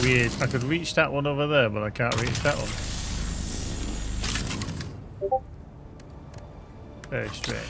Weird. I could reach that one over there, but I can't reach that one. Very strange.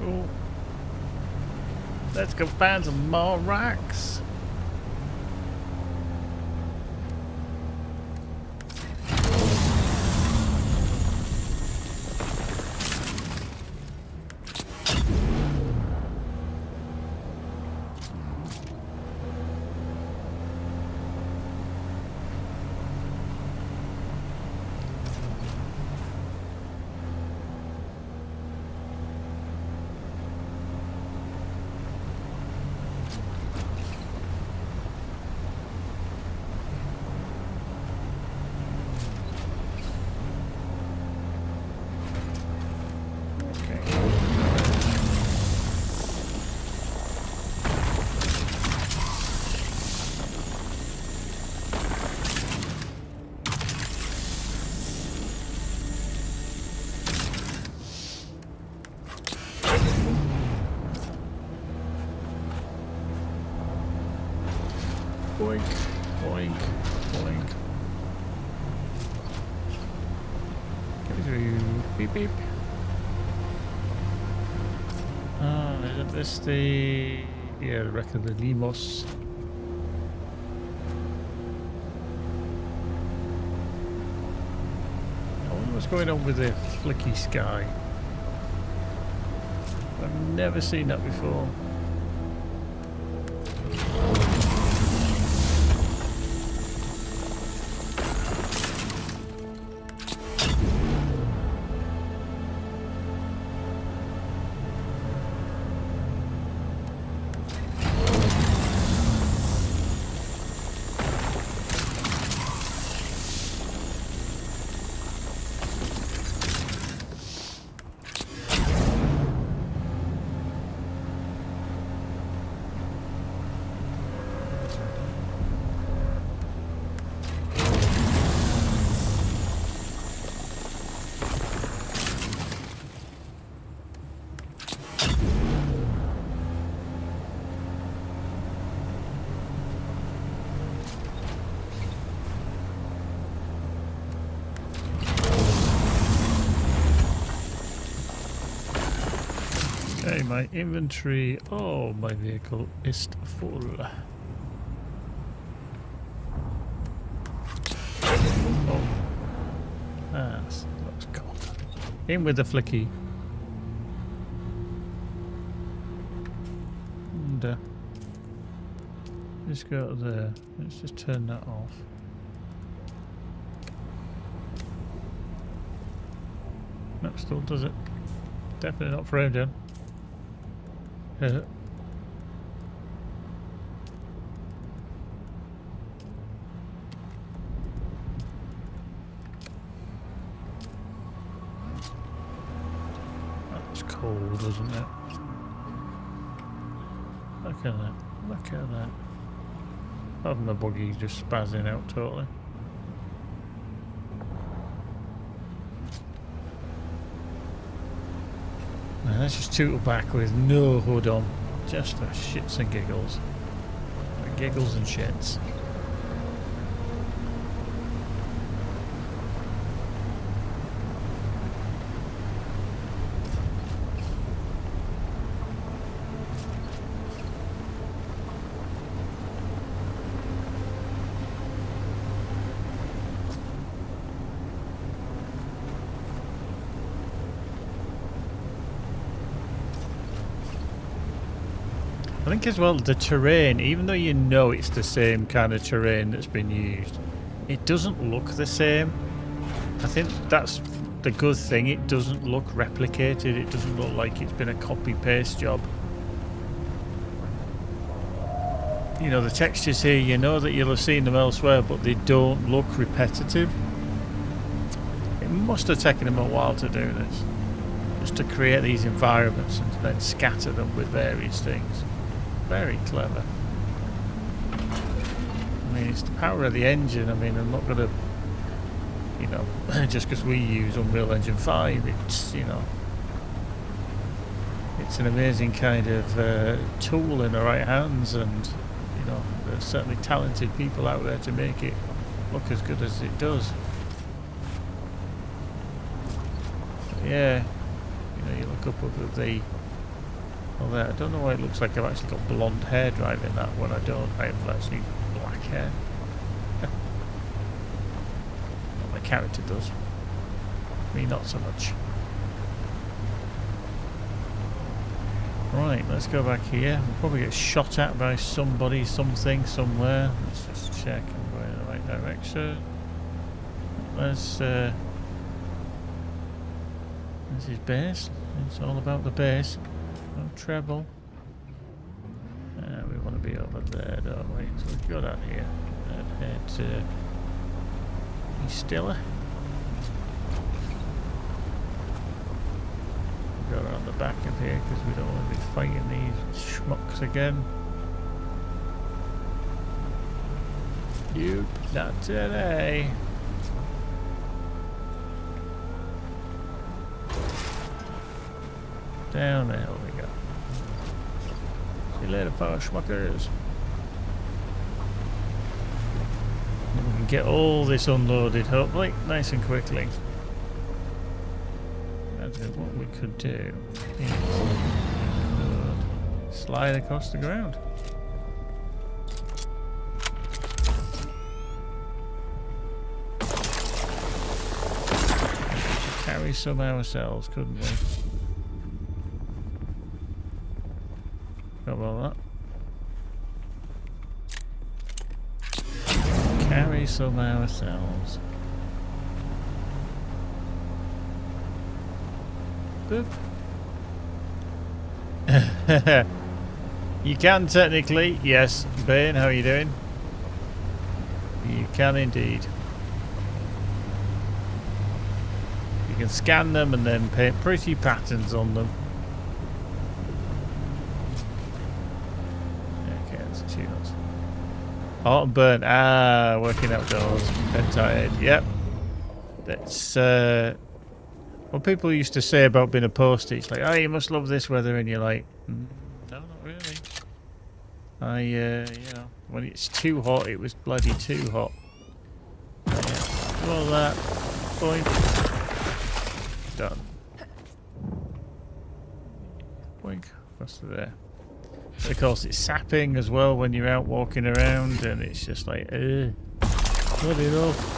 Ooh. Let's go find some more rocks. Boink, boink, boink. Get me through. Beep, beep. Isn't this the... Yeah, the wreck of the Limos. I wonder what's going on with the flicky sky. I've never seen that before. my inventory. Oh, my vehicle is full. Oh. Ah, that looks cool. In with the flicky. And just go to there. Let's just turn that off. Nope, still does it. Definitely not framed in. That's cold, isn't it? Look at that. Look at that. Having the buggy just spazzing out totally. Man, let's just tootle back with no hood on. Just for shits and giggles. For giggles and shits. I think as well the terrain, even though you know it's the same kind of terrain that's been used, it doesn't look the same. I think that's the good thing. It doesn't look replicated. It doesn't look like it's been a copy-paste job. You know, the textures here, you know that you'll have seen them elsewhere, but they don't look repetitive. It must have taken them a while to do this, just to create these environments and then scatter them with various things. Very clever. I mean, it's the power of the engine. I mean, I'm not going to, you know, just because we use Unreal Engine 5, it's, you know, it's an amazing kind of tool in the right hands, and, you know, there's certainly talented people out there to make it look as good as it does. But yeah, you know, you look up at the... Well, there, I don't know why it looks like I've actually got blonde hair driving that when I don't. I have actually black hair. Well, my character does. Me, not so much. Right, let's go back here. We'll probably get shot at by somebody, something, somewhere. Let's just check I'm going in the right direction. Let's, this is base. It's all about the base. No treble. We want to be over there, don't we? So we go down here and head to Stilla. Go around the back of here because we don't want to be fighting these schmucks again. You, not today. Down the hill we go. See you later, fellow schmuckers. And we can get all this unloaded, hopefully, nice and quickly. That's what we could do. Is we could slide across the ground. Carry some ourselves, couldn't we? How about that? Carry some ourselves. Boop. You can technically, yes. Bane, how are you doing? You can indeed. You can scan them and then paint pretty patterns on them. Hot and burnt. Ah, working outdoors. Dead tired. Yep. That's what people used to say about being a postie. It's like, oh, you must love this weather, and you're like, no, not really. You know, when it's too hot, it was bloody too hot. Yeah. All that. Point. Done. Boink. across to there. But of course, it's sapping as well when you're out walking around, and it's just like, not enough.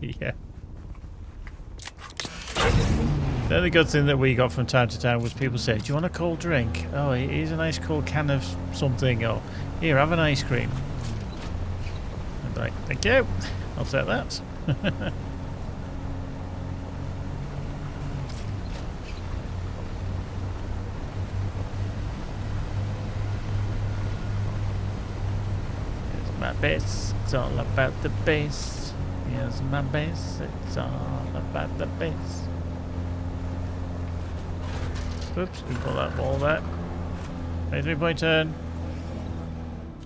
Yeah. The other good thing that we got from time to time was people say, do you want a cold drink? Oh, here's a nice cold can of something. Or, here, have an ice cream. I'm like, thank you. I'll take that. Here's my bass. It's all about the bass. Here's my bass. It's all about the bass. Oops, we pull that ball back. 3-point turn.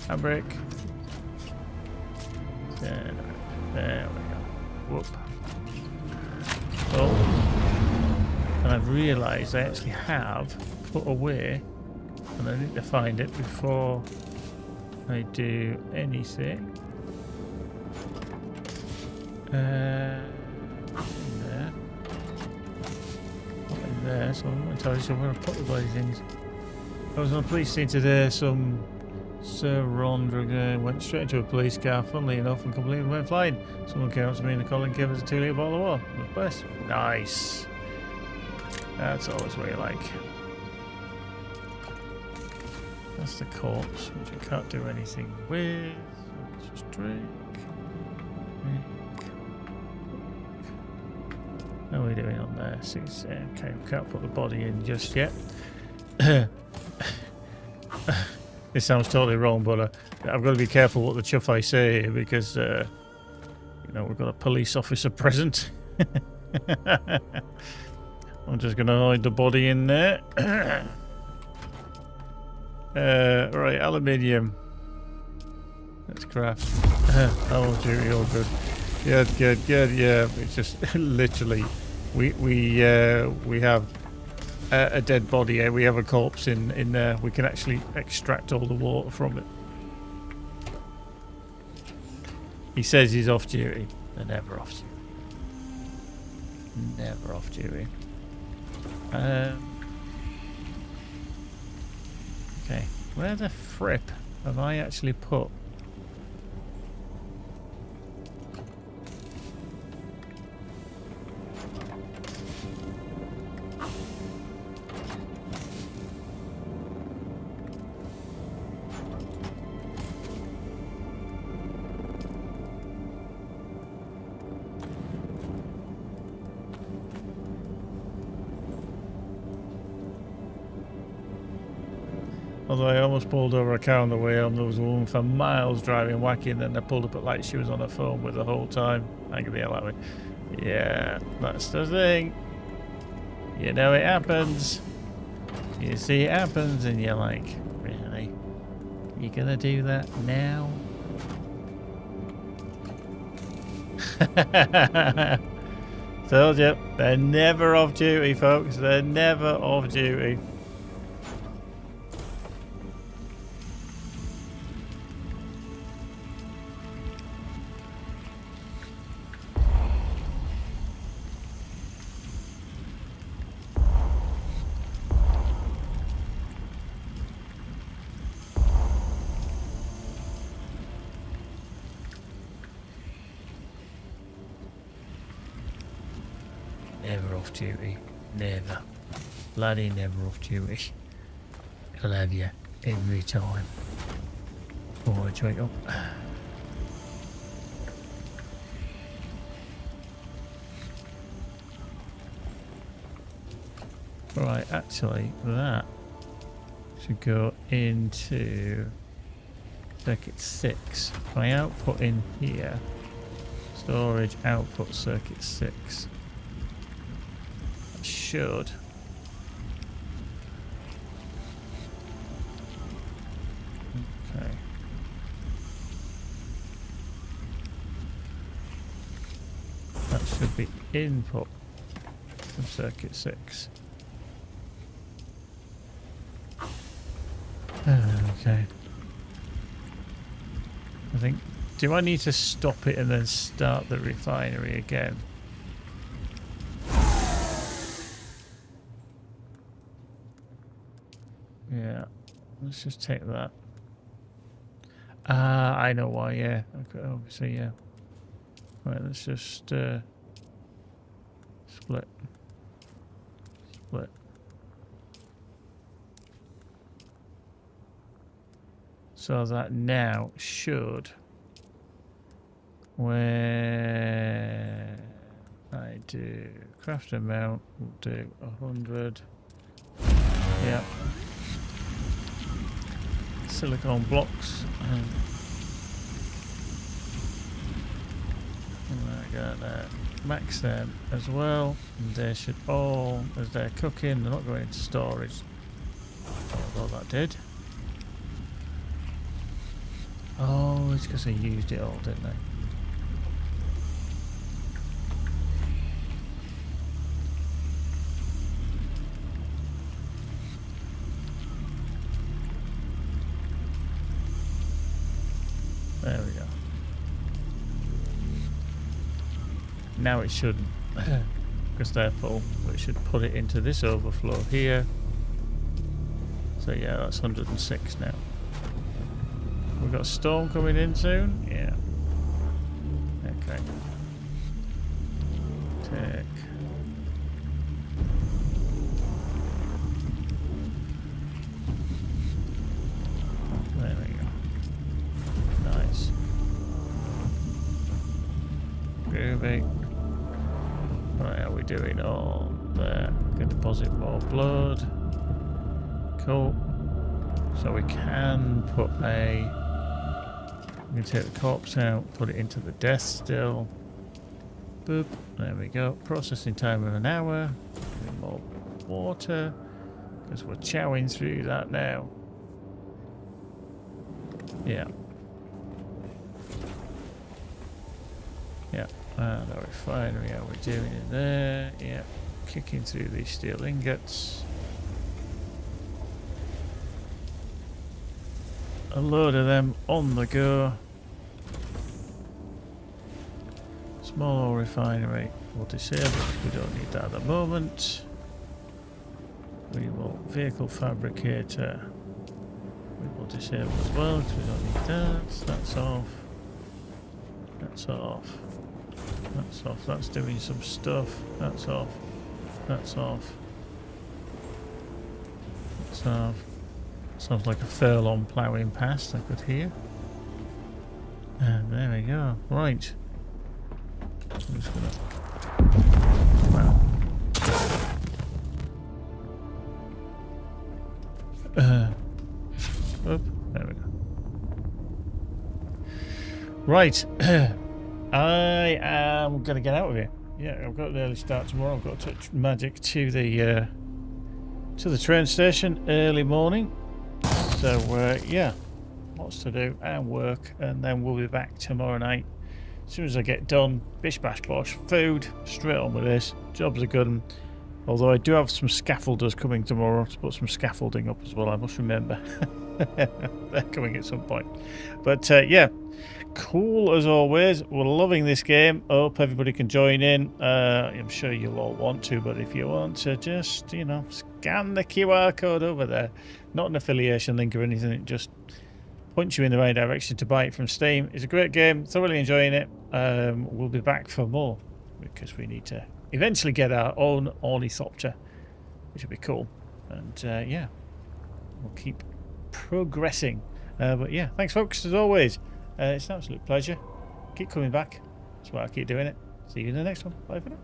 Handbrake. There we go. Whoop. Oh. And I've realised I actually have put away, and I need to find it before I do anything. In there. Not in there, so I'm not entirely sure where I put the bloody things. I was on a police scene today, some Sir Rondra went straight into a police car, funnily enough, and completely went flying. Someone came up to me in the collar and gave us a 2-litre bottle of water. It was best. Nice. That's always what you like. That's the corpse, which I can't do anything with. Let's just drink. How are we doing on there? 6. Okay, we can't put the body in just yet. This sounds totally wrong, but I've got to be careful what the chuff I say here because, you know, we've got a police officer present. I'm just going to hide the body in there. Right, aluminium. Let's craft. Oh, Judy, all good. Good. Yeah, it's just literally, we have a dead body. We have a corpse in there. We can actually extract all the water from it. He says he's off duty. They're never off duty. Never off duty. Okay, where the fripp have I actually put? Although I almost pulled over a car on the way home, there was a woman for miles driving wacky, and then I pulled up at light. She was on her phone with the whole time. I can be that way. Yeah, that's the thing. You know it happens. You see it happens, and you're like, really? You gonna do that now? Told you, they're never off duty, folks. They're never off duty. Never off duty. Never. Bloody never off duty. I'll have you every time. Alright, wake up. Right, actually, that should go into circuit 6. My output in here, storage output circuit 6. That should. Okay. That should be input from circuit 6. Okay. I think, do I need to stop it and then start the refinery again? Let's just take that. I know why, yeah. Okay, obviously, yeah. Right, let's just split. Split. So that now should, when I do craft amount, we'll do 100. Yeah. Silicone blocks. And I gotta max them as well. And they should all, as they're cooking, they're not going into storage. Although that did. Oh, it's because I used it all, didn't I? There we go. Now it shouldn't, because they're full. We should put it into this overflow here. So yeah, that's 106 now. We've got a storm coming in soon? Yeah. Okay. Take. There we go. Nice. Groovy. Right, how are we doing? Oh, there. We can deposit more blood. Cool. So we can put a... We can take the corpse out, put it into the death still. Boop. There we go. Processing time of an hour. Give more water. Because we're chowing through that now. Yeah. Yeah. And our refinery, how we're doing in there. Yeah. Kicking through these steel ingots. A load of them on the go. Small oil refinery will disable because we don't need that at the moment. We will vehicle fabricator. We will disable as well because we don't need that. That's off. That's off. That's off. That's doing some stuff. That's off. That's off. That's off. Sounds like a furlong ploughing past, I could hear. And there we go. Right. I'm just gonna... Wow. Oop, there we go. Right. I am gonna get out of here. Yeah, I've got an early start tomorrow. I've got to touch magic to the train station early morning. So yeah, lots to do and work, and then we'll be back tomorrow night. As soon as I get done, bish bash bosh, food, straight on with this. Jobs are good. Although I do have some scaffolders coming tomorrow to put some scaffolding up as well, I must remember. They're coming at some point. But yeah, cool as always. We're loving this game. Hope everybody can join in. I'm sure you'll all want to, but if you want to just, you know, scan the QR code over there. Not an affiliation link or anything, it just points you in the right direction to buy it from Steam. It's a great game, thoroughly enjoying it. We'll be back for more because we need to eventually get our own ornithopter, which will be cool. And yeah, we'll keep progressing. But yeah, thanks folks as always. It's an absolute pleasure. Keep coming back. That's why I keep doing it. See you in the next one. Bye for now.